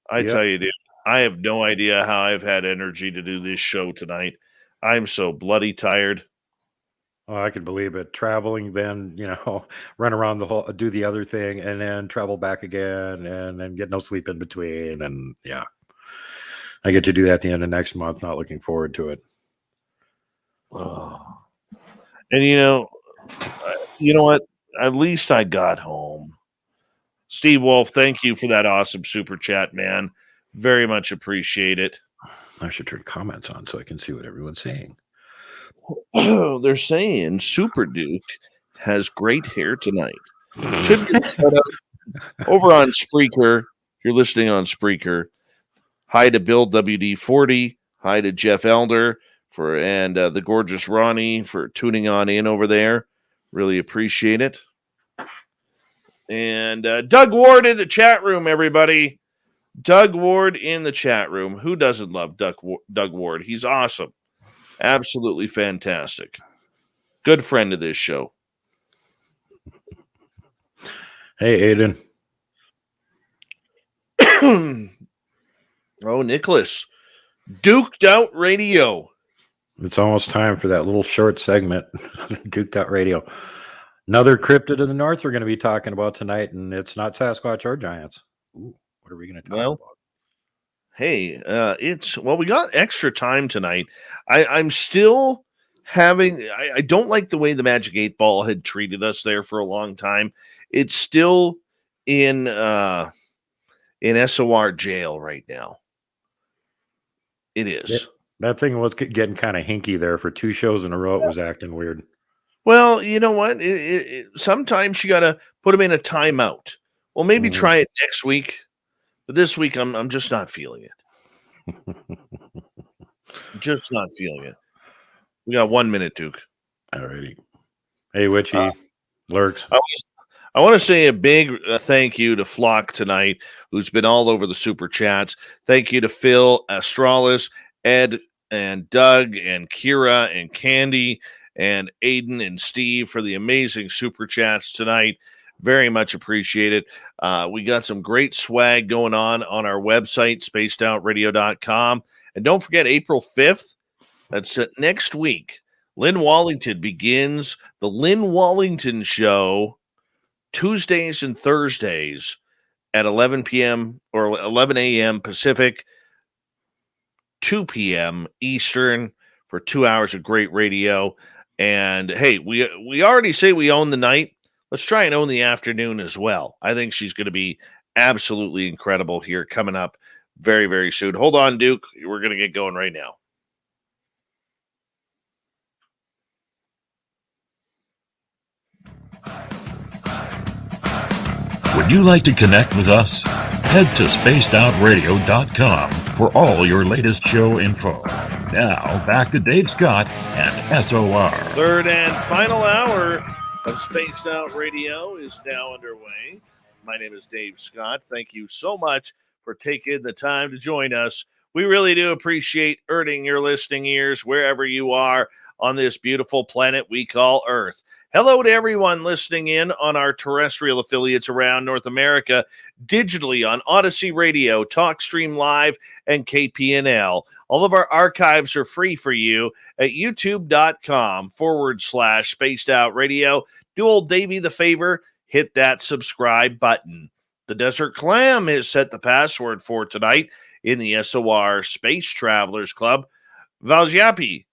I tell you, dude, I have no idea how I've had energy to do this show tonight. I'm so bloody tired. Oh, I can believe it. Traveling, then, run around the whole, do the other thing, and then travel back again, and then get no sleep in between. And yeah, I get to do that at the end of next month. Not looking forward to it. Oh. And you know what? At least I got home. Steve Wolf, thank you for that awesome super chat, man. Very much appreciate it. I should turn comments on so I can see what everyone's saying. They're saying Super Duke has great hair tonight. Should get set up over on Spreaker. If you're listening on Spreaker, hi to Bill WD40. Hi to Jeff Elder and the gorgeous Ronnie for tuning on in over there. Really appreciate it. And Doug Ward in the chat room, everybody. Doug Ward in the chat room. Who doesn't love Doug Ward? He's awesome. Absolutely fantastic. Good friend of this show. Hey, Aiden. Oh, Nicholas. Duked Out Radio. It's almost time for that little short segment, Duked Out Radio. Another cryptid in the north we're going to be talking about tonight, and it's not Sasquatch or giants. Ooh, what are we going to talk about? Hey, we got extra time tonight. I'm still I don't like the way the Magic 8 Ball had treated us there for a long time. It's still in SOR jail right now. It is. That thing was getting kind of hinky there for 2 shows in a row. It was acting weird. Well, you know what? Sometimes you got to put them in a timeout. Well, maybe try it next week, but this week I'm just not feeling it. Just not feeling it. We got 1 minute, Duke. Alrighty. Hey, Witchy, Lurks. I want to say a big thank you to Flock tonight, who's been all over the super chats. Thank you to Phil, Astralis, Ed, and Doug, and Kira, and Candy, and Aiden, and Steve for the amazing super chats tonight. Very much appreciated. We got some great swag going on our website, spacedoutradio.com. And don't forget, April 5th, that's next week, Lynn Wallington begins the Lynn Wallington Show Tuesdays and Thursdays at 11 p.m. or 11 a.m. Pacific, 2 p.m. Eastern for 2 hours of great radio. And hey, we already say we own the night. Let's try and own the afternoon as well. I think she's going to be absolutely incredible here coming up very, very soon. Hold on, Duke. We're going to get going right now. Would you like to connect with us? Head to spacedoutradio.com for all your latest show info. Now, back to Dave Scott and SOR. Third and final hour of Spaced Out Radio is now underway. My name is Dave Scott. Thank you so much for taking the time to join us. We really do appreciate earning your listening ears wherever you are on this beautiful planet we call Earth. Hello to everyone listening in on our terrestrial affiliates around North America, digitally on Odyssey Radio, TalkStream Live, and KPNL. All of our archives are free for you at youtube.com/Spaced Out Radio. Do old Davey the favor, hit that subscribe button. The Desert Clam has set the password for tonight in the SOR Space Travelers Club. Valgiapi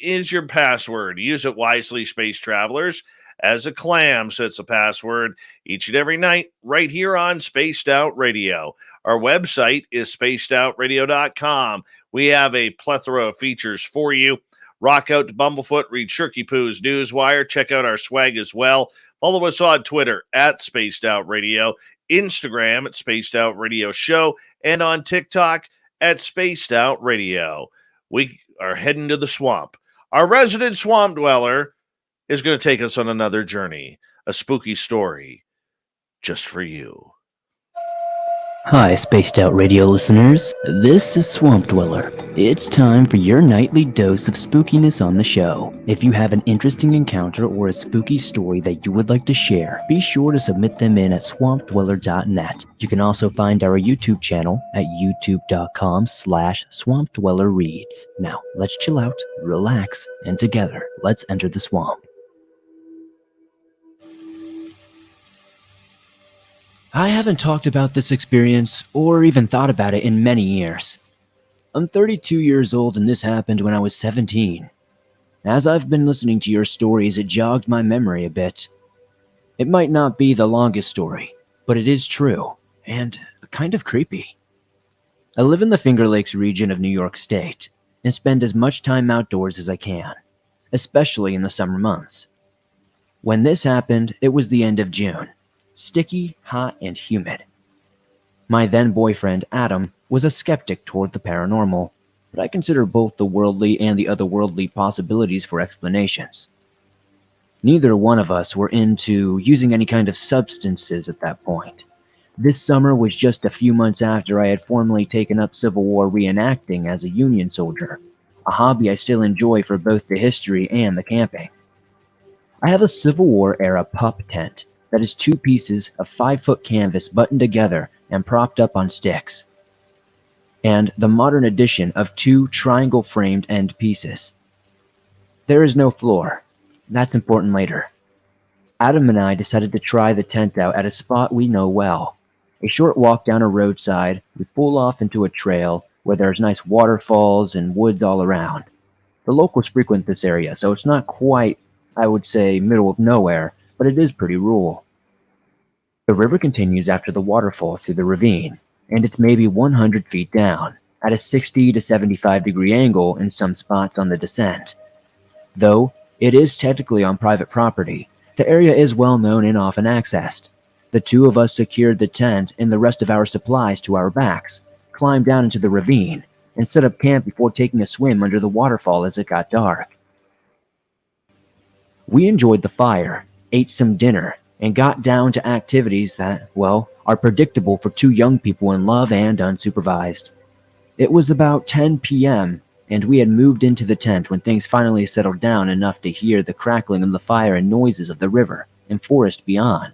is your password. Use it wisely, Space Travelers, as a clam sets a password each and every night right here on Spaced Out Radio. Our website is spacedoutradio.com. We have a plethora of features for you. Rock out to Bumblefoot, read Shirky Poo's Newswire. Check out our swag as well. Follow us on Twitter at Spaced Out Radio, Instagram at Spaced Out Radio Show, and on TikTok at Spaced Out Radio. We are heading to the swamp. Our resident swamp dweller is going to take us on another journey, a spooky story just for you. Hi, Spaced Out Radio listeners. This is Swamp Dweller. It's time for your nightly dose of spookiness on the show. If you have an interesting encounter or a spooky story that you would like to share, be sure to submit them in at swampdweller.net. You can also find our YouTube channel at youtube.com/swampdwellerreads. Now, let's chill out, relax, and together, let's enter the swamp. I haven't talked about this experience or even thought about it in many years. I'm 32 years old and this happened when I was 17. As I've been listening to your stories, it jogged my memory a bit. It might not be the longest story, but it is true and kind of creepy. I live in the Finger Lakes region of New York State and spend as much time outdoors as I can, especially in the summer months. When this happened, it was the end of June. Sticky, hot, and humid. My then boyfriend, Adam, was a skeptic toward the paranormal, but I consider both the worldly and the otherworldly possibilities for explanations. Neither one of us were into using any kind of substances at that point. This summer was just a few months after I had formally taken up Civil War reenacting as a Union soldier, a hobby I still enjoy for both the history and the camping. I have a Civil War era pup tent that is 2 pieces of 5-foot canvas buttoned together and propped up on sticks, and the modern addition of 2 triangle-framed end pieces. There is no floor. That's important later. Adam and I decided to try the tent out at a spot we know well. A short walk down a roadside, we pull off into a trail where there's nice waterfalls and woods all around. The locals frequent this area, so it's not quite, I would say, middle of nowhere, but it is pretty rural. The river continues after the waterfall through the ravine, and it's maybe 100 feet down, at a 60 to 75 degree angle in some spots on the descent. Though it is technically on private property, the area is well known and often accessed. The two of us secured the tent and the rest of our supplies to our backs, climbed down into the ravine, and set up camp before taking a swim under the waterfall as it got dark. We enjoyed the fire, ate some dinner, and got down to activities that, well, are predictable for two young people in love and unsupervised. It was about 10 p.m., and we had moved into the tent when things finally settled down enough to hear the crackling of the fire and noises of the river and forest beyond.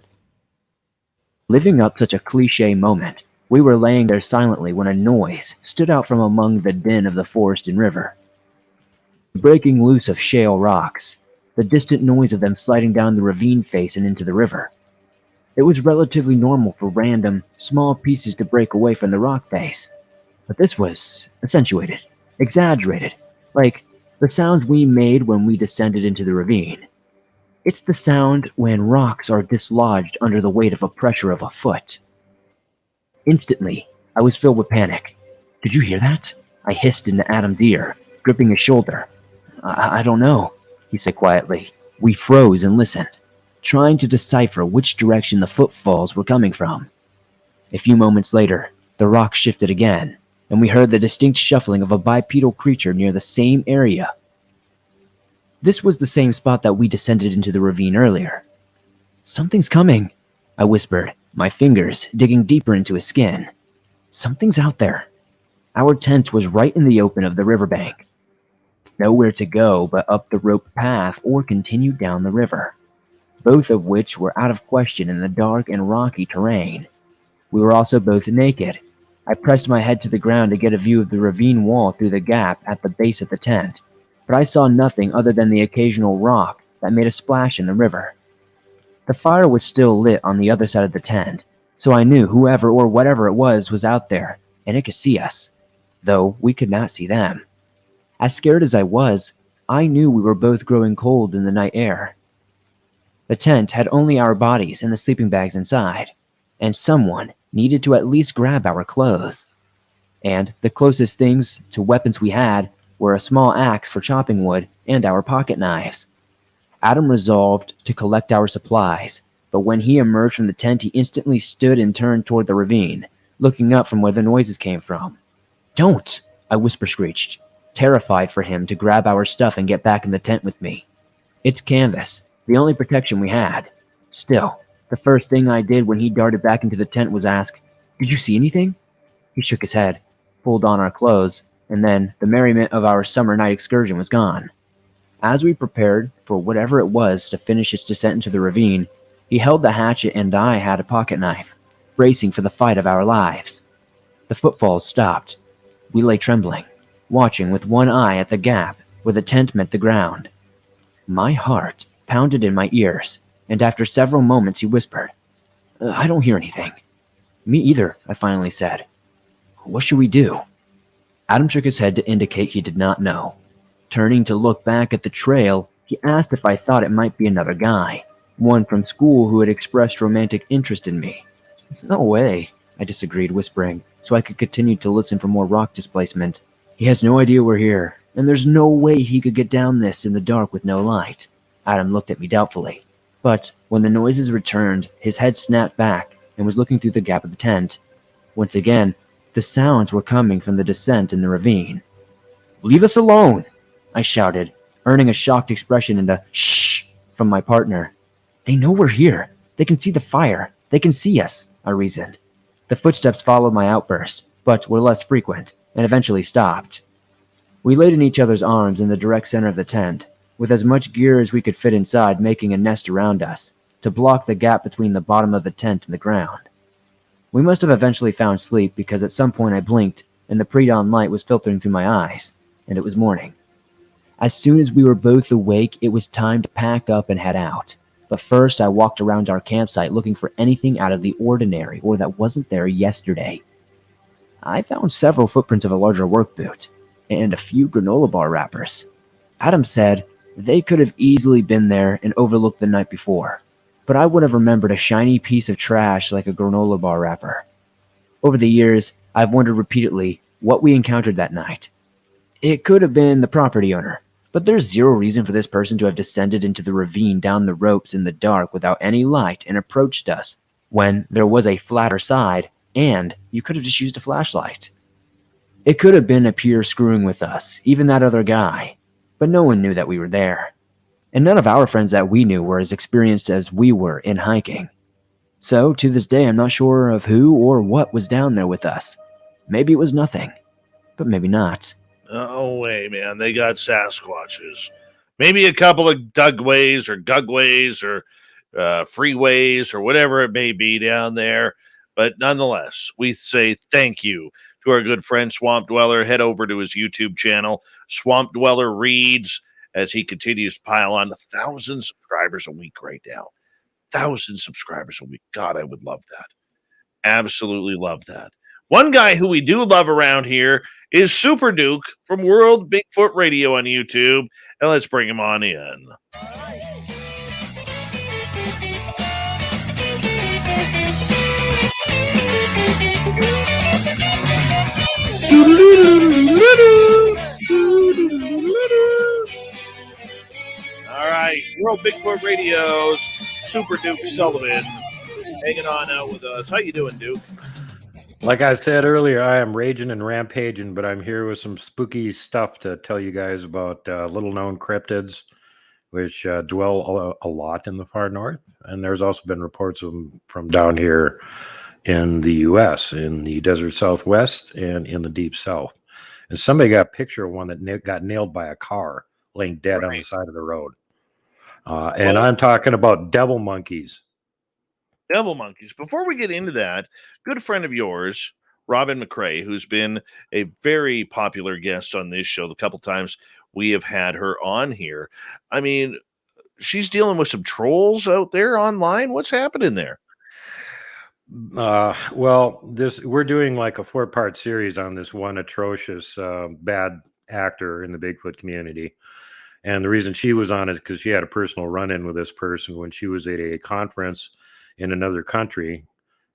Living up such a cliché moment, we were laying there silently when a noise stood out from among the din of the forest and river. The breaking loose of shale rocks, the distant noise of them sliding down the ravine face and into the river. It was relatively normal for random, small pieces to break away from the rock face, but this was accentuated, exaggerated, like the sounds we made when we descended into the ravine. It's the sound when rocks are dislodged under the weight of a pressure of a foot. Instantly, I was filled with panic. "Did you hear that?" I hissed into Adam's ear, gripping his shoulder. I don't know," he said quietly. We froze and listened, trying to decipher which direction the footfalls were coming from. A few moments later, the rock shifted again, and we heard the distinct shuffling of a bipedal creature near the same area. This was the same spot that we descended into the ravine earlier. "Something's coming," I whispered, my fingers digging deeper into his skin. "Something's out there." Our tent was right in the open of the riverbank. Nowhere to go but up the rope path or continue down the river, both of which were out of question in the dark and rocky terrain. We were also both naked. I pressed my head to the ground to get a view of the ravine wall through the gap at the base of the tent, but I saw nothing other than the occasional rock that made a splash in the river. The fire was still lit on the other side of the tent, so I knew whoever or whatever it was out there, and it could see us, though we could not see them. As scared as I was, I knew we were both growing cold in the night air. The tent had only our bodies and the sleeping bags inside, and someone needed to at least grab our clothes. And the closest things to weapons we had were a small axe for chopping wood and our pocket knives. Adam resolved to collect our supplies, but when he emerged from the tent, he instantly stood and turned toward the ravine, looking up from where the noises came from. "Don't!" I whisper-screeched, terrified for him to grab our stuff and get back in the tent with me. It's canvas, the only protection we had. Still, the first thing I did when he darted back into the tent was ask, "Did you see anything?" He shook his head, pulled on our clothes, and then the merriment of our summer night excursion was gone. As we prepared for whatever it was to finish its descent into the ravine, he held the hatchet and I had a pocket knife, bracing for the fight of our lives. The footfalls stopped. We lay trembling, watching with one eye at the gap where the tent met the ground. My heart pounded in my ears, and after several moments he whispered, "I don't hear anything." "Me either," I finally said. "What should we do?" Adam shook his head to indicate he did not know. Turning to look back at the trail, he asked if I thought it might be another guy, one from school who had expressed romantic interest in me. "No way," I disagreed, whispering, so I could continue to listen for more rock displacement. "He has no idea we're here, and there's no way he could get down this in the dark with no light." Adam looked at me doubtfully, but when the noises returned, his head snapped back and was looking through the gap of the tent. Once again, the sounds were coming from the descent in the ravine. "Leave us alone!" I shouted, earning a shocked expression and a "shh" from my partner. "They know we're here. They can see the fire. They can see us," I reasoned. The footsteps followed my outburst, but were less frequent, and eventually stopped. We laid in each other's arms in the direct center of the tent, with as much gear as we could fit inside making a nest around us, to block the gap between the bottom of the tent and the ground. We must have eventually found sleep because at some point I blinked, and the pre-dawn light was filtering through my eyes, and it was morning. As soon as we were both awake, it was time to pack up and head out. But first, I walked around our campsite looking for anything out of the ordinary or that wasn't there yesterday. I found several footprints of a larger work boot, and a few granola bar wrappers. Adam said they could have easily been there and overlooked the night before, but I would have remembered a shiny piece of trash like a granola bar wrapper. Over the years, I've wondered repeatedly what we encountered that night. It could have been the property owner, but there's zero reason for this person to have descended into the ravine down the ropes in the dark without any light and approached us when there was a flatter side and you could have just used a flashlight. It could have been a peer screwing with us, even that other guy, but no one knew that we were there. And none of our friends that we knew were as experienced as we were in hiking. So, to this day, I'm not sure of who or what was down there with us. Maybe it was nothing, but maybe not. Oh, wait, man. They got Sasquatches. Maybe a couple of Dugways or Gugways or freeways or whatever it may be down there. But nonetheless, we say thank you to our good friend Swamp Dweller. Head over to his YouTube channel, Swamp Dweller Reads, as he continues to pile on 1,000 subscribers a week right now. 1,000 subscribers a week. God, I would love that. Absolutely love that. One guy who we do love around here is Super Duke from World Bigfoot Radio on YouTube. And let's bring him on in. All right, World Bigfoot Radio's Super Duke Sullivan hanging on out with us. How you doing, Duke? Like I said earlier, I am raging and rampaging, but I'm here with some spooky stuff to tell you guys about little-known cryptids, which dwell a lot in the far north. And there's also been reports of them from down here in the U.S., in the desert southwest and in the deep south. And somebody got a picture of one that got nailed by a car laying dead on the side of the road. And I'm talking about devil monkeys. Devil monkeys. Before we get into that, good friend of yours, Robin McCrae, who's been a very popular guest on this show, the couple times we have had her on here. I mean, she's dealing with some trolls out there online. What's happening there? Well, we're doing like a 4-part series on this one atrocious bad actor in the Bigfoot community. And the reason she was on it is because she had a personal run-in with this person when she was at a conference in another country,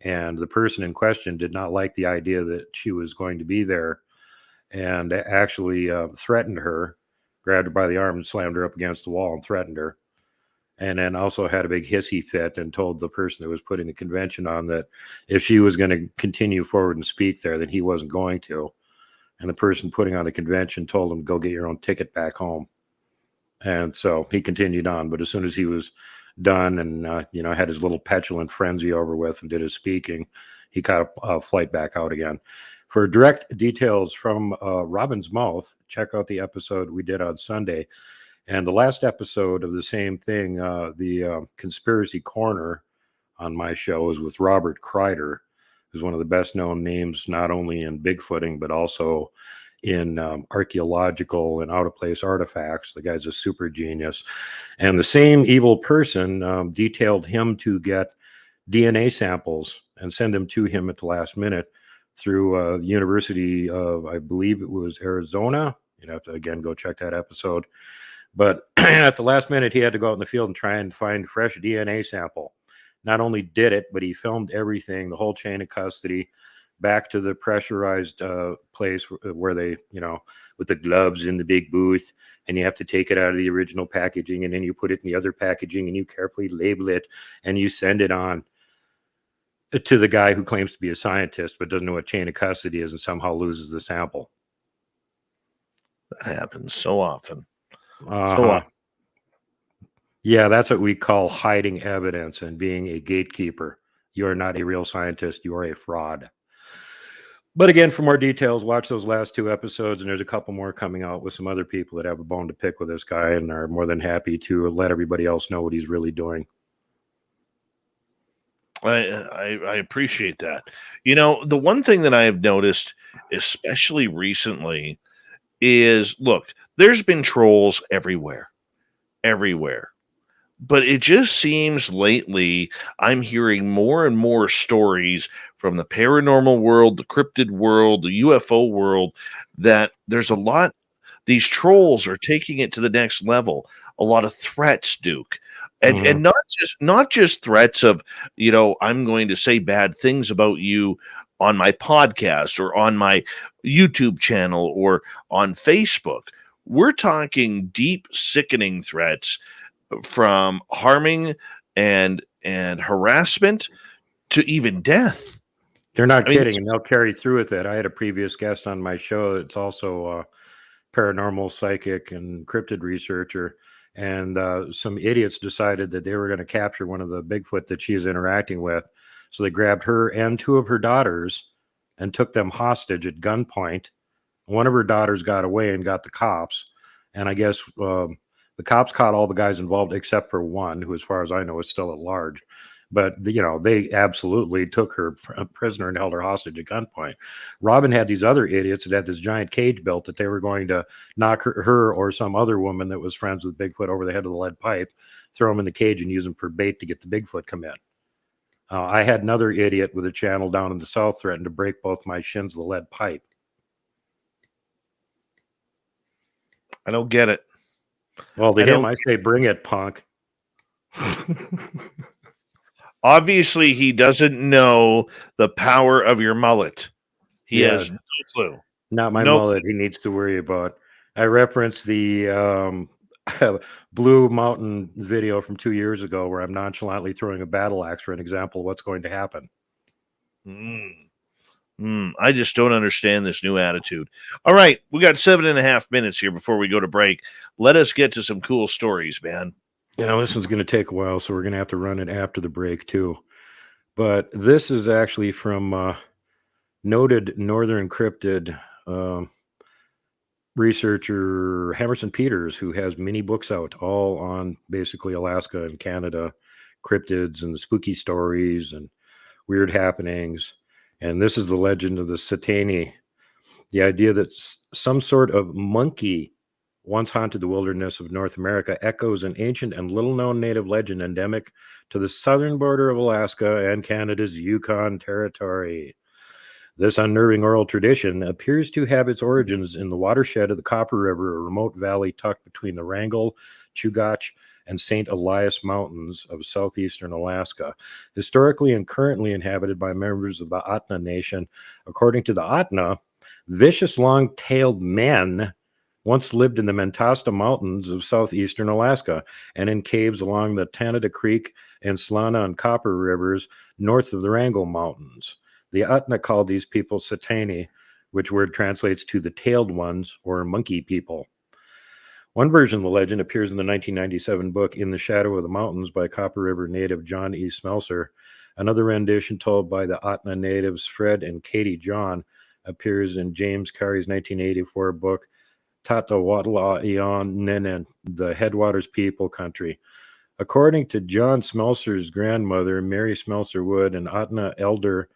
and the person in question did not like the idea that she was going to be there, and actually threatened her, grabbed her by the arm and slammed her up against the wall and threatened her, and then also had a big hissy fit and told the person that was putting the convention on that if she was going to continue forward and speak there, then he wasn't going to. And the person putting on the convention told him, go get your own ticket back home. And so he continued on, but as soon as he was done and had his little petulant frenzy over with and did his speaking, he caught a flight back out again. For direct details from Robin's mouth, check out the episode we did on Sunday. And the last episode of the same thing, the Conspiracy Corner on my show, is with Robert Kreider, who's one of the best known names not only in Bigfooting but also in archaeological and out-of-place artifacts. The guy's a super genius. And the same evil person detailed him to get DNA samples and send them to him at the last minute through the University of, I believe it was Arizona. You'd have to, again, go check that episode. But at the last minute, he had to go out in the field and try and find fresh DNA sample. Not only did it, but he filmed everything, the whole chain of custody, back to the pressurized place where they, with the gloves in the big booth, and you have to take it out of the original packaging, and then you put it in the other packaging, and you carefully label it, and you send it on to the guy who claims to be a scientist but doesn't know what chain of custody is and somehow loses the sample. That happens so often. Yeah, that's what we call hiding evidence and being a gatekeeper. You are not a real scientist. You are a fraud. But again, for more details, watch those last 2 episodes, and there's a couple more coming out with some other people that have a bone to pick with this guy and are more than happy to let everybody else know what he's really doing. I appreciate that. The one thing that I have noticed, especially recently, is, look, there's been trolls everywhere. But it just seems lately I'm hearing more and more stories from the paranormal world, the cryptid world, the UFO world, that there's a lot these trolls are taking it to the next level. A lot of threats, Duke. And not just threats of, I'm going to say bad things about you on my podcast or on my YouTube channel or on Facebook. We're talking deep, sickening threats from harming and harassment to even death. They're not kidding, and they'll carry through with it. I had a previous guest on my show. It's also a paranormal psychic and cryptid researcher. And some idiots decided that they were going to capture one of the Bigfoot that she's interacting with. So they grabbed her and two of her daughters and took them hostage at gunpoint. One of her daughters got away and got the cops. And I guess the cops caught all the guys involved except for one, who, as far as I know, is still at large. But, they absolutely took her prisoner and held her hostage at gunpoint. Robin had these other idiots that had this giant cage built that they were going to knock her or some other woman that was friends with Bigfoot over the head of the lead pipe, throw them in the cage and use them for bait to get the Bigfoot come in. I had another idiot with a channel down in the south threaten to break both my shins with a lead pipe. I don't get it. Well, to him, I say, bring it, punk. Obviously, he doesn't know the power of your mullet. He has no clue. Not my mullet he needs to worry about. I referenced the Blue Mountain video from 2 years ago where I'm nonchalantly throwing a battle axe for an example of what's going to happen. I just don't understand this new attitude. All right, we got 7.5 minutes here before we go to break. Let us get to some cool stories, man. This one's going to take a while, so we're going to have to run it after the break, too. But this is actually from noted Northern Cryptid researcher Hammerson Peters, who has many books out, all on basically Alaska and Canada, cryptids and the spooky stories and weird happenings. And this is the legend of the Satani. The idea that some sort of monkey once haunted the wilderness of North America echoes an ancient and little-known native legend endemic to the southern border of Alaska and Canada's Yukon Territory. This unnerving oral tradition appears to have its origins in the watershed of the Copper River, a remote valley tucked between the Wrangell, Chugach, and St. Elias Mountains of southeastern Alaska, historically and currently inhabited by members of the Ahtna Nation. According to the Ahtna, vicious long-tailed men once lived in the Mentasta Mountains of southeastern Alaska and in caves along the Tanada Creek and Slana and Copper Rivers north of the Wrangell Mountains. The Ahtna called these people Satani, which word translates to the tailed ones or monkey people. One version of the legend appears in the 1997 book In the Shadow of the Mountains by Copper River native John E. Smelser. Another rendition told by the Ahtna natives Fred and Katie John appears in James Carey's 1984 book Tatawatla Nenen, the Headwaters People Country. According to John Smelser's grandmother, Mary Smelser Wood, an Ahtna elder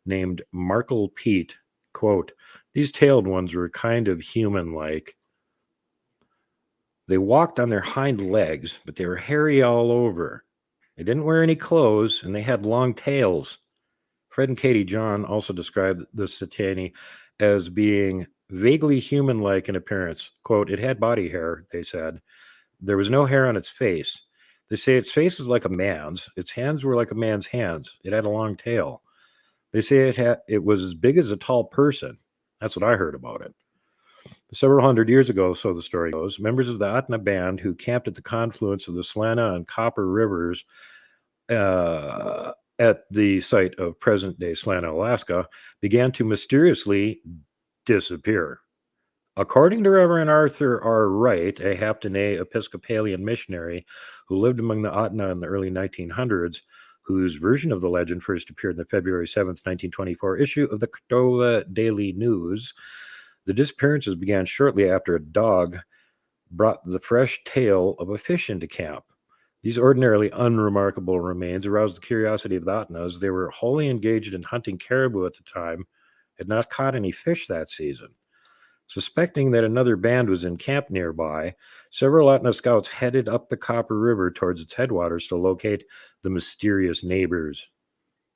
named Markle Pete, quote, "These tailed ones were kind of human-like. They walked on their hind legs, but they were hairy all over. They didn't wear any clothes, and they had long tails." Fred and Katie John also described the Satani as being vaguely human-like in appearance. Quote, "It had body hair," they said. "There was no hair on its face. They say its face was like a man's. Its hands were like a man's hands. It had a long tail. They say it was as big as a tall person." That's what I heard about it. Several hundred years ago, so the story goes, members of the Ahtna band who camped at the confluence of the Slana and Copper Rivers at the site of present-day Slana, Alaska, began to mysteriously disappear. According to Reverend Arthur R. Wright, a Haptene Episcopalian missionary who lived among the Ahtna in the early 1900s, whose version of the legend first appeared in the February 7th, 1924 issue of the Katoa Daily News, the disappearances began shortly after a dog brought the fresh tail of a fish into camp. These ordinarily unremarkable remains aroused the curiosity of the Ahtnas. They were wholly engaged in hunting caribou at the time, had not caught any fish that season. Suspecting that another band was in camp nearby, several Ahtna scouts headed up the Copper River towards its headwaters to locate the mysterious neighbors.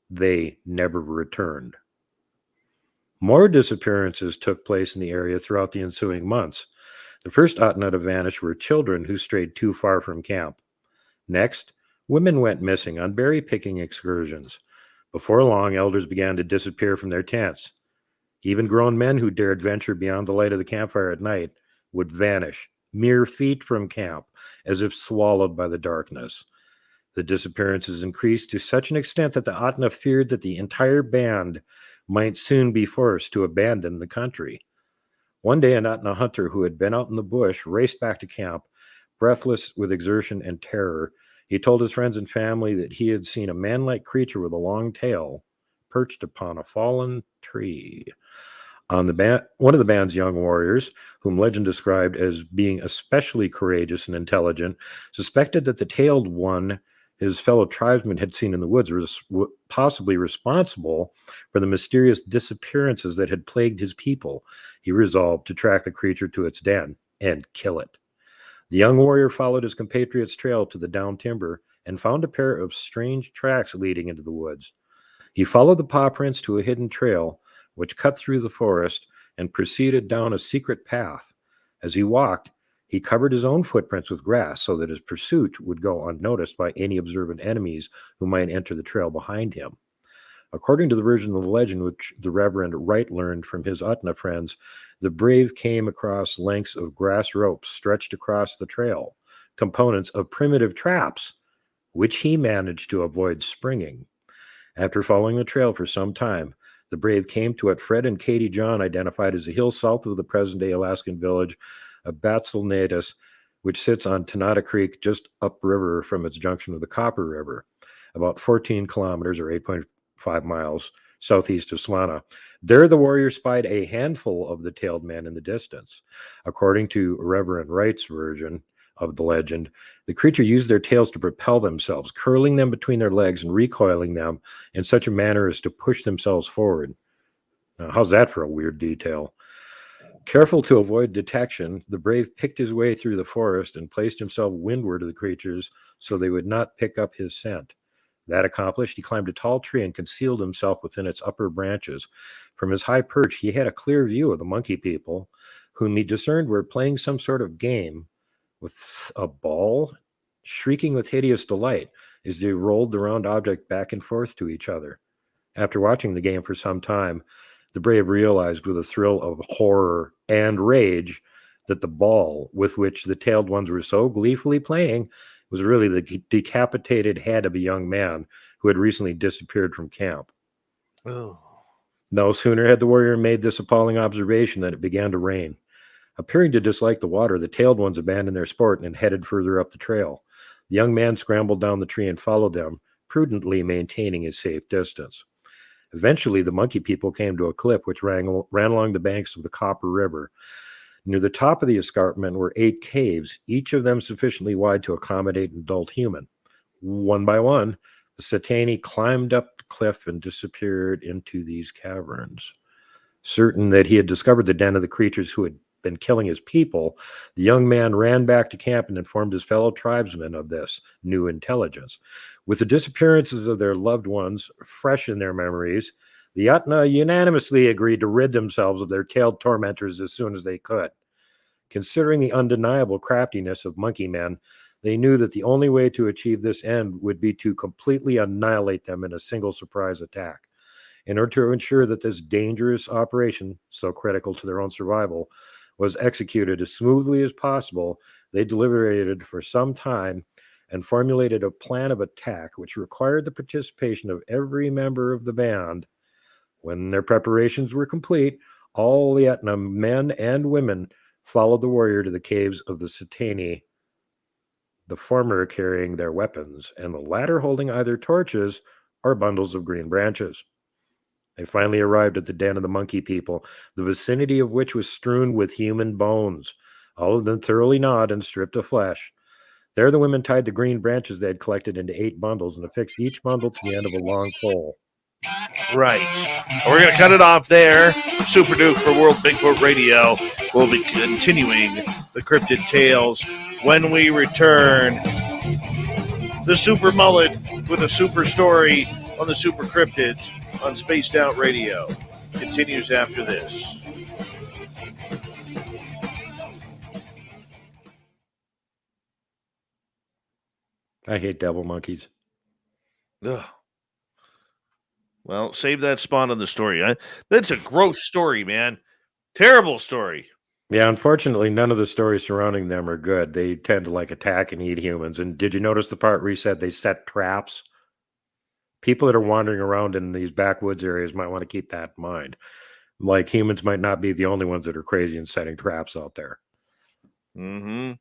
They never returned. More disappearances took place in the area throughout the ensuing months. The first Atna to vanish were children who strayed too far from camp. Next, women went missing on berry picking excursions. Before long, elders began to disappear from their tents. Even grown men who dared venture beyond the light of the campfire at night would vanish, mere feet from camp, as if swallowed by the darkness. The disappearances increased to such an extent that the Atna feared that the entire band might soon be forced to abandon the country. One day, an Atna hunter who had been out in the bush raced back to camp, breathless with exertion and terror. He told his friends and family that he had seen a man-like creature with a long tail perched upon a fallen tree. One of the band's young warriors, whom legend described as being especially courageous and intelligent, suspected that the tailed one his fellow tribesmen had seen in the woods was possibly responsible for the mysterious disappearances that had plagued his people. He resolved to track the creature to its den and kill it. The young warrior followed his compatriot's trail to the down timber and found a pair of strange tracks leading into the woods. He followed the paw prints to a hidden trail, which cut through the forest and proceeded down a secret path. As he walked, he covered his own footprints with grass so that his pursuit would go unnoticed by any observant enemies who might enter the trail behind him. According to the version of the legend which the Reverend Wright learned from his Utna friends, the brave came across lengths of grass ropes stretched across the trail, components of primitive traps, which he managed to avoid springing. After following the trail for some time, the brave came to what Fred and Katie John identified as a hill south of the present-day Alaskan village of Batselnatus, which sits on Tanata Creek just upriver from its junction with the Copper River, about 14 kilometers or 8.5 miles southeast of Solana. There the warrior spied a handful of the tailed men in the distance. According to Reverend Wright's version of the legend, the creature used their tails to propel themselves, curling them between their legs and recoiling them in such a manner as to push themselves forward. Now, how's that for a weird detail? Careful to avoid detection, the brave picked his way through the forest and placed himself windward of the creatures so they would not pick up his scent. That accomplished, he climbed a tall tree and concealed himself within its upper branches. From his high perch, he had a clear view of the monkey people, whom he discerned were playing some sort of game with a ball, shrieking with hideous delight as they rolled the round object back and forth to each other. After watching the game for some time, the brave realized with a thrill of horror and rage that the ball with which the tailed ones were so gleefully playing was really the decapitated head of a young man who had recently disappeared from camp. Oh. No sooner had the warrior made this appalling observation than it began to rain. Appearing to dislike the water, the tailed ones abandoned their sport and headed further up the trail. The young man scrambled down the tree and followed them, prudently maintaining his safe distance. Eventually, the monkey people came to a cliff which ran along the banks of the Copper River. Near the top of the escarpment were 8 caves, each of them sufficiently wide to accommodate an adult human. One by one, the Satani climbed up the cliff and disappeared into these caverns. Certain that he had discovered the den of the creatures who had been killing his people, the young man ran back to camp and informed his fellow tribesmen of this new intelligence. With the disappearances of their loved ones fresh in their memories, the Utna unanimously agreed to rid themselves of their tailed tormentors as soon as they could. Considering the undeniable craftiness of monkey men, they knew that the only way to achieve this end would be to completely annihilate them in a single surprise attack. In order to ensure that this dangerous operation, so critical to their own survival, was executed as smoothly as possible, they deliberated for some time and formulated a plan of attack which required the participation of every member of the band. When their preparations were complete, all the Etna men and women followed the warrior to the caves of the Satani, the former carrying their weapons, and the latter holding either torches or bundles of green branches. They finally arrived at the den of the monkey people, the vicinity of which was strewn with human bones, all of them thoroughly gnawed and stripped of flesh. There the women tied the green branches they had collected into 8 bundles and affixed each bundle to the end of a long pole. Right. We're going to cut it off there. Super Duke for World Bigfoot Radio. We'll be continuing the cryptid tales when we return. The Super Mullet with a super story on the Super Cryptids on Spaced Out Radio continues after this. I hate devil monkeys. Ugh. Well, save that spot on the story. That's a gross story, man. Terrible story. Yeah, unfortunately, none of the stories surrounding them are good. They tend to like attack and eat humans. And did you notice the part where he said they set traps? People that are wandering around in these backwoods areas might want to keep that in mind. Like humans might not be the only ones that are crazy and setting traps out there. Mm-hmm.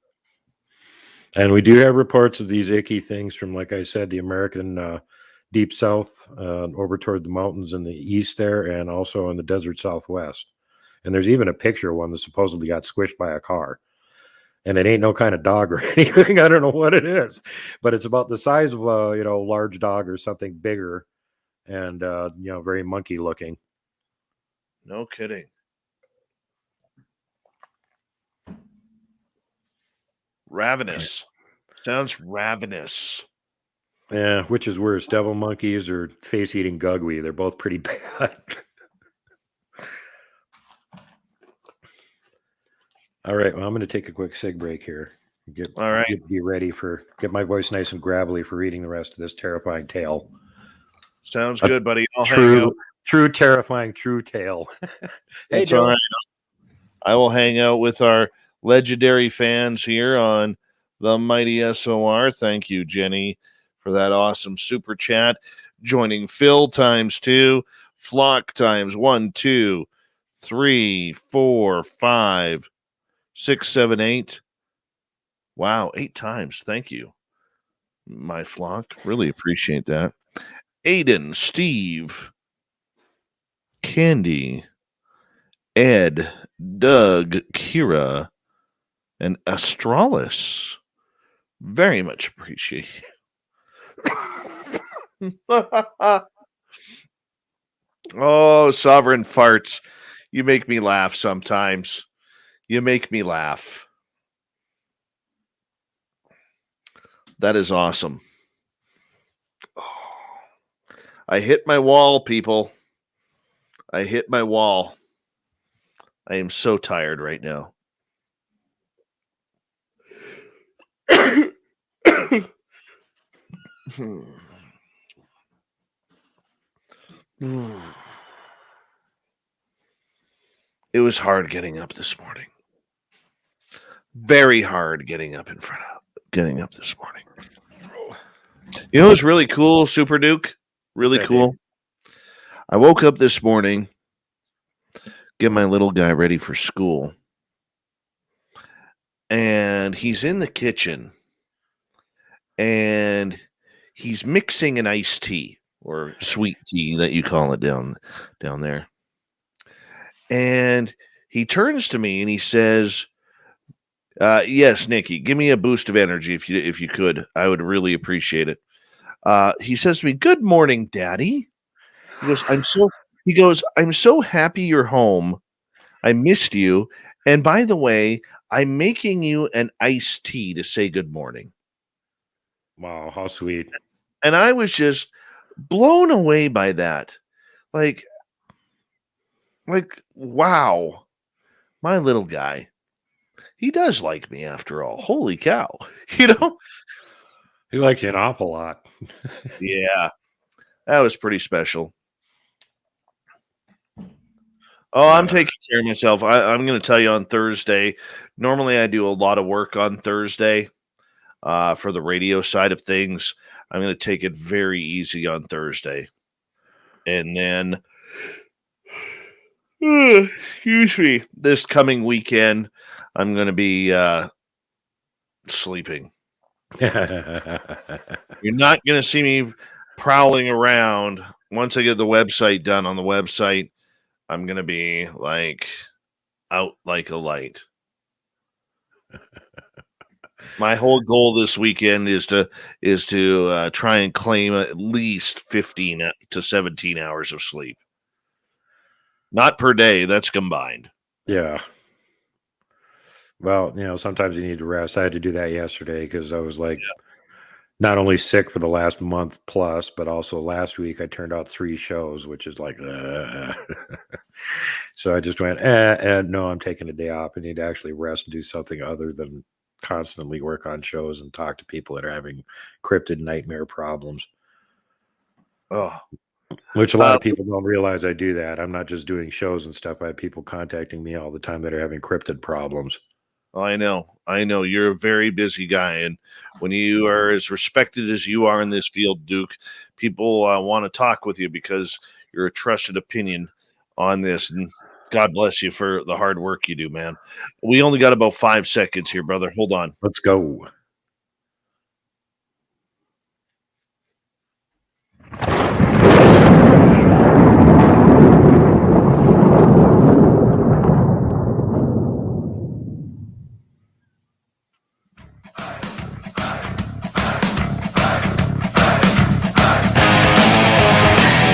And we do have reports of these icky things from, like I said, the American deep south over toward the mountains in the east there, and also in the desert southwest. And there's even a picture of one that supposedly got squished by a car. And it ain't no kind of dog or anything. I don't know what it is, but it's about the size of a large dog or something bigger, and very monkey looking. No kidding. Ravenous. Sounds ravenous. Yeah, which is worse, devil monkeys or face-eating gugwe? They're both pretty bad. All right, well, I'm going to take a quick sig break here. Get ready get my voice nice and gravelly for reading the rest of this terrifying tale. Sounds good, buddy. I'll hang out. True terrifying, true tale. Hey, It's all right. I will hang out with our legendary fans here on the Mighty SOR. Thank you, Jenny, for that awesome super chat. Joining Phil ×2, Flock ×1, 2, 3, 4, 5, 6, 7, 8. Wow, 8 times. Thank you, my flock. Really appreciate that. Aiden, Steve, Candy, Ed, Doug, Kira, and Astralis. Very much appreciate you. Oh, Sovereign Farts. You make me laugh sometimes. You make me laugh. That is awesome. Oh, I hit my wall, people. I hit my wall. I am so tired right now. It was hard getting up this morning. Very hard getting up this morning. You know what's really cool, Super Duke? Really cool. I woke up this morning, get my little guy ready for school, and he's in the kitchen, and he's mixing an iced tea or sweet tea that you call it down there. And he turns to me and he says, yes, Nikki, give me a boost of energy if you could. I would really appreciate it. He says to me, "Good morning, Daddy." He goes, I'm so happy you're home. I missed you. And by the way, I'm making you an iced tea to say good morning. Wow, how sweet. And I was just blown away by that. Like, wow, my little guy. He does like me after all. Holy cow. He likes you an awful lot. Yeah, that was pretty special. Oh, I'm taking care of myself. I'm going to tell you on Thursday. Normally, I do a lot of work on Thursday for the radio side of things. I'm going to take it very easy on Thursday. And then, excuse me, this coming weekend, I'm going to be sleeping. You're not going to see me prowling around. Once I get the website done on the website, I'm going to be out like a light. My whole goal this weekend is to try and claim at least 15 to 17 hours of sleep. Not per day, that's combined. Yeah. Well, sometimes you need to rest. I had to do that yesterday because I was not only sick for the last month plus, but also last week I turned out 3 shows, which is so I just went, no, I'm taking a day off. I need to actually rest and do something other than constantly work on shows and talk to people that are having cryptid nightmare problems. Oh, Which a lot of people don't realize I do that. I'm not just doing shows and stuff. I have people contacting me all the time that are having cryptid problems. I know. You're a very busy guy. And when you are as respected as you are in this field, Duke, people want to talk with you because you're a trusted opinion on this. And God bless you for the hard work you do, man. We only got about 5 seconds here, brother. Hold on. Let's go.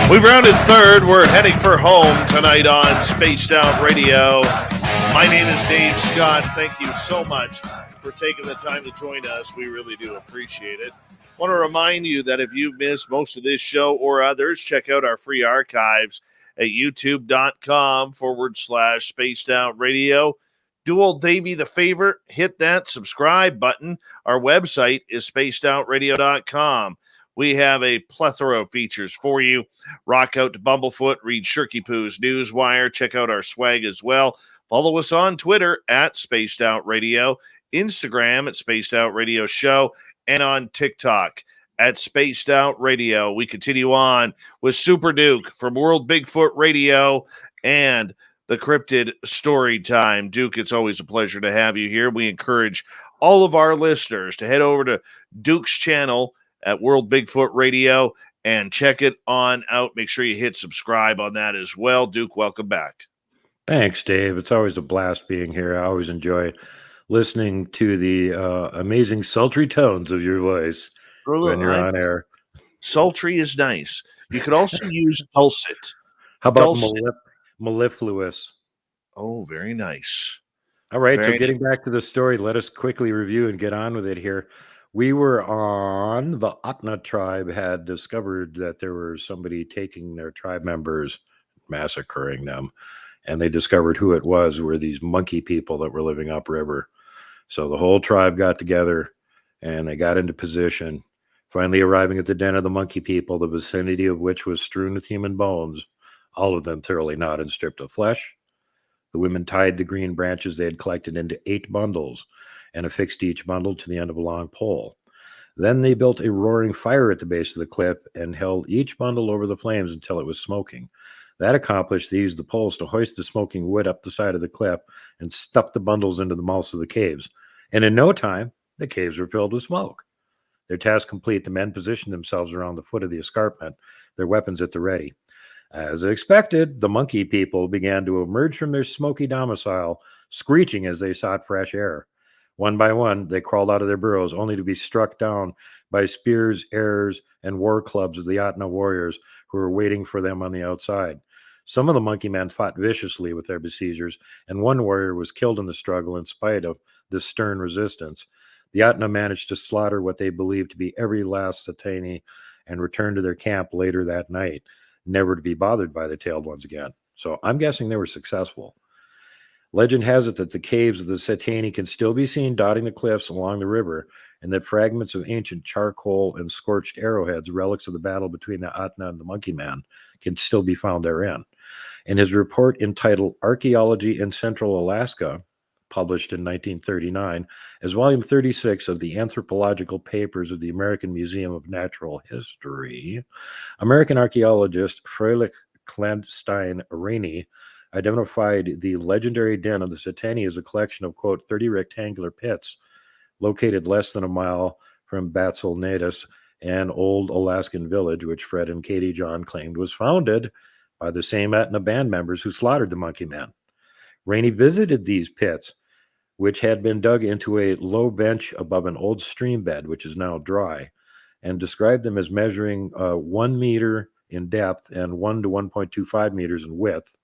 We've rounded third. We're heading for home tonight on Spaced Out Radio. My name is Dave Scott. Thank you so much for taking the time to join us. We really do appreciate it. I want to remind you that if you've missed most of this show or others, check out our free archives at youtube.com/Spaced Out Radio. Do old Davey the favor, hit that subscribe button. Our website is spacedoutradio.com. We have a plethora of features for you. Rock out to Bumblefoot, read Shirky Poo's Newswire, check out our swag as well. Follow us on Twitter at Spaced Out Radio, Instagram at Spaced Out Radio Show, and on TikTok at Spaced Out Radio. We continue on with Super Duke from World Bigfoot Radio and the Cryptid Story Time. Duke, it's always a pleasure to have you here. We encourage all of our listeners to head over to Duke's channel at World Bigfoot Radio and check it on out. Make sure you hit subscribe on that as well. Duke, welcome back. Thanks, Dave. It's always a blast being here. I always enjoy listening to the amazing sultry tones of your voice when you're on air. Sultry is nice. You could also use dulcet. How about mellifluous? Oh, very nice. All right, so getting back to the story, let us quickly review and get on with it here. We were on the Atna tribe had discovered that there was somebody taking their tribe members, massacring them, and they discovered who it was were these monkey people that were living upriver. So the whole tribe got together and they got into position, finally arriving at the den of the monkey people, the vicinity of which was strewn with human bones, all of them thoroughly gnawed and stripped of flesh. The women tied the green branches they had collected into 8 bundles and affixed each bundle to the end of a long pole. Then they built a roaring fire at the base of the cliff and held each bundle over the flames until it was smoking. That accomplished, they used the poles to hoist the smoking wood up the side of the cliff and stuff the bundles into the mouths of the caves. And in no time, the caves were filled with smoke. Their task complete, the men positioned themselves around the foot of the escarpment, their weapons at the ready. As expected, the monkey people began to emerge from their smoky domicile, screeching as they sought fresh air. One by one, they crawled out of their burrows, only to be struck down by spears, arrows, and war clubs of the Atna warriors who were waiting for them on the outside. Some of the monkey men fought viciously with their besiegers, and one warrior was killed in the struggle in spite of this stern resistance. The Atna managed to slaughter what they believed to be every last Satani and returned to their camp later that night, never to be bothered by the tailed ones again. So I'm guessing they were successful. Legend has it that the caves of the Satani can still be seen dotting the cliffs along the river, and that fragments of ancient charcoal and scorched arrowheads, relics of the battle between the Atna and the Monkey Man, can still be found therein. In his report entitled Archaeology in Central Alaska, published in 1939, as volume 36 of the Anthropological Papers of the American Museum of Natural History, American archaeologist Freilich Clandestine Rainey identified the legendary den of the Satani as a collection of, quote, 30 rectangular pits located less than a mile from Batselnatus, an old Alaskan village which Fred and Katie John claimed was founded by the same Etna band members who slaughtered the Monkey Man. Rainey visited these pits, which had been dug into a low bench above an old stream bed, which is now dry, and described them as measuring 1 meter in depth and 1 to 1.25 meters in width,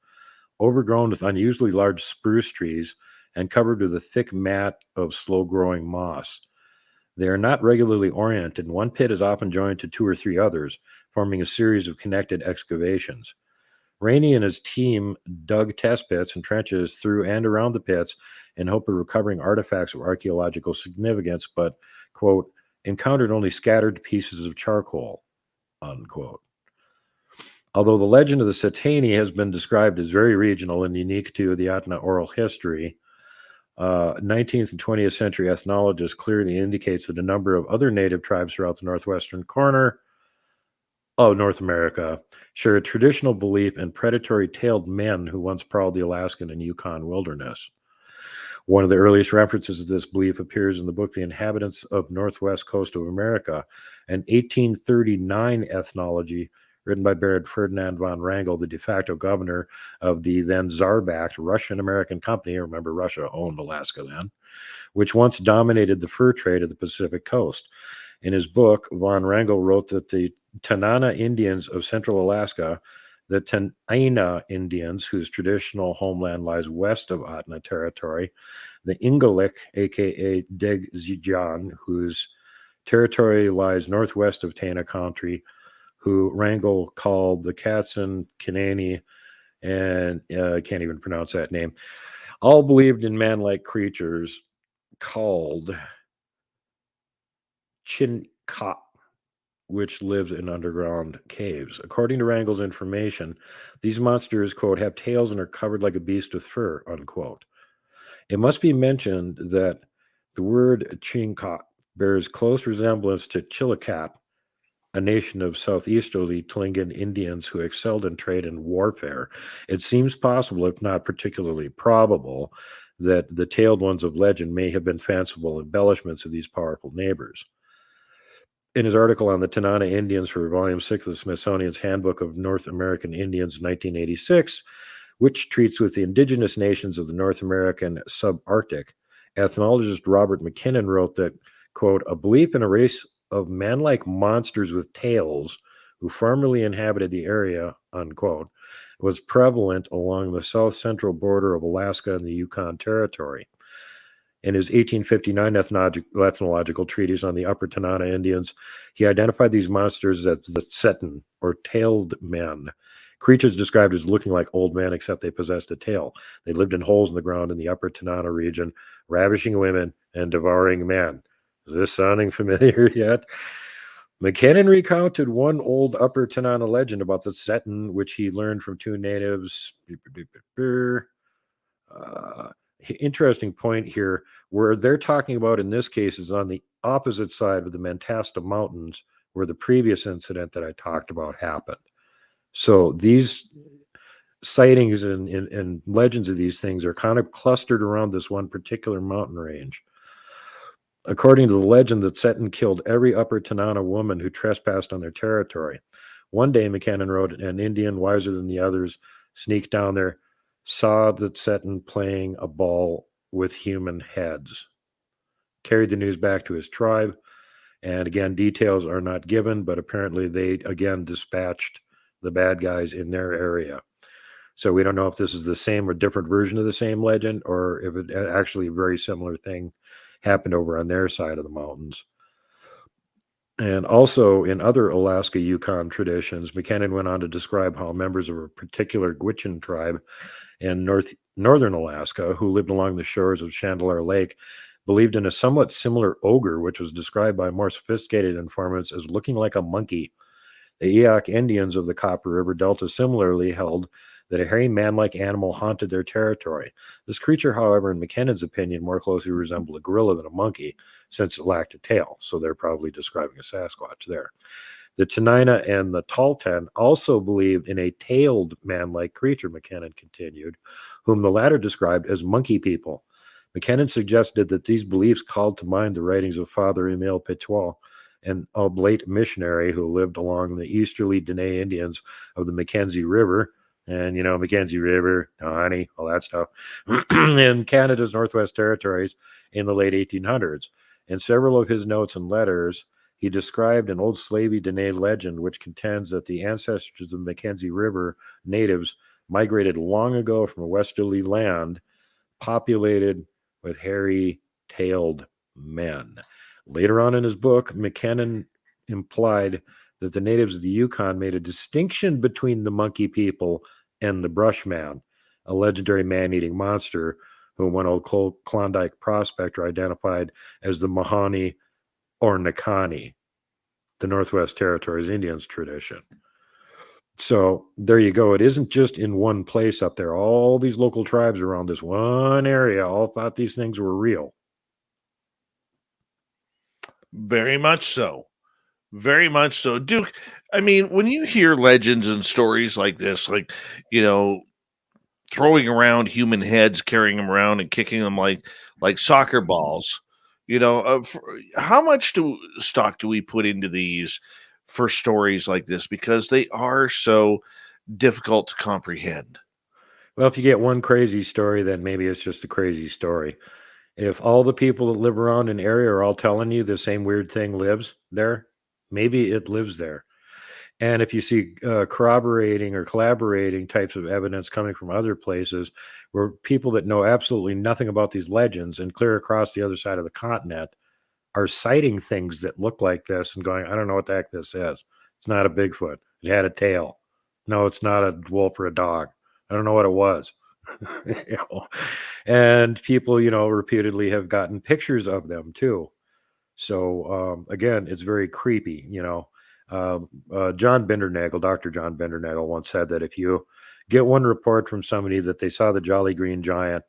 overgrown with unusually large spruce trees and covered with a thick mat of slow-growing moss. They are not regularly oriented, and one pit is often joined to 2 or 3 others, forming a series of connected excavations. Rainey and his team dug test pits and trenches through and around the pits in hope of recovering artifacts of archaeological significance, but, quote, encountered only scattered pieces of charcoal, unquote. Although the legend of the Satani has been described as very regional and unique to the Atna oral history, 19th and 20th century ethnologists clearly indicates that a number of other native tribes throughout the northwestern corner of North America share a traditional belief in predatory-tailed men who once prowled the Alaskan and Yukon wilderness. One of the earliest references of this belief appears in the book The Inhabitants of Northwest Coast of America, an 1839 ethnology written by Baron Ferdinand von Wrangel, the de facto governor of the then Tsar-backed Russian-American company. Remember, Russia owned Alaska then, which once dominated the fur trade of the Pacific coast. In his book, von Wrangel wrote that the Tanana Indians of central Alaska, the Tenaina Indians, whose traditional homeland lies west of Atna Territory, the Ingalik, aka Degzijan, whose territory lies northwest of Tana Country, who Wrangel called the Katsan Kanani, and I can't even pronounce that name, all believed in man-like creatures called Chinka, which lives in underground caves. According to Wrangel's information, these monsters, quote, have tails and are covered like a beast with fur, unquote. It must be mentioned that the word Chinka bears close resemblance to Chillicat, a nation of southeasterly Tlingit Indians who excelled in trade and warfare. It seems possible, if not particularly probable, that the tailed ones of legend may have been fanciful embellishments of these powerful neighbors. In his article on the Tanana Indians for Volume 6 of the Smithsonian's Handbook of North American Indians, 1986, which treats with the indigenous nations of the North American subarctic, ethnologist Robert McKinnon wrote that, quote, a belief in a race of man-like monsters with tails who formerly inhabited the area, unquote, was prevalent along the south-central border of Alaska and the Yukon Territory. In his 1859 ethnological treatise on the Upper Tanana Indians, he identified these monsters as the Tsetan, or tailed men, creatures described as looking like old men except they possessed a tail. They lived in holes in the ground in the Upper Tanana region, ravishing women and devouring men. Is this sounding familiar yet? McKinnon recounted one old Upper Tanana legend about the Tsetan, which he learned from two natives. Interesting point here, where they're talking about in this case is on the opposite side of the Mentasta Mountains, where the previous incident that I talked about happened. So these sightings and legends of these things are kind of clustered around this one particular mountain range. According to the legend, the Tsetan killed every Upper Tanana woman who trespassed on their territory. One day, McKinnon wrote, an Indian wiser than the others sneaked down there, saw the Tsetan playing a ball with human heads, carried the news back to his tribe, and again, details are not given, but apparently they again dispatched the bad guys in their area. So we don't know if this is the same or different version of the same legend, or if it actually a very similar thing happened over on their side of the mountains. And also in other Alaska Yukon traditions, McKinnon went on to describe how members of a particular Gwich'in tribe in northern Alaska, who lived along the shores of Chandeleur Lake, believed in a somewhat similar ogre, which was described by more sophisticated informants as looking like a monkey. The Eyak Indians of the Copper River Delta similarly held that a hairy man-like animal haunted their territory. This creature, however, in McKinnon's opinion, more closely resembled a gorilla than a monkey, since it lacked a tail, so they're probably describing a Sasquatch there. The Tenaina and the Tahltan also believed in a tailed man-like creature, McKinnon continued, whom the latter described as monkey people. McKinnon suggested that these beliefs called to mind the writings of Father Emile Petois, an oblate missionary who lived along the easterly Dene Indians of the Mackenzie River, and, you know, Mackenzie River, Tawny, all that stuff, in Canada's Northwest Territories in the late 1800s. In several of his notes and letters, he described an old Slavey Dene legend which contends that the ancestors of the Mackenzie River natives migrated long ago from a westerly land populated with hairy-tailed men. Later on in his book, McKinnon implied that the natives of the Yukon made a distinction between the monkey people and the Brushman, a legendary man-eating monster whom one old Klondike prospector identified as the Mahani or Nakani, the Northwest Territories Indians tradition. So there you go. It isn't just in one place up there. All these local tribes around this one area all thought these things were real. Very much so. Very much so. Duke, I mean, when you hear legends and stories like this, like, throwing around human heads, carrying them around and kicking them like soccer balls, how much stock do we put into these for stories like this? Because they are so difficult to comprehend. Well, if you get one crazy story, then maybe it's just a crazy story. If all the people that live around an area are all telling you the same weird thing lives there, maybe it lives there. And if you see corroborating or collaborating types of evidence coming from other places where people that know absolutely nothing about these legends and clear across the other side of the continent are citing things that look like this and going, I don't know what the heck this is. It's not a Bigfoot. It had a tail. No, it's not a wolf or a dog. I don't know what it was. And people, reputedly have gotten pictures of them too. So again, it's very creepy, John Bindernagel, Dr. John Bindernagel once said that if you get one report from somebody that they saw the Jolly Green Giant,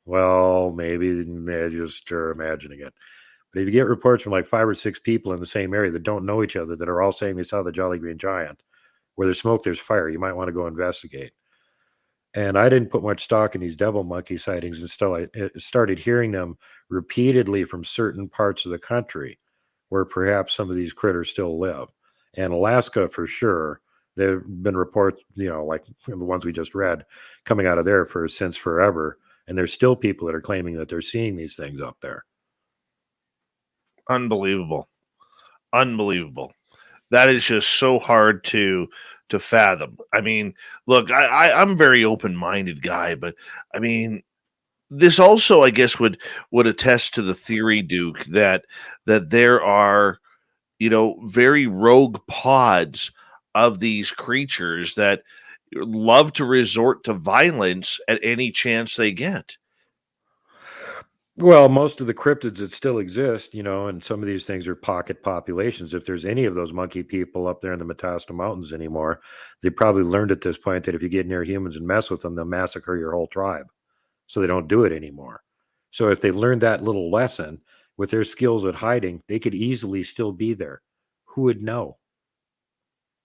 well, maybe they just are imagining it. But if you get reports from like 5 or 6 people in the same area that don't know each other, that are all saying they saw the Jolly Green Giant, where there's smoke, there's fire, you might want to go investigate. And I didn't put much stock in these devil monkey sightings until I started hearing them repeatedly from certain parts of the country where perhaps some of these critters still live. And Alaska, for sure, there have been reports, like the ones we just read, coming out of there since forever. And there's still people that are claiming that they're seeing these things up there. Unbelievable. Unbelievable. That is just so hard to fathom. I mean, look, I'm a very open-minded guy, but I mean, this also, I guess, would attest to the theory, Duke, that there are, very rogue pods of these creatures that love to resort to violence at any chance they get. Well, most of the cryptids that still exist, and some of these things are pocket populations. If there's any of those monkey people up there in the Metasta Mountains anymore, they probably learned at this point that if you get near humans and mess with them, they'll massacre your whole tribe. So they don't do it anymore. So if they learned that little lesson with their skills at hiding, they could easily still be there. Who would know?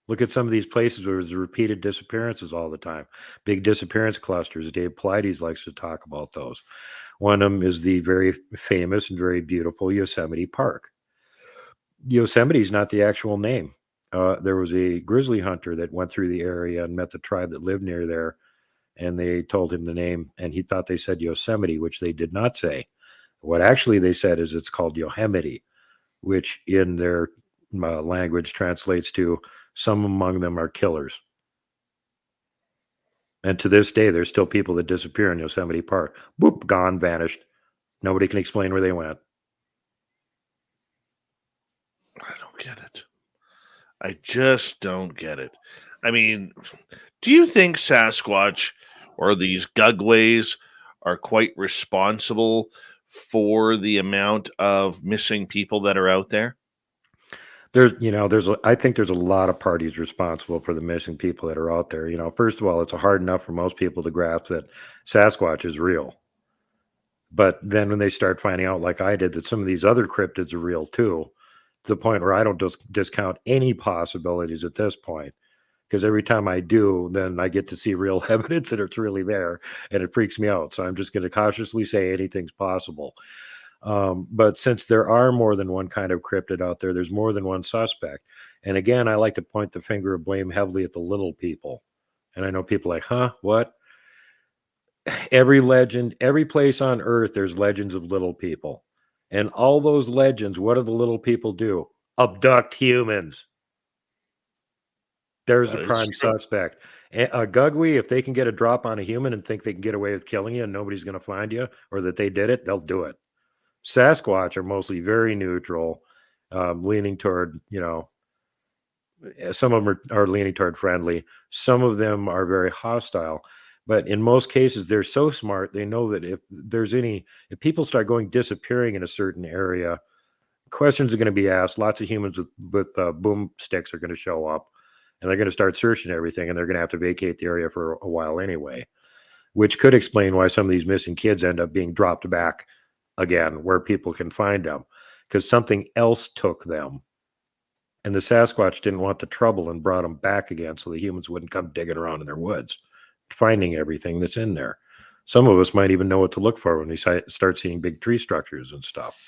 Look at some of these places where there's repeated disappearances all the time. Big disappearance clusters. Dave Pilates likes to talk about those. One of them is the very famous and very beautiful Yosemite Park. Yosemite is not the actual name. There was a grizzly hunter that went through the area and met the tribe that lived near there, and they told him the name, and he thought they said Yosemite, which they did not say. What actually they said is it's called Yohemity, which in their language translates to some among them are killers. And to this day, there's still people that disappear in Yosemite Park. Boop, gone, vanished. Nobody can explain where they went. I don't get it. I just don't get it. I mean, do you think Sasquatch or these gugways are quite responsible for the amount of missing people that are out there? I think there's a lot of parties responsible for the missing people that are out there. First of all, it's hard enough for most people to grasp that Sasquatch is real. But then when they start finding out, like I did, that some of these other cryptids are real too, to the point where I don't just discount any possibilities at this point. Because every time I do, then I get to see real evidence that it's really there, and it freaks me out. So I'm just going to cautiously say anything's possible. But since there are more than one kind of cryptid out there, there's more than one suspect. And again, I like to point the finger of blame heavily at the little people. And I know people are like, huh, what? Every legend, every place on earth, there's legends of little people. And all those legends, what do the little people do? Abduct humans. There's the prime suspect. A gugwe, if they can get a drop on a human and think they can get away with killing you and nobody's going to find you, or that they did it, they'll do it. Sasquatch are mostly very neutral, leaning toward, some of them are leaning toward friendly. Some of them are very hostile. But in most cases, they're so smart, they know that if people start disappearing in a certain area, questions are going to be asked. Lots of humans with boom sticks are going to show up, and they're going to start searching everything, and they're going to have to vacate the area for a while anyway, which could explain why some of these missing kids end up being dropped back again where people can find them, because something else took them. And the Sasquatch didn't want the trouble and brought them back again so the humans wouldn't come digging around in their woods, finding everything that's in there. Some of us might even know what to look for when we start seeing big tree structures and stuff.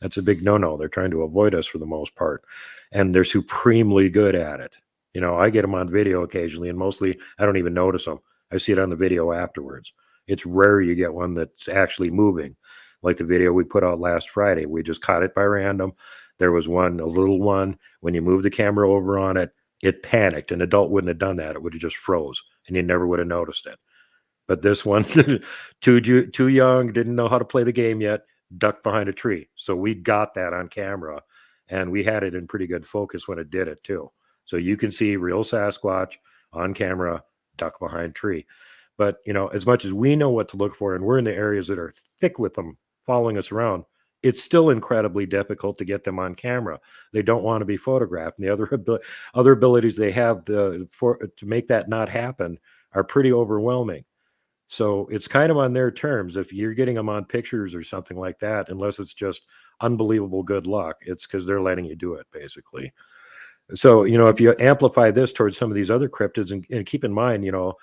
That's a big no-no. They're trying to avoid us for the most part. And they're supremely good at it. You know, I get them on video occasionally, and mostly I don't even notice them. I see it on the video afterwards. It's rare you get one that's actually moving. Like the video we put out last Friday. We just caught it by random. There was one, a little one, when you move the camera over on it, it panicked. An adult wouldn't have done that. It would have just froze, and you never would have noticed it. But this one, too young, didn't know how to play the game yet, ducked behind a tree. So we got that on camera, and we had it in pretty good focus when it did it too. So you can see real Sasquatch on camera, duck behind tree. But, you know, as much as we know what to look for, and we're in the areas that are thick with them following us around, it's still incredibly difficult to get them on camera. They don't want to be photographed. And the other abilities they have to make that not happen are pretty overwhelming. So it's kind of on their terms. If you're getting them on pictures or something like that, unless it's just unbelievable good luck, it's because they're letting you do it, basically. So, you know, if you amplify this towards some of these other cryptids, and keep in mind, you know,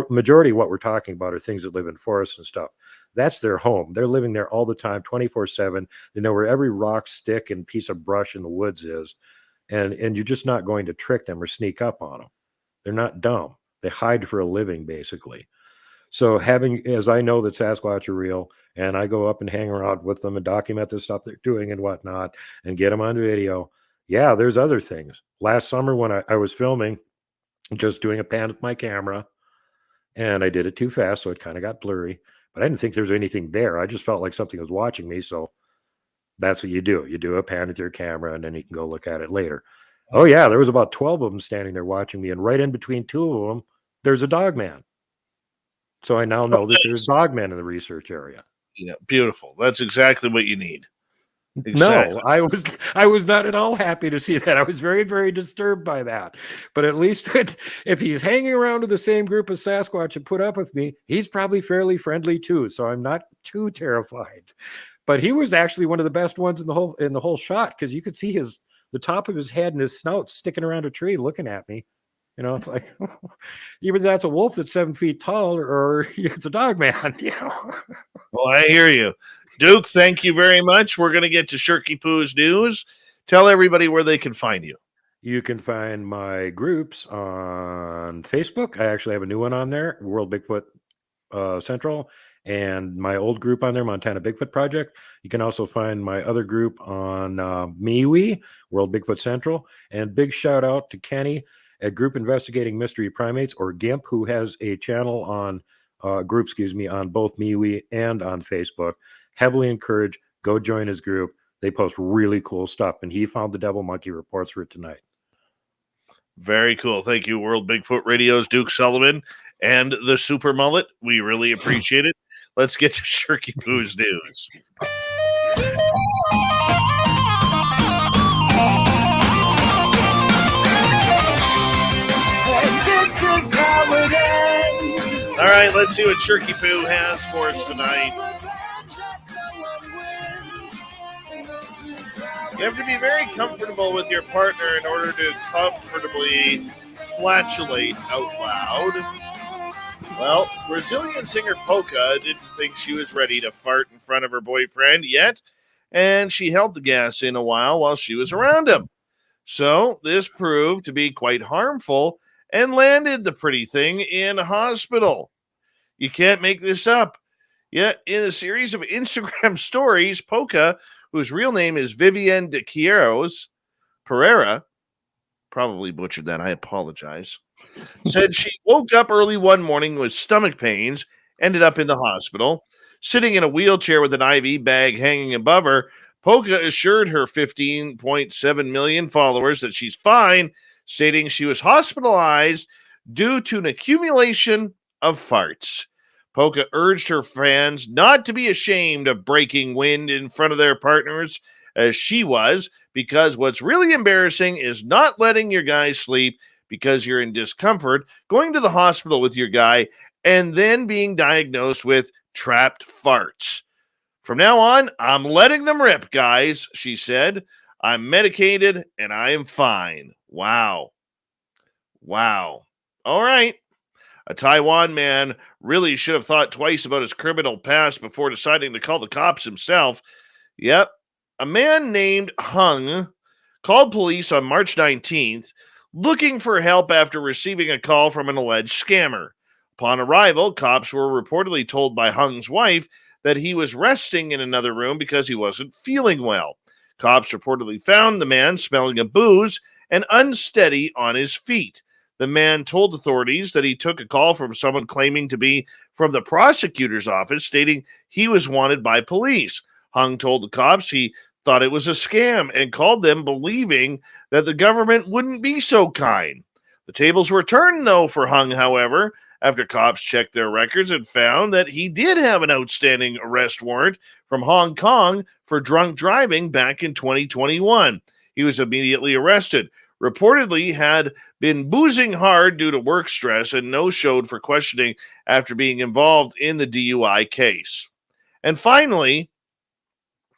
majority of what we're talking about are things that live in forests and stuff. That's their home. They're living there all the time, 24/7. They know where every rock, stick, and piece of brush in the woods is. And you're just not going to trick them or sneak up on them. They're not dumb. They hide for a living, basically. So as I know that Sasquatch are real, and I go up and hang around with them and document the stuff they're doing and whatnot and get them on video. Yeah, there's other things. Last summer when I was filming, just doing a pan with my camera, and I did it too fast, so it kind of got blurry. But I didn't think there was anything there. I just felt like something was watching me. So that's what you do. You do a pan with your camera, and then you can go look at it later. Oh, yeah, there was about 12 of them standing there watching me. And right in between two of them, there's a dogman. So I now know that there's dogmen in the research area. Yeah, beautiful. That's exactly what you need. Exactly. No, I was not at all happy to see that. I was very, very disturbed by that. But at least if he's hanging around with the same group as Sasquatch and put up with me, he's probably fairly friendly too. So I'm not too terrified. But he was actually one of the best ones in the whole shot, because you could see the top of his head and his snout sticking around a tree looking at me. You know, it's like either that's a wolf that's 7 feet tall, or it's a dog man. You know. Well, I hear you. Duke, thank you very much. We're going to get to Shirky Poo's news. Tell everybody where they can find you. You can find my groups on Facebook. I actually have a new one on there, World Bigfoot Central, and my old group on there, Montana Bigfoot Project. You can also find my other group on MeWe, World Bigfoot Central. And big shout out to Kenny at Group Investigating Mystery Primates, or GIMP, who has a channel on on both MeWe and on Facebook. Heavily encourage, go join his group. They post really cool stuff, and he found the devil monkey reports for it tonight. Very cool. Thank you, World Bigfoot Radio's Duke Sullivan and the Super Mullet. We really appreciate it. Let's get to Shirky Poo's news. All right, let's see what Shirky Poo has for us tonight. You have to be very comfortable with your partner in order to comfortably flatulate out loud. Well, Brazilian singer Polka didn't think she was ready to fart in front of her boyfriend yet, and she held the gas in a while she was around him. So this proved to be quite harmful and landed the pretty thing in a hospital. You can't make this up. Yet, in a series of Instagram stories, Polka, whose real name is Vivian de Queiroz Pereira, probably butchered that, I apologize, said she woke up early one morning with stomach pains, ended up in the hospital. Sitting in a wheelchair with an IV bag hanging above her, Polka assured her 15.7 million followers that she's fine, stating she was hospitalized due to an accumulation of farts. Polka urged her fans not to be ashamed of breaking wind in front of their partners, as she was, because what's really embarrassing is not letting your guy sleep because you're in discomfort, going to the hospital with your guy, and then being diagnosed with trapped farts. From now on, I'm letting them rip, guys, she said. I'm medicated and I am fine. Wow. All right. A Taiwan man really should have thought twice about his criminal past before deciding to call the cops himself. Yep. A man named Hung called police on March 19th looking for help after receiving a call from an alleged scammer. Upon arrival, cops were reportedly told by Hung's wife that he was resting in another room because he wasn't feeling well. Cops reportedly found the man smelling of booze and unsteady on his feet. The man told authorities that he took a call from someone claiming to be from the prosecutor's office, stating he was wanted by police. Hung told the cops he thought it was a scam and called them, believing that the government wouldn't be so kind. The tables were turned, though, for Hung, however, after cops checked their records and found that he did have an outstanding arrest warrant from Hong Kong for drunk driving back in 2021. He was immediately arrested. Reportedly had been boozing hard due to work stress and no-showed for questioning after being involved in the DUI case. And finally,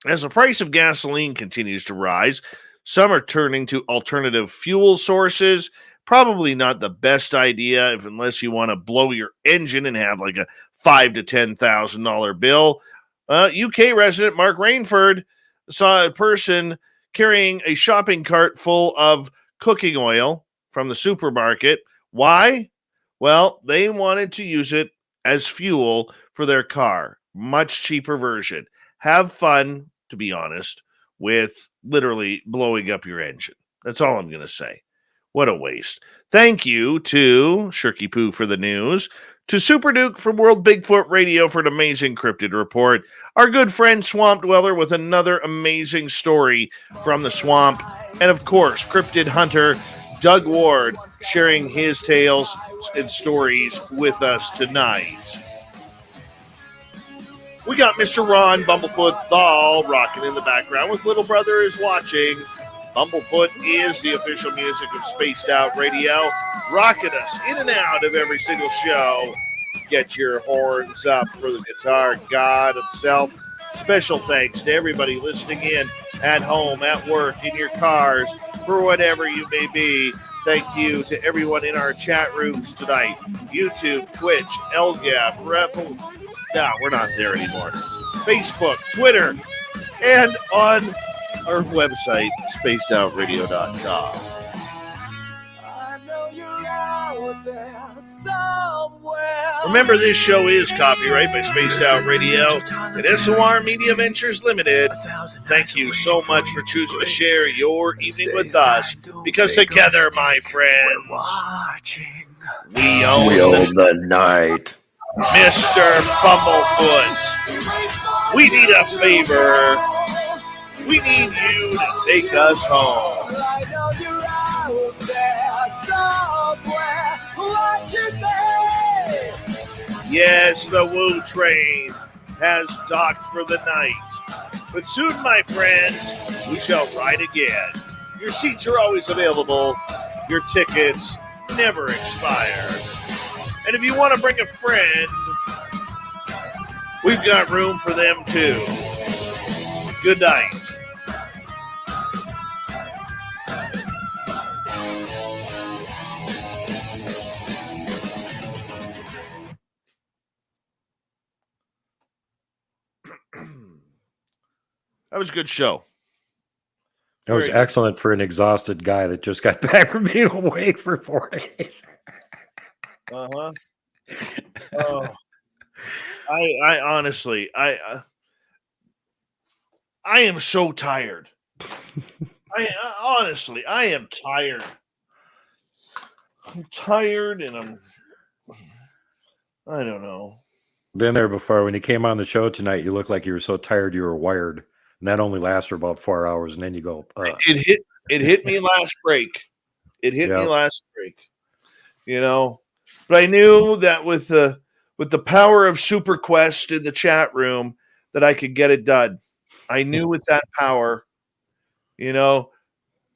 as the price of gasoline continues to rise, some are turning to alternative fuel sources. Probably not the best idea unless you want to blow your engine and have like a $5,000 to $10,000 bill. UK resident Mark Rainford saw a person carrying a shopping cart full of cooking oil from the supermarket. Why? Well, they wanted to use it as fuel for their car. Much cheaper version. Have fun, to be honest, with literally blowing up your engine. That's all I'm going to say. What a waste. Thank you to Shirky Poo for the news, to Super Duke from World Bigfoot Radio for an amazing cryptid report, our good friend Swamp Dweller with another amazing story from the swamp, and of course, cryptid hunter Doug Ward sharing his tales and stories with us tonight. We got Mr. Ron Bumblefoot Thal rocking in the background with Little Brother is Watching. Bumblefoot is the official music of Spaced Out Radio, rocking us in and out of every single show. Get your horns up for the guitar god himself. Special thanks to everybody listening in at home, at work, in your cars, for whatever you may be. Thank you to everyone in our chat rooms tonight. YouTube, Twitch, LGAP, Rebel. No, we're not there anymore. Facebook, Twitter, and on our website, spacedoutradio.com. Remember, this show is copyright by Spaced Out Radio and SOR Media Ventures Limited. Thank you so much for choosing to share your evening with us, because together, my friends, we own the night. Mr. Bumblefoot, we need a favor. We need you to take us home. Yes, the Woo train has docked for the night. But soon, my friends, we shall ride again. Your seats are always available. Your tickets never expire. And if you want to bring a friend, we've got room for them too. Good night. That was a good show. That was excellent for an exhausted guy that just got back from being awake for 4 days. Uh-huh. Oh. I honestly, I am so tired. Honestly, I am tired. I'm tired, and I don't know. Been there before. When you came on the show tonight, you looked like you were so tired you were wired. And that only lasts for about 4 hours, and then you go. It hit me last break. It hit me Yep. last break, you know. But I knew that with the power of Super Quest in the chat room that I could get it done. I knew with that power, you know,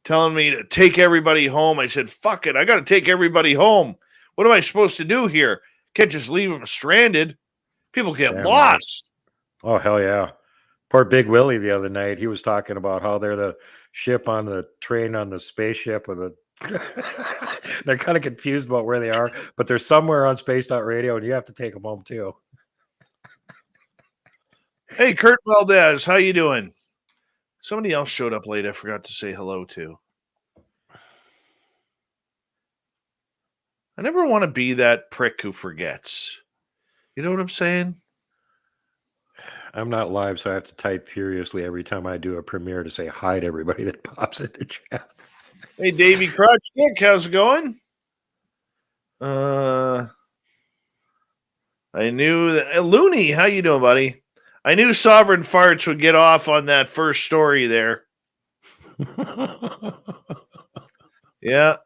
telling me to take everybody home. I said, fuck it. I got to take everybody home. What am I supposed to do here? Can't just leave them stranded. People get Damn right. lost. Oh, hell yeah. Poor Big Willie the other night. He was talking about how they're the ship on the train on the spaceship with a. They're kind of confused about where they are, but they're somewhere on Spaced Out Radio, and you have to take them home too. Hey, Kurt Valdez, how you doing? Somebody else showed up late. I forgot to say hello to. I never want to be that prick who forgets. You know what I'm saying? I'm not live, so I have to type furiously every time I do a premiere to say hi to everybody that pops into chat. Hey, Davey Crutch, how's it going? I knew that. Looney, how you doing, buddy? I knew Sovereign Farts would get off on that first story there. Yeah.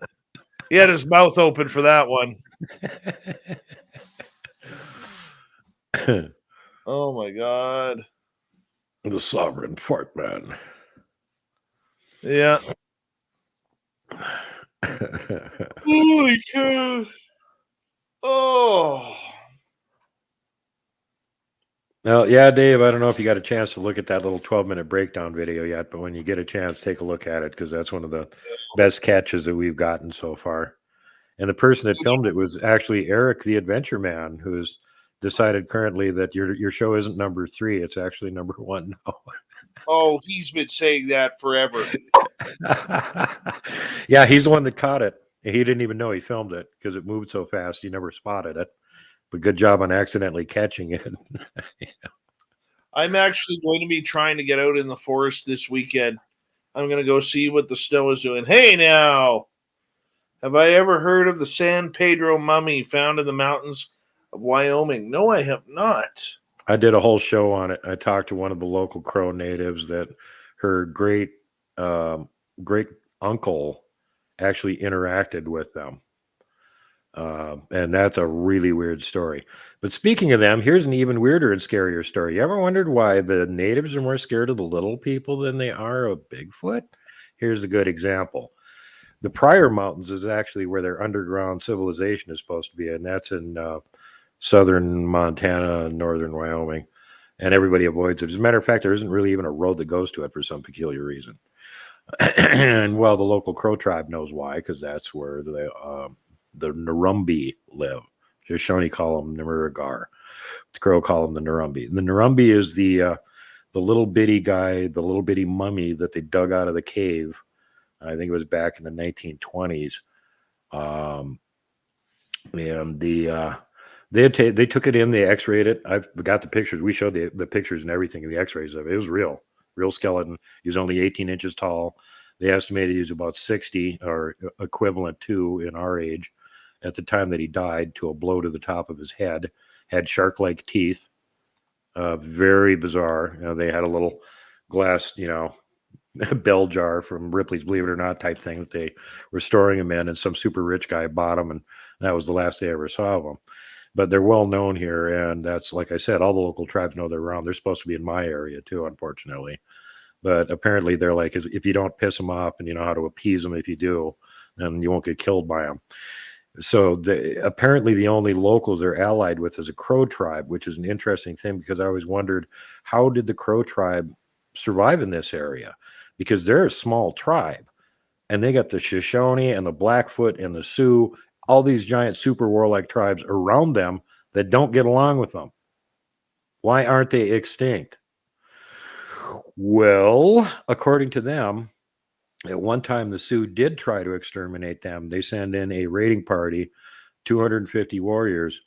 He had his mouth open for that one. Oh, my God. The Sovereign Fart Man. Yeah. Holy cow. Oh. Well, yeah, Dave, I don't know if you got a chance to look at that little 12-minute breakdown video yet, but when you get a chance, take a look at it because that's one of the best catches that we've gotten so far. And the person that filmed it was actually Eric the Adventure Man, who's decided currently that your show isn't number 3. It's actually number 1 now. Oh, he's been saying that forever. Yeah, he's the one that caught it. He didn't even know he filmed it because it moved so fast. He never spotted it. But good job on accidentally catching it. I'm actually going to be trying to get out in the forest this weekend. I'm going to go see what the snow is doing. Hey, now, have I ever heard of the San Pedro mummy found in the mountains of Wyoming? No, I have not. I did a whole show on it. I talked to one of the local Crow natives that her great uncle actually interacted with them. And that's a really weird story. But speaking of them, here's an even weirder and scarier story. You ever wondered why the natives are more scared of the little people than they are of Bigfoot? Here's a good example. The Pryor Mountains is actually where their underground civilization is supposed to be, and that's in southern Montana and northern Wyoming. And everybody avoids it. As a matter of fact, there isn't really even a road that goes to it for some peculiar reason. And well, the local Crow tribe knows why, because that's where the Nurumbi live. Shoshone call them Namuragar. The Crow call them the Nurumbi. The Nurumbi is the little bitty guy, the little bitty mummy that they dug out of the cave. I think it was back in the 1920s. And they took it in, they x-rayed it. I've got the pictures. We showed the pictures and everything, the x-rays of it. It was real skeleton. He was only 18 inches tall. They estimated he was about 60 or equivalent to in our age at the time that he died, to a blow to the top of his head. Had shark-like teeth. Very bizarre. They had a little glass, bell jar from Ripley's Believe It or Not type thing that they were storing him in, and some super rich guy bought him, and that was the last they ever saw of him. But they're well known here, and that's, like I said, all the local tribes know they're around. They're supposed to be in my area too, unfortunately. But apparently they're like, if you don't piss them off and you know how to appease them, if you do, then you won't get killed by them. So apparently the only locals they're allied with is a Crow tribe, which is an interesting thing because I always wondered, how did the Crow tribe survive in this area? Because they're a small tribe, and they got the Shoshone and the Blackfoot and the Sioux, all these giant super warlike tribes around them that don't get along with them. Why aren't they extinct? Well, according to them, at one time the Sioux did try to exterminate them. They send in a raiding party, 250 warriors,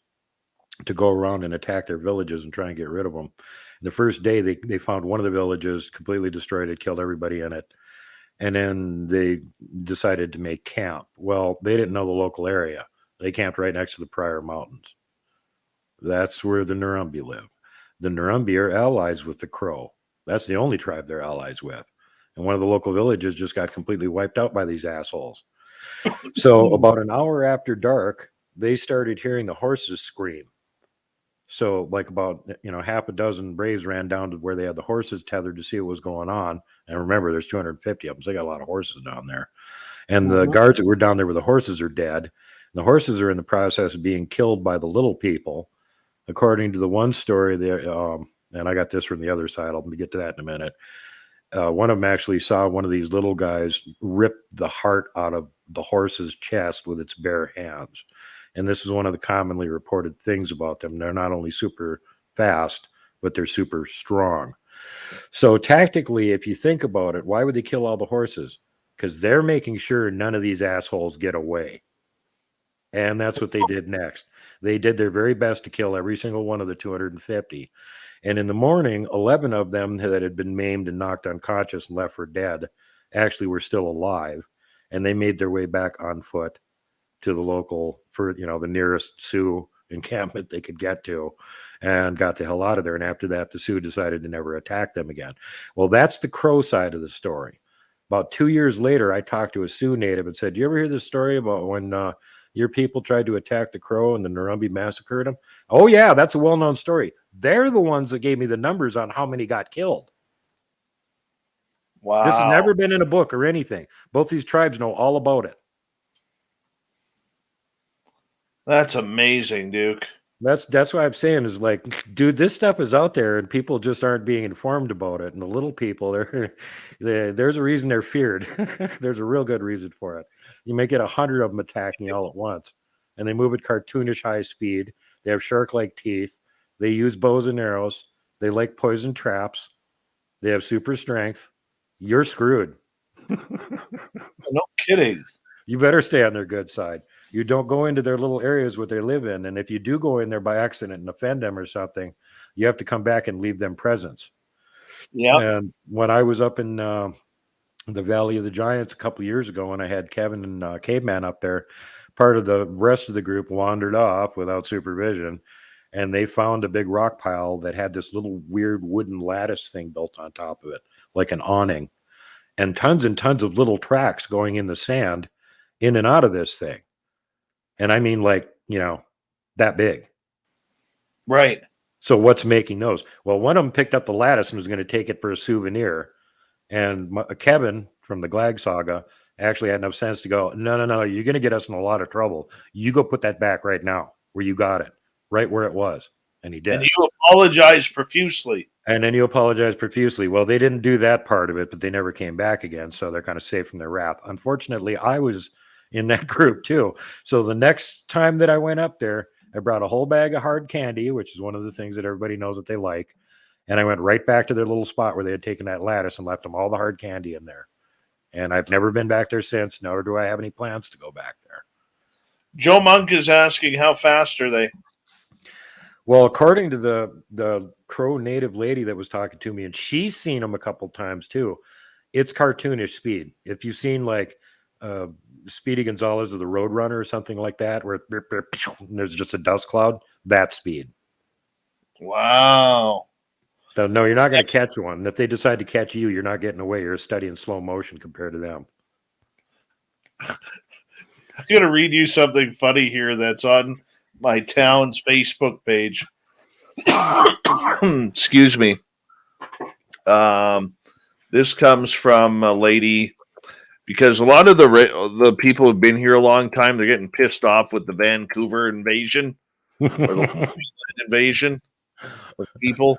to go around and attack their villages and try and get rid of them. The first day they found one of the villages completely destroyed. It killed everybody in it. And then they decided to make camp. Well, they didn't know the local area. They camped right next to the Pryor Mountains. That's where the Nurumbi live. The Nurumbi are allies with the Crow. That's the only tribe they're allies with. And one of the local villages just got completely wiped out by these assholes. So about an hour after dark, they started hearing the horses scream. So like about, half a dozen Braves ran down to where they had the horses tethered to see what was going on. And remember, there's 250 of them, so they got a lot of horses down there. And the guards that were down there with the horses are dead. And the horses are in the process of being killed by the little people. According to the one story there, and I got this from the other side, I'll get to that in a minute. One of them actually saw one of these little guys rip the heart out of the horse's chest with its bare hands. And this is one of the commonly reported things about them. They're not only super fast, but they're super strong. So tactically, if you think about it, why would they kill all the horses? Because they're making sure none of these assholes get away. And that's what they did next. They did their very best to kill every single one of the 250. And in the morning, 11 of them that had been maimed and knocked unconscious and left for dead actually were still alive. And they made their way back on foot to the local, the nearest Sioux encampment they could get to, and got the hell out of there. And after that, the Sioux decided to never attack them again. Well, that's the Crow side of the story. About 2 years later, I talked to a Sioux native and said, "Do you ever hear this story about when your people tried to attack the Crow and the Narumbi massacred them?" "Oh, yeah, that's a well-known story." They're the ones that gave me the numbers on how many got killed. Wow. This has never been in a book or anything. Both these tribes know all about it. That's amazing, Duke. That's what I'm saying is like, dude, this stuff is out there and people just aren't being informed about it. And the little people, there's a reason they're feared. There's a real good reason for it. You may get 100 of them attacking you all at once, and they move at cartoonish high speed. They have shark-like teeth. They use bows and arrows. They like poison traps. They have super strength. You're screwed. No kidding. You better stay on their good side. You don't go into their little areas where they live in. And if you do go in there by accident and offend them or something, you have to come back and leave them presents. Yeah. And when I was up in the Valley of the Giants a couple of years ago, and I had Kevin and Caveman up there, part of the rest of the group wandered off without supervision. And they found a big rock pile that had this little weird wooden lattice thing built on top of it, like an awning, and tons of little tracks going in the sand in and out of this thing. And I mean, like, that big. Right. So what's making those? Well, one of them picked up the lattice and was going to take it for a souvenir. And Kevin from the Glag Saga actually had enough sense to go, no, you're going to get us in a lot of trouble. You go put that back right now where you got it, right where it was. And he did. And you apologize profusely. And then you apologize profusely. Well, they didn't do that part of it, but they never came back again. So they're kind of safe from their wrath. Unfortunately, I was in that group too. So the next time that I went up there, I brought a whole bag of hard candy, which is one of the things that everybody knows that they like. And I went right back to their little spot where they had taken that lattice and left them all the hard candy in there. And I've never been back there since, nor do I have any plans to go back there. Joe Monk is asking, how fast are they? Well, according to the Crow native lady that was talking to me, and she's seen them a couple times too, it's cartoonish speed. If you've seen like Speedy Gonzalez or the Roadrunner or something like that, where there's just a dust cloud, that speed. Wow. So no, you're not going to catch one. If they decide to catch you, you're not getting away. You're studying slow motion compared to them. I'm going to read you something funny here that's on my town's Facebook page. Excuse me. This comes from a lady, because a lot of the people who've been here a long time, they're getting pissed off with the Vancouver invasion or the invasion of people.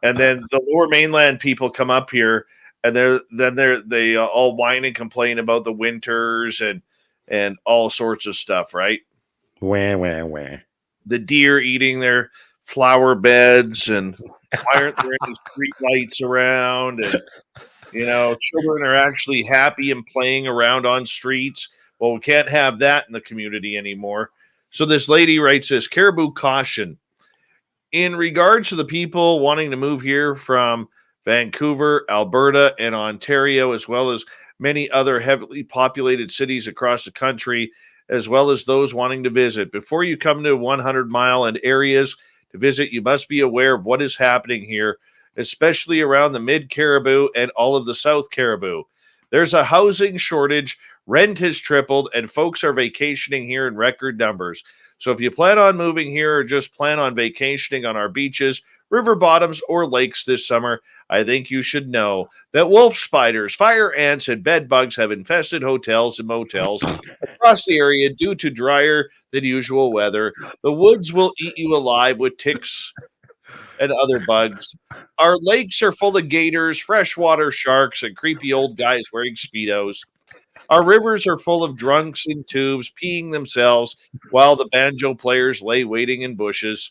And then the lower mainland people come up here, and they all whine and complain about the winters and all sorts of stuff, right? Wah. The deer eating their flower beds, and why aren't there any street lights around? And children are actually happy and playing around on streets. Well, we can't have that in the community anymore. So this lady writes this: Caribou caution. In regards to the people wanting to move here from Vancouver, Alberta, and Ontario, as well as many other heavily populated cities across the country, as well as those wanting to visit, before you come to 100-mile and areas to visit, you must be aware of what is happening here, especially around the Mid Caribou and all of the South Caribou. There's a housing shortage, rent has tripled, and folks are vacationing here in record numbers. So if you plan on moving here or just plan on vacationing on our beaches, river bottoms, or lakes this summer, I think you should know that wolf spiders, fire ants, and bed bugs have infested hotels and motels across the area due to drier than usual weather. The woods will eat you alive with ticks and other bugs. Our lakes are full of gators, freshwater sharks, and creepy old guys wearing Speedos. Our rivers are full of drunks in tubes peeing themselves while the banjo players lay waiting in bushes.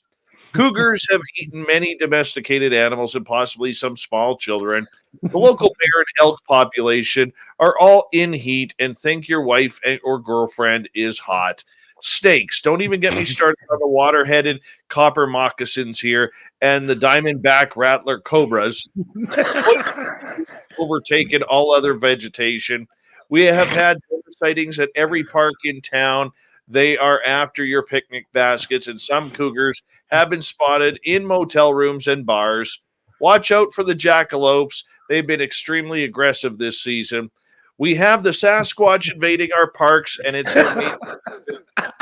Cougars have eaten many domesticated animals and possibly some small children. The local bear and elk population are all in heat and think your wife or girlfriend is hot. Snakes. Don't even get me started on the water-headed copper moccasins here and the diamondback rattler cobras. Overtaken all other vegetation. We have had sightings at every park in town. They are after your picnic baskets, and some cougars have been spotted in motel rooms and bars. Watch out for the jackalopes. They've been extremely aggressive this season. We have the Sasquatch invading our parks, and it's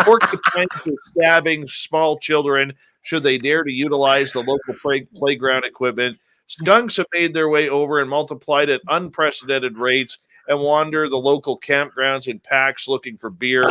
porcupines are stabbing small children should they dare to utilize the local playground equipment. Skunks have made their way over and multiplied at unprecedented rates and wander the local campgrounds in packs looking for beer.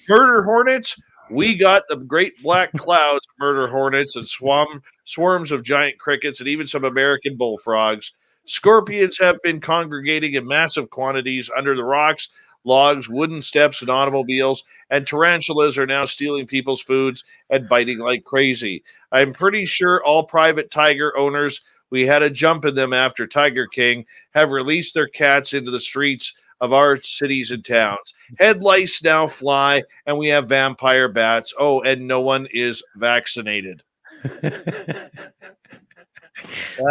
Murder hornets, we got the great black clouds of murder hornets and swarms of giant crickets and even some American bullfrogs. Scorpions have been congregating in massive quantities under the rocks, logs, wooden steps, and automobiles, and tarantulas are now stealing people's foods and biting like crazy. I'm pretty sure all private tiger owners, we had a jump in them after Tiger King, have released their cats into the streets of our cities and towns. Head lice now fly, and we have vampire bats. Oh, and no one is vaccinated.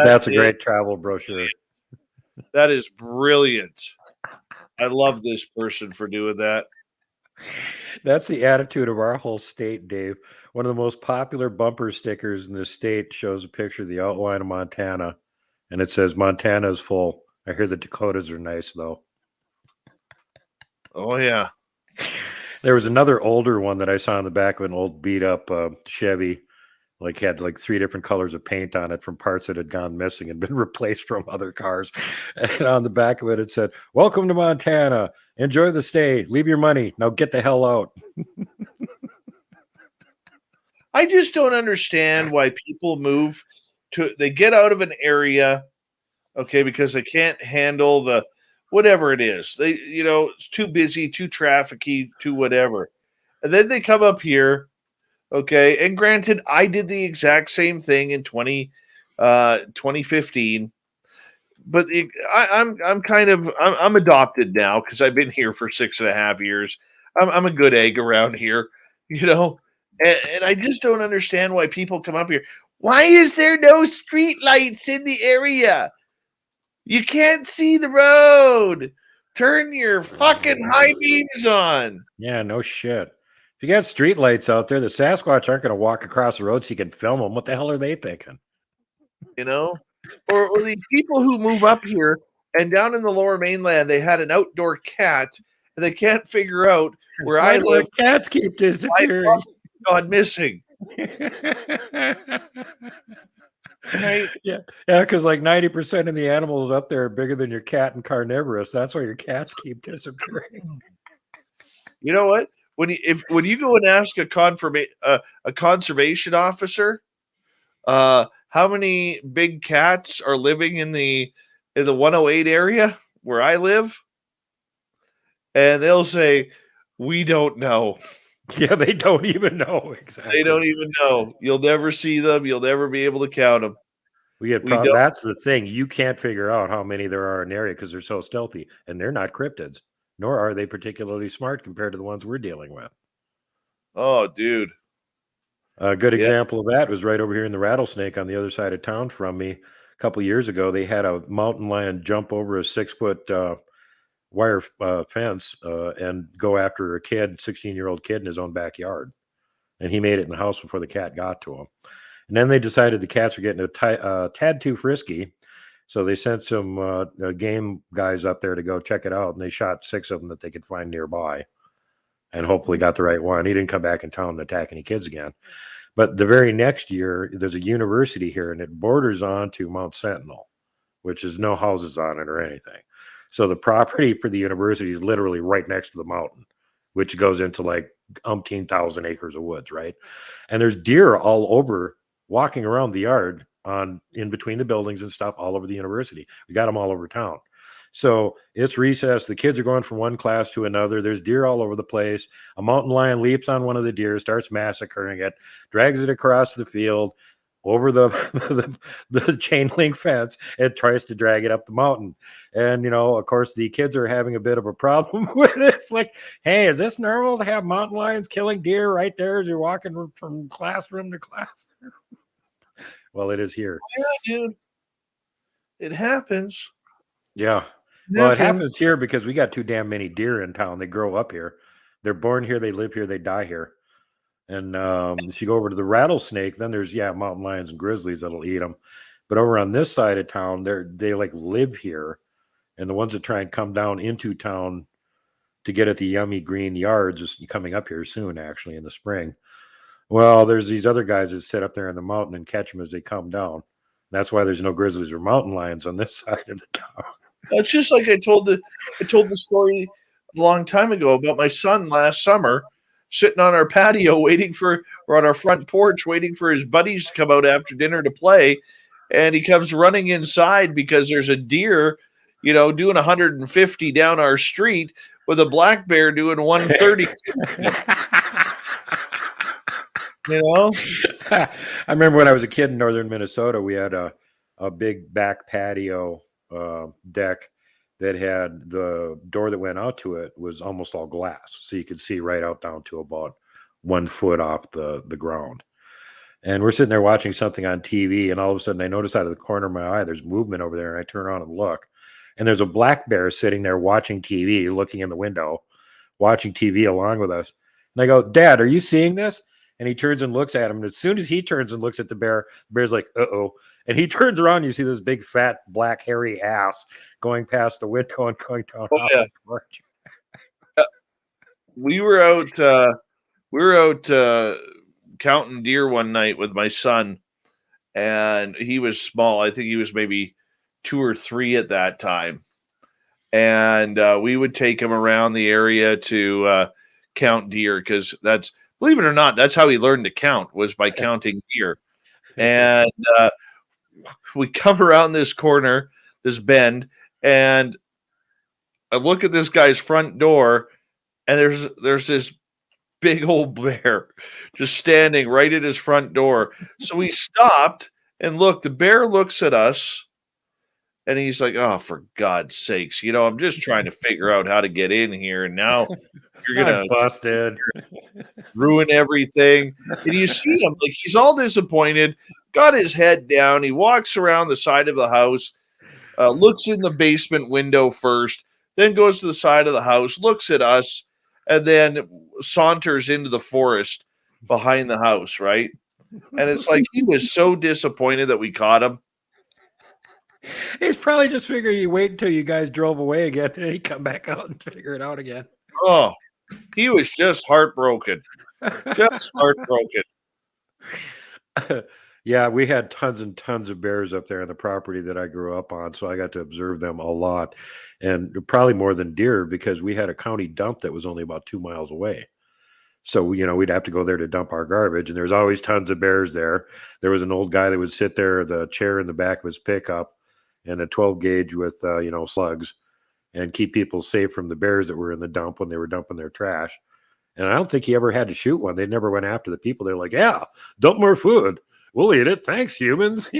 That's a great travel brochure. That is brilliant. I love this person for doing that. That's the attitude of our whole state, Dave. One of the most popular bumper stickers in the state shows a picture of the outline of Montana, and it says, Montana is full. I hear the Dakotas are nice, though. Oh, yeah. There was another older one that I saw on the back of an old beat-up Chevy. Had 3 different colors of paint on it from parts that had gone missing and been replaced from other cars. And on the back of it, it said, "Welcome to Montana. Enjoy the stay. Leave your money. Now get the hell out." I just don't understand why people move they get out of an area, okay, because they can't handle the whatever it is. They, it's too busy, too trafficky, too whatever. And then they come up here. Okay, and granted, I did the exact same thing in 2015, but I'm adopted now because I've been here for 6.5 years. I'm a good egg around here, and I just don't understand why people come up here. Why is there no street lights in the area? You can't see the road. Turn your fucking high beams on. Yeah, no shit. If you got street lights out there, the Sasquatch aren't going to walk across the road so you can film them. What the hell are they thinking? Or these people who move up here and down in the lower mainland, they had an outdoor cat and they can't figure out where I live. Cats keep disappearing. Gone missing. Right? Yeah, because 90% of the animals up there are bigger than your cat and carnivorous. That's why your cats keep disappearing. You know what? When you go and ask a conservation officer, how many big cats are living in the 108 area where I live, and they'll say, "We don't know." Yeah, they don't even know exactly. They don't even know. You'll never see them. You'll never be able to count them. That's the thing. You can't figure out how many there are in the area because they're so stealthy, and they're not cryptids. Nor are they particularly smart compared to the ones we're dealing with. Oh, dude. A good example of that was right over here in the Rattlesnake on the other side of town from me. A couple of years ago, they had a mountain lion jump over a 6-foot wire fence and go after a 16-year-old kid in his own backyard. And he made it in the house before the cat got to him. And then they decided the cats were getting a tad too frisky. So they sent some game guys up there to go check it out, and they shot 6 of them that they could find nearby, and hopefully got the right one. He didn't come back in town and attack any kids again. But the very next year, there's a university here, and it borders on to Mount Sentinel, which is no houses on it or anything. So the property for the university is literally right next to the mountain, which goes into like umpteen thousand acres of woods, right? And there's deer all over, walking around the yard in between the buildings and stuff all over the university. We got them all over town. So it's recess. The kids are going from one class to another. There's deer all over the place. A mountain lion leaps on one of the deer, starts massacring it, drags it across the field, over the chain link fence, and tries to drag it up the mountain. And, of course, the kids are having a bit of a problem with it. It's like, hey, is this normal to have mountain lions killing deer right there as you're walking from classroom to classroom? Well, it is here. Yeah, dude. It happens. Yeah. Well, it happens here because we got too damn many deer in town. They grow up here. They're born here. They live here. They die here. And if you go over to the rattlesnake, then there's, mountain lions and grizzlies that'll eat them. But over on this side of town, they like live here. And the ones that try and come down into town to get at the yummy green yards is coming up here soon, actually, in the spring. Well, there's these other guys that sit up there in the mountain and catch them as they come down. That's why there's no grizzlies or mountain lions on this side of the town. It's just like I told the story a long time ago about my son last summer, sitting on our patio or on our front porch waiting for his buddies to come out after dinner to play. And he comes running inside because there's a deer, doing 150 down our street with a black bear doing 130. I remember when I was a kid in northern Minnesota, we had a big back patio deck that had the door that went out to it was almost all glass. So you could see right out down to about 1 foot off the ground. And we're sitting there watching something on TV, and all of a sudden I notice out of the corner of my eye, there's movement over there, and I turn around and look. And there's a black bear sitting there watching TV, looking in the window, watching TV along with us. And I go, Dad, are you seeing this? And he turns and looks at him. And as soon as he turns and looks at the bear's like, uh-oh. And he turns around, you see this big, fat, black, hairy ass going past the window and going down. Oh, yeah. The porch. We were out counting deer one night with my son, and he was small. I think he was maybe 2 or 3 at that time. And we would take him around the area to count deer because believe it or not, that's how he learned to count, was by counting deer. And we come around this corner, this bend, and I look at this guy's front door, and there's this big old bear just standing right at his front door. So we stopped and looked. The bear looks at us, and he's like, "Oh, for God's sakes, I'm just trying to figure out how to get in here, and now you're gonna busted, ruin everything." And you see him like he's all disappointed, got his head down. He walks around the side of the house, looks in the basement window first, then goes to the side of the house, looks at us, and then saunters into the forest behind the house, right? And it's like he was so disappointed that we caught him. He's probably just figuring you wait until you guys drove away again and he'd come back out and figure it out again. Oh, he was just heartbroken. Just heartbroken. Yeah, we had tons and tons of bears up there on the property that I grew up on, so I got to observe them a lot, and probably more than deer because we had a county dump that was only about 2 miles away. So, we'd have to go there to dump our garbage, and there's always tons of bears there. There was an old guy that would sit there, the chair in the back of his pickup, and a 12 gauge with, slugs, and keep people safe from the bears that were in the dump when they were dumping their trash. And I don't think he ever had to shoot one. They never went after the people. They're like, yeah, dump more food. We'll eat it. Thanks, humans.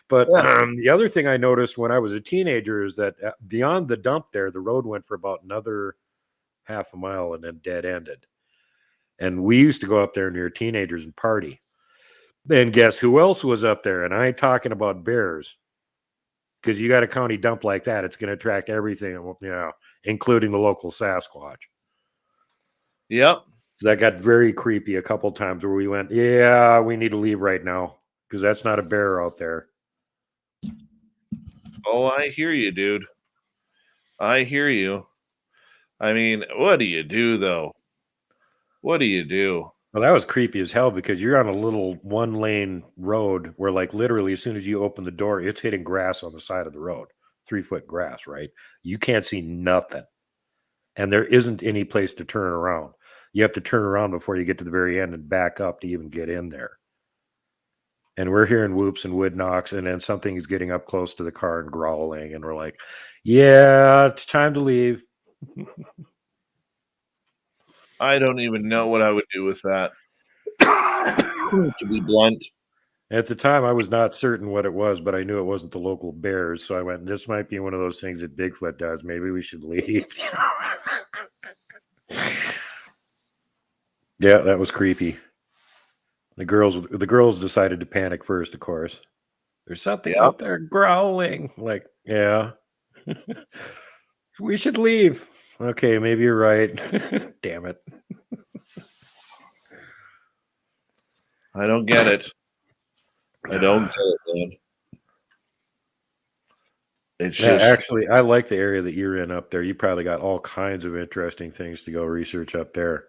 But the other thing I noticed when I was a teenager is that beyond the dump there, the road went for about another half a mile and then dead ended. And we used to go up there near teenagers and party. And guess who else was up there? And I ain't talking about bears. Because you got a county dump like that, it's going to attract everything, including the local Sasquatch. Yep. So that got very creepy a couple times where we went, yeah, we need to leave right now because that's not a bear out there. Oh, I hear you, dude. I hear you. I mean, what do you do, though? What do you do? Well, that was creepy as hell because you're on a little 1-lane road where, like, literally, as soon as you open the door, it's hitting grass on the side of the road, 3-foot grass, right? You can't see nothing. And there isn't any place to turn around. You have to turn around before you get to the very end and back up to even get in there. And we're hearing whoops and wood knocks, and then something is getting up close to the car and growling, and we're like, yeah, it's time to leave. I don't even know what I would do with that. To be blunt. At the time, I was not certain what it was, but I knew it wasn't the local bears. So I went, this might be one of those things that Bigfoot does. Maybe we should leave. Yeah, that was creepy. The girls decided to panic first, of course. There's something out there growling. Like, yeah. We should leave. Okay, maybe you're right. Damn it. I don't get it. I don't get it, man. It's just Actually, I like the area that you're in up there. You probably got all kinds of interesting things to go research up there.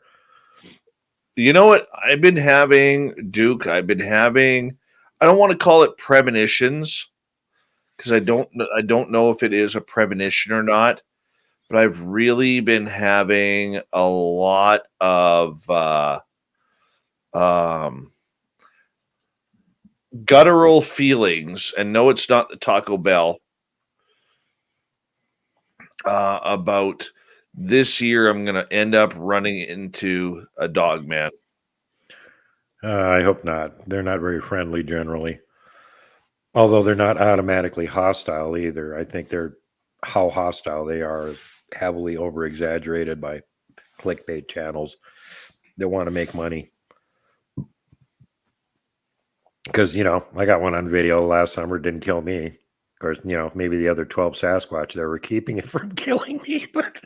You know what I've been having, Duke? I don't want to call it premonitions because I don't know if it is a premonition or not, but I've really been having a lot of guttural feelings, and no, it's not the Taco Bell, about this year I'm going to end up running into a dogman. I hope not. They're not very friendly generally. Although they're not automatically hostile either. I think how hostile they are is heavily over-exaggerated by clickbait channels that want to make money. Because, I got one on video last summer, didn't kill me. Of course, maybe the other 12 Sasquatch that were keeping it from killing me, but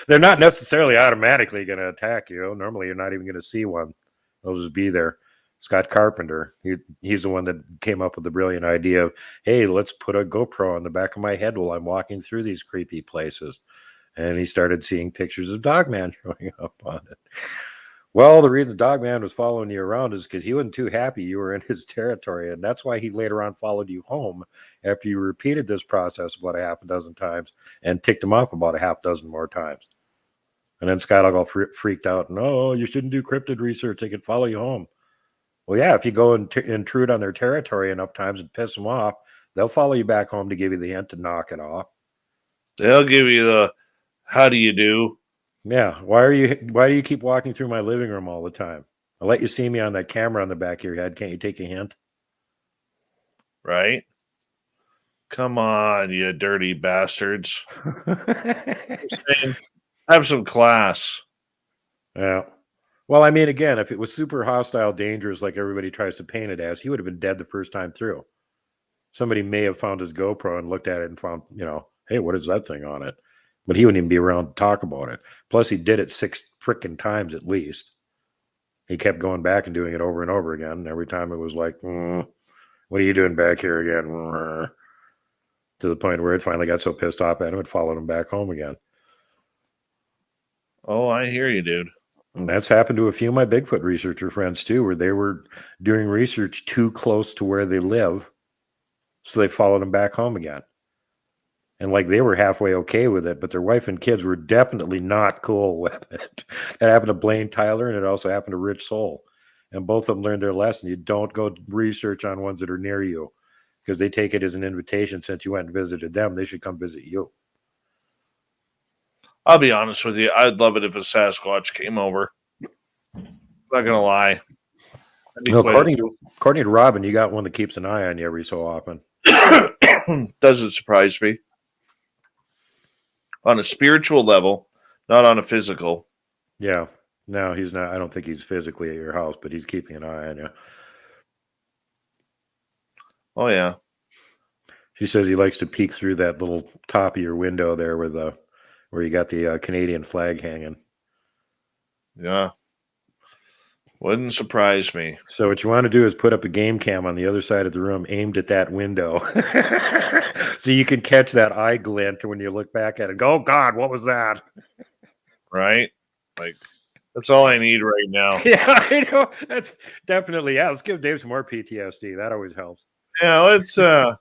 they're not necessarily automatically going to attack you. Normally, you're not even going to see one. They'll just be there. Scott Carpenter, he's the one that came up with the brilliant idea of, hey, let's put a GoPro on the back of my head while I'm walking through these creepy places. And he started seeing pictures of Dogman showing up on it. Well, the reason the Dogman was following you around is because he wasn't too happy you were in his territory. And that's why he later on followed you home after you repeated this process about a half a dozen times and ticked him off about a half dozen more times. And then Scott all freaked out. No, you shouldn't do cryptid research. They could follow you home. Well, yeah, if you go and intrude on their territory enough times and piss them off, they'll follow you back home to give you the hint to knock it off. They'll give you the, how do you do? Yeah. Why do you keep walking through my living room all the time? I'll let you see me on that camera on the back of your head. Can't you take a hint? Right? Come on, you dirty bastards. Have some class. Yeah. Well, I mean, again, if it was super hostile, dangerous, like everybody tries to paint it as, he would have been dead the first time through. Somebody may have found his GoPro and looked at it and found, hey, what is that thing on it? But he wouldn't even be around to talk about it. Plus, he did it 6 frickin' times at least. He kept going back and doing it over and over again. And every time it was like, what are you doing back here again? To the point where it finally got so pissed off at him, it followed him back home again. Oh, I hear you, dude. And that's happened to a few of my Bigfoot researcher friends too, where they were doing research too close to where they live. So they followed him back home again. And like they were halfway okay with it, but their wife and kids were definitely not cool with it. That happened to Blaine Tyler, and it also happened to Rich Soul. And both of them learned their lesson. You don't go research on ones that are near you because they take it as an invitation. Since you went and visited them, they should come visit you. I'll be honest with you. I'd love it if a Sasquatch came over. Not gonna lie. No, according to Robin, you got one that keeps an eye on you every so often. Doesn't surprise me. On a spiritual level, not on a physical. Yeah. No, he's not. I don't think he's physically at your house, but he's keeping an eye on you. Oh, yeah. She says he likes to peek through that little top of your window there where you got the Canadian flag hanging. Yeah. Wouldn't surprise me. So what you want to do is put up a game cam on the other side of the room aimed at that window. So you can catch that eye glint when you look back at it and go, oh God, what was that? Right? Like, that's all I need right now. Yeah, I know. That's definitely, yeah, let's give Dave some more PTSD. That always helps. Yeah, let's yeah,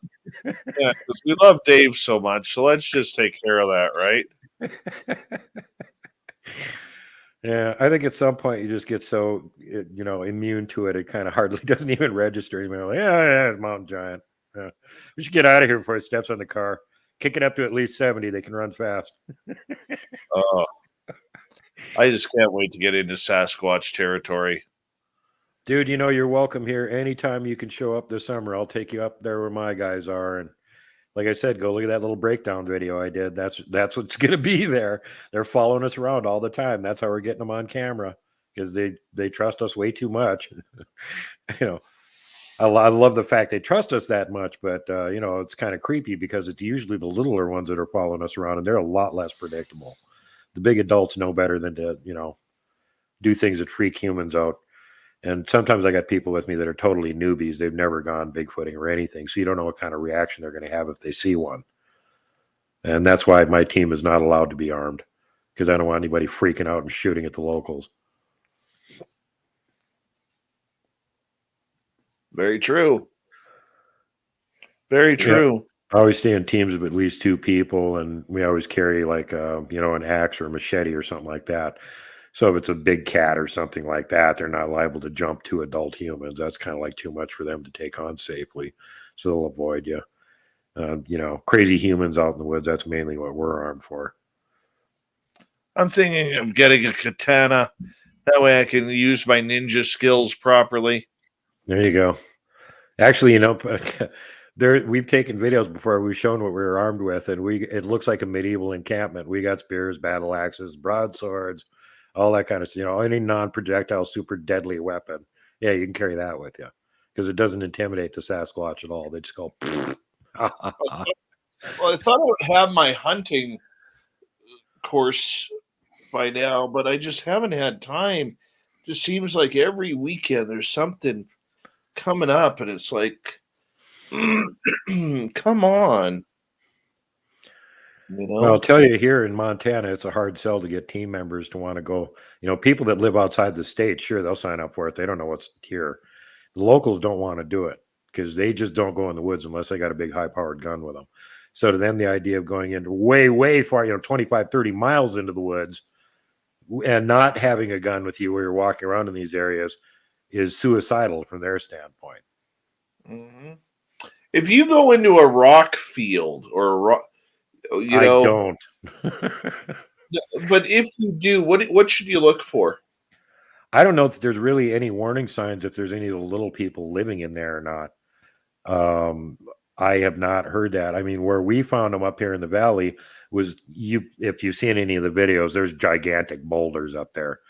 because we love Dave so much, so let's just take care of that, right? Yeah, I think at some point you just get so immune to it, it kind of hardly doesn't even register anymore. Like, yeah, mountain giant. Yeah. We should get out of here before it steps on the car. Kick it up to at least 70. They can run fast. Oh, I just can't wait to get into Sasquatch territory. Dude, you're welcome here anytime you can show up this summer. I'll take you up there where my guys are. And like I said, go look at that little breakdown video I did. That's what's going to be there. They're following us around all the time. That's how we're getting them on camera, because they trust us way too much. I love the fact they trust us that much, but it's kind of creepy because it's usually the littler ones that are following us around, and they're a lot less predictable. The big adults know better than to do things that freak humans out. And sometimes I got people with me that are totally newbies. They've never gone Bigfooting or anything. So you don't know what kind of reaction they're going to have if they see one. And that's why my team is not allowed to be armed, because I don't want anybody freaking out and shooting at the locals. Very true. Very true. Yeah. I always stay in teams of at least 2 people, and we always carry like an axe or a machete or something like that. So if it's a big cat or something like that, they're not liable to jump 2 adult humans. That's kind of like too much for them to take on safely. So they'll avoid you. Crazy humans out in the woods, that's mainly what we're armed for. I'm thinking of getting a katana. That way I can use my ninja skills properly. There you go. Actually, we've taken videos before. We've shown what we were armed with, and it looks like a medieval encampment. We got spears, battle axes, broadswords, all that kind of stuff. Any non-projectile, super deadly weapon. Yeah, you can carry that with you, because it doesn't intimidate the Sasquatch at all. They just go. Well, I thought I would have my hunting course by now, but I just haven't had time. Just seems like every weekend there's something coming up, and it's like, come on. Well, I'll tell you, here in Montana, it's a hard sell to get team members to want to go. People that live outside the state, sure, they'll sign up for it. They don't know what's here. The locals don't want to do it because they just don't go in the woods unless they got a big high-powered gun with them. So to them, the idea of going into way, way far, 25, 30 miles into the woods and not having a gun with you where you're walking around in these areas is suicidal from their standpoint. Mm-hmm. If you go into a rock field or a rock, I don't. But if you do, what should you look for? I don't know if there's really any warning signs if there's any of the little people living in there or not. I have not heard that. I mean, where we found them up here in the valley was if you've seen any of the videos, there's gigantic boulders up there.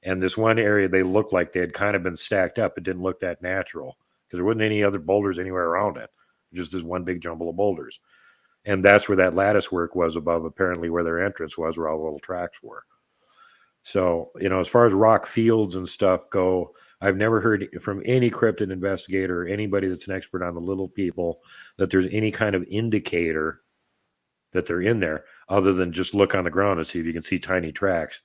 And this one area, they looked like they had kind of been stacked up. It didn't look that natural because there wasn't any other boulders anywhere around it. Just this one big jumble of boulders. And that's where that lattice work was above, apparently where their entrance was, where all the little tracks were. So, as far as rock fields and stuff go, I've never heard from any cryptid investigator or anybody that's an expert on the little people that there's any kind of indicator that they're in there other than just look on the ground and see if you can see tiny tracks.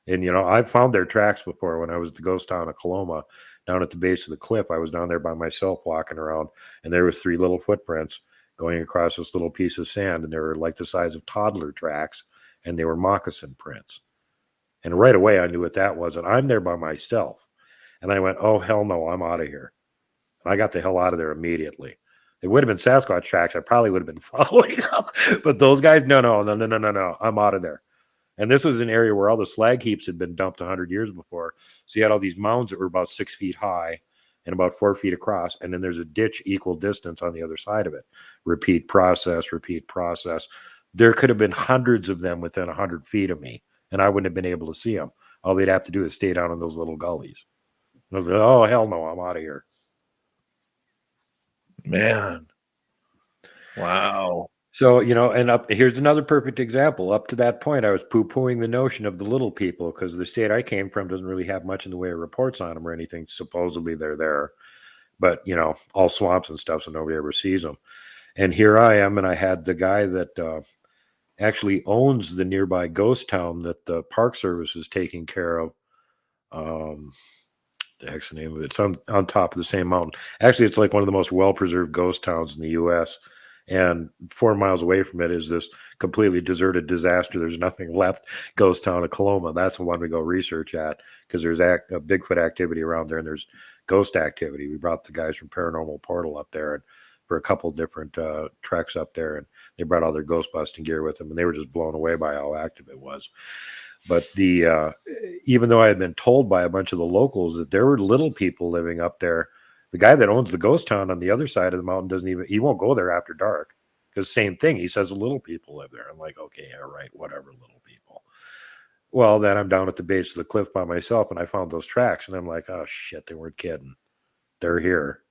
And, I've found their tracks before when I was at the ghost town of Coloma down at the base of the cliff. I was down there by myself walking around, and there was 3 little footprints going across this little piece of sand, and they were like the size of toddler tracks, and they were moccasin prints. And right away, I knew what that was, and I'm there by myself. And I went, oh, hell no, I'm out of here. And I got the hell out of there immediately. It would have been Sasquatch tracks. I probably would have been following them. But those guys, no. I'm out of there. And this was an area where all the slag heaps had been dumped 100 years before. So you had all these mounds that were about 6 feet high and about 4 feet across. And then there's a ditch equal distance on the other side of it. Repeat process. There could have been hundreds of them within 100 feet of me, and I wouldn't have been able to see them. All they'd have to do is stay down in those little gullies. I was like, oh, hell no, I'm out of here. Man. Wow. So, and here's another perfect example. Up to that point, I was poo-pooing the notion of the little people because the state I came from doesn't really have much in the way of reports on them or anything. Supposedly they're there, but all swamps and stuff, so nobody ever sees them. And here I am, and I had the guy that actually owns the nearby ghost town that the Park Service is taking care of. The heck's the name of it? It's on top of the same mountain. Actually, it's like one of the most well-preserved ghost towns in the U.S., and 4 miles away from it is this completely deserted disaster. There's nothing left. Ghost town of Coloma. That's the one we go research at because there's a Bigfoot activity around there, and there's ghost activity. We brought the guys from Paranormal Portal up there and for a couple different treks up there, and they brought all their ghost busting gear with them, and they were just blown away by how active it was. But even though I had been told by a bunch of the locals that there were little people living up there, the guy that owns the ghost town on the other side of the mountain he won't go there after dark because same thing. He says the little people live there. I'm like, okay, all right, whatever, little people. Well, then I'm down at the base of the cliff by myself, and I found those tracks, and I'm like, oh shit, they weren't kidding. They're here.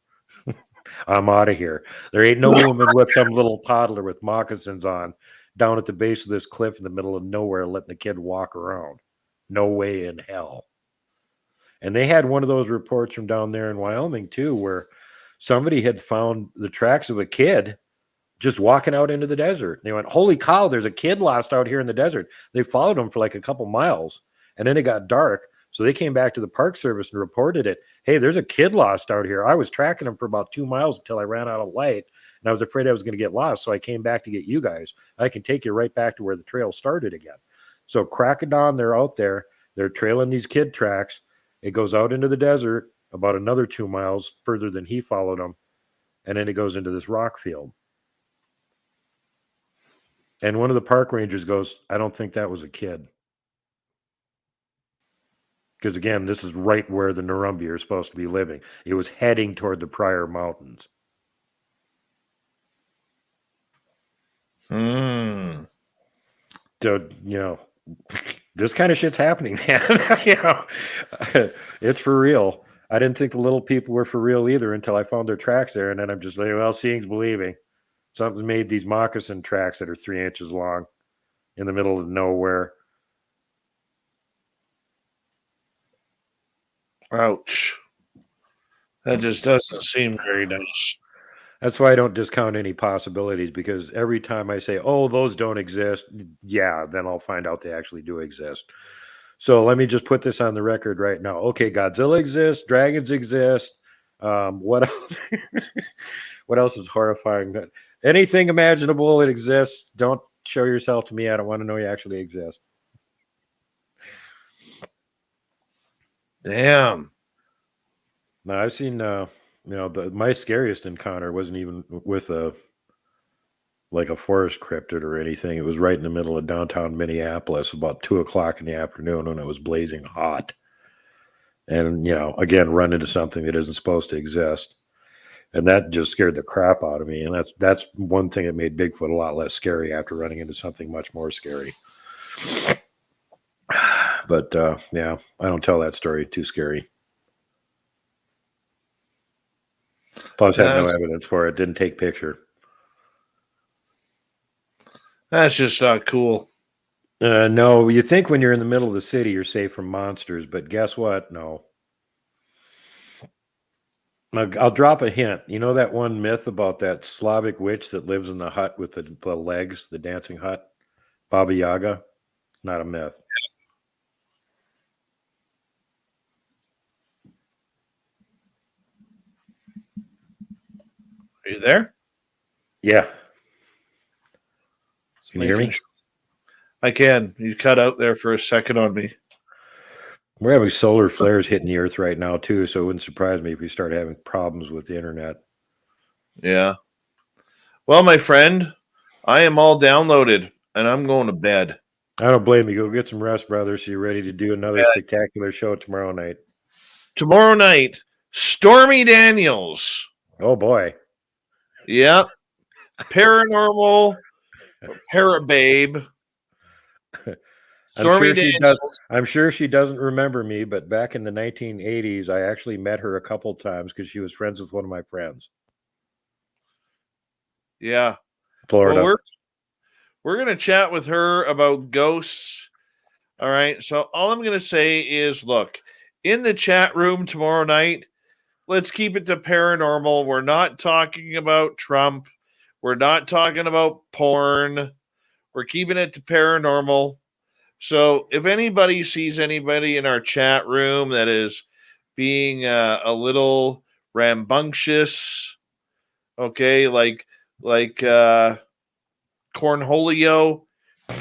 I'm out of here. There ain't no woman with some little toddler with moccasins on down at the base of this cliff in the middle of nowhere letting the kid walk around. No way in hell. And they had one of those reports from down there in Wyoming too, where somebody had found the tracks of a kid just walking out into the desert. They went, holy cow, there's a kid lost out here in the desert. They followed him for like a couple miles, and then it got dark. So they came back to the Park Service and reported it. Hey, there's a kid lost out here. I was tracking him for about 2 miles until I ran out of light, and I was afraid I was going to get lost. So I came back to get you guys. I can take you right back to where the trail started again. So crack of dawn, they're out there. They're trailing these kid tracks. It goes out into the desert about another 2 miles further than he followed them. And then it goes into this rock field. And one of the park rangers goes, I don't think that was a kid. Because again, this is right where the Nurumbi are supposed to be living. It was heading toward the Prior Mountains. So, this kind of shit's happening, man. It's for real. I didn't think the little people were for real either until I found their tracks there. And then I'm just like, well, seeing's believing. Something made these moccasin tracks that are 3 inches long in the middle of nowhere. Ouch. That just doesn't seem very nice. That's why I don't discount any possibilities, because every time I say, oh, those don't exist, yeah, then I'll find out they actually do exist. So let me just put this on the record right now. Okay, Godzilla exists, dragons exist. What else? What else is horrifying? Anything imaginable, it exists. Don't show yourself to me. I don't want to know you actually exist. Damn. Now I've seen my scariest encounter wasn't even with a forest cryptid or anything. It was right in the middle of downtown Minneapolis about 2:00 in the afternoon when it was blazing hot. And again, run into something that isn't supposed to exist. And that just scared the crap out of me. And that's one thing that made Bigfoot a lot less scary after running into something much more scary. But I don't tell that story. Too scary. Plus, had no evidence for it. Didn't take picture. That's just not cool. No, you think when you're in the middle of the city, you're safe from monsters. But guess what? No. I'll drop a hint. You know that one myth about that Slavic witch that lives in the hut with the legs, the dancing hut? Baba Yaga? It's not a myth. Are you there? Yeah. Can you hear me? I can. You cut out there for a second on me. We're having solar flares hitting the earth right now, too, so it wouldn't surprise me if we start having problems with the internet. Yeah. Well, my friend, I am all downloaded, and I'm going to bed. I don't blame you. Go get some rest, brother, so you're ready to do another spectacular show tomorrow night. Tomorrow night, Stormy Daniels. Oh, boy. Yep. Paranormal, Parababe. I'm sure she doesn't remember me, but back in the 1980s, I actually met her a couple times because she was friends with one of my friends. Yeah. Florida. Well, We're going to chat with her about ghosts. All right. So all I'm going to say is, look, in the chat room tomorrow night, let's keep it to paranormal. We're not talking about Trump. We're not talking about porn. We're keeping it to paranormal. So if anybody sees anybody in our chat room that is being a little rambunctious, okay, like cornholio,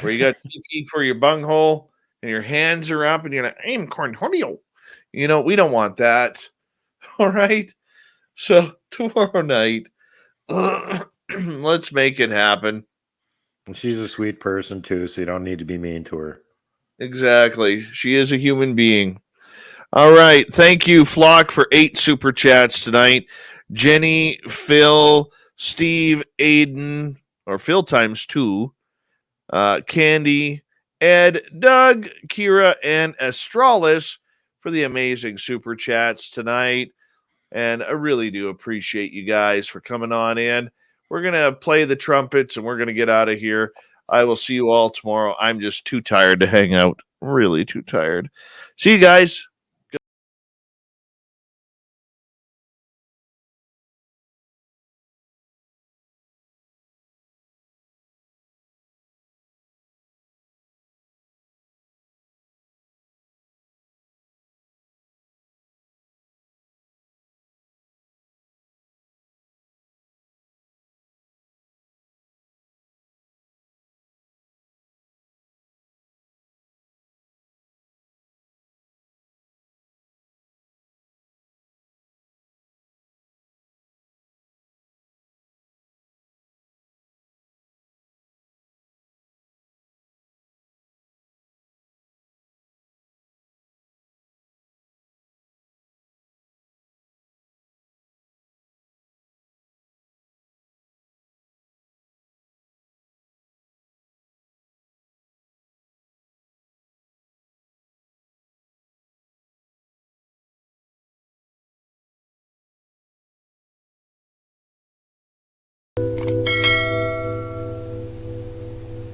where you got TP for your bunghole and your hands are up and you're like, I'm cornholio. We don't want that. All right. So tomorrow night, let's make it happen. And she's a sweet person too, so you don't need to be mean to her. Exactly. She is a human being. All right. Thank you, Flock, for 8 super chats tonight. Jenny, Phil, Steve, Aiden, or Phil times 2, Candy, Ed, Doug, Kira, and Astralis for the amazing super chats tonight. And I really do appreciate you guys for coming on in. We're going to play the trumpets and we're going to get out of here. I will see you all tomorrow. I'm just too tired to hang out. Really too tired. See you guys.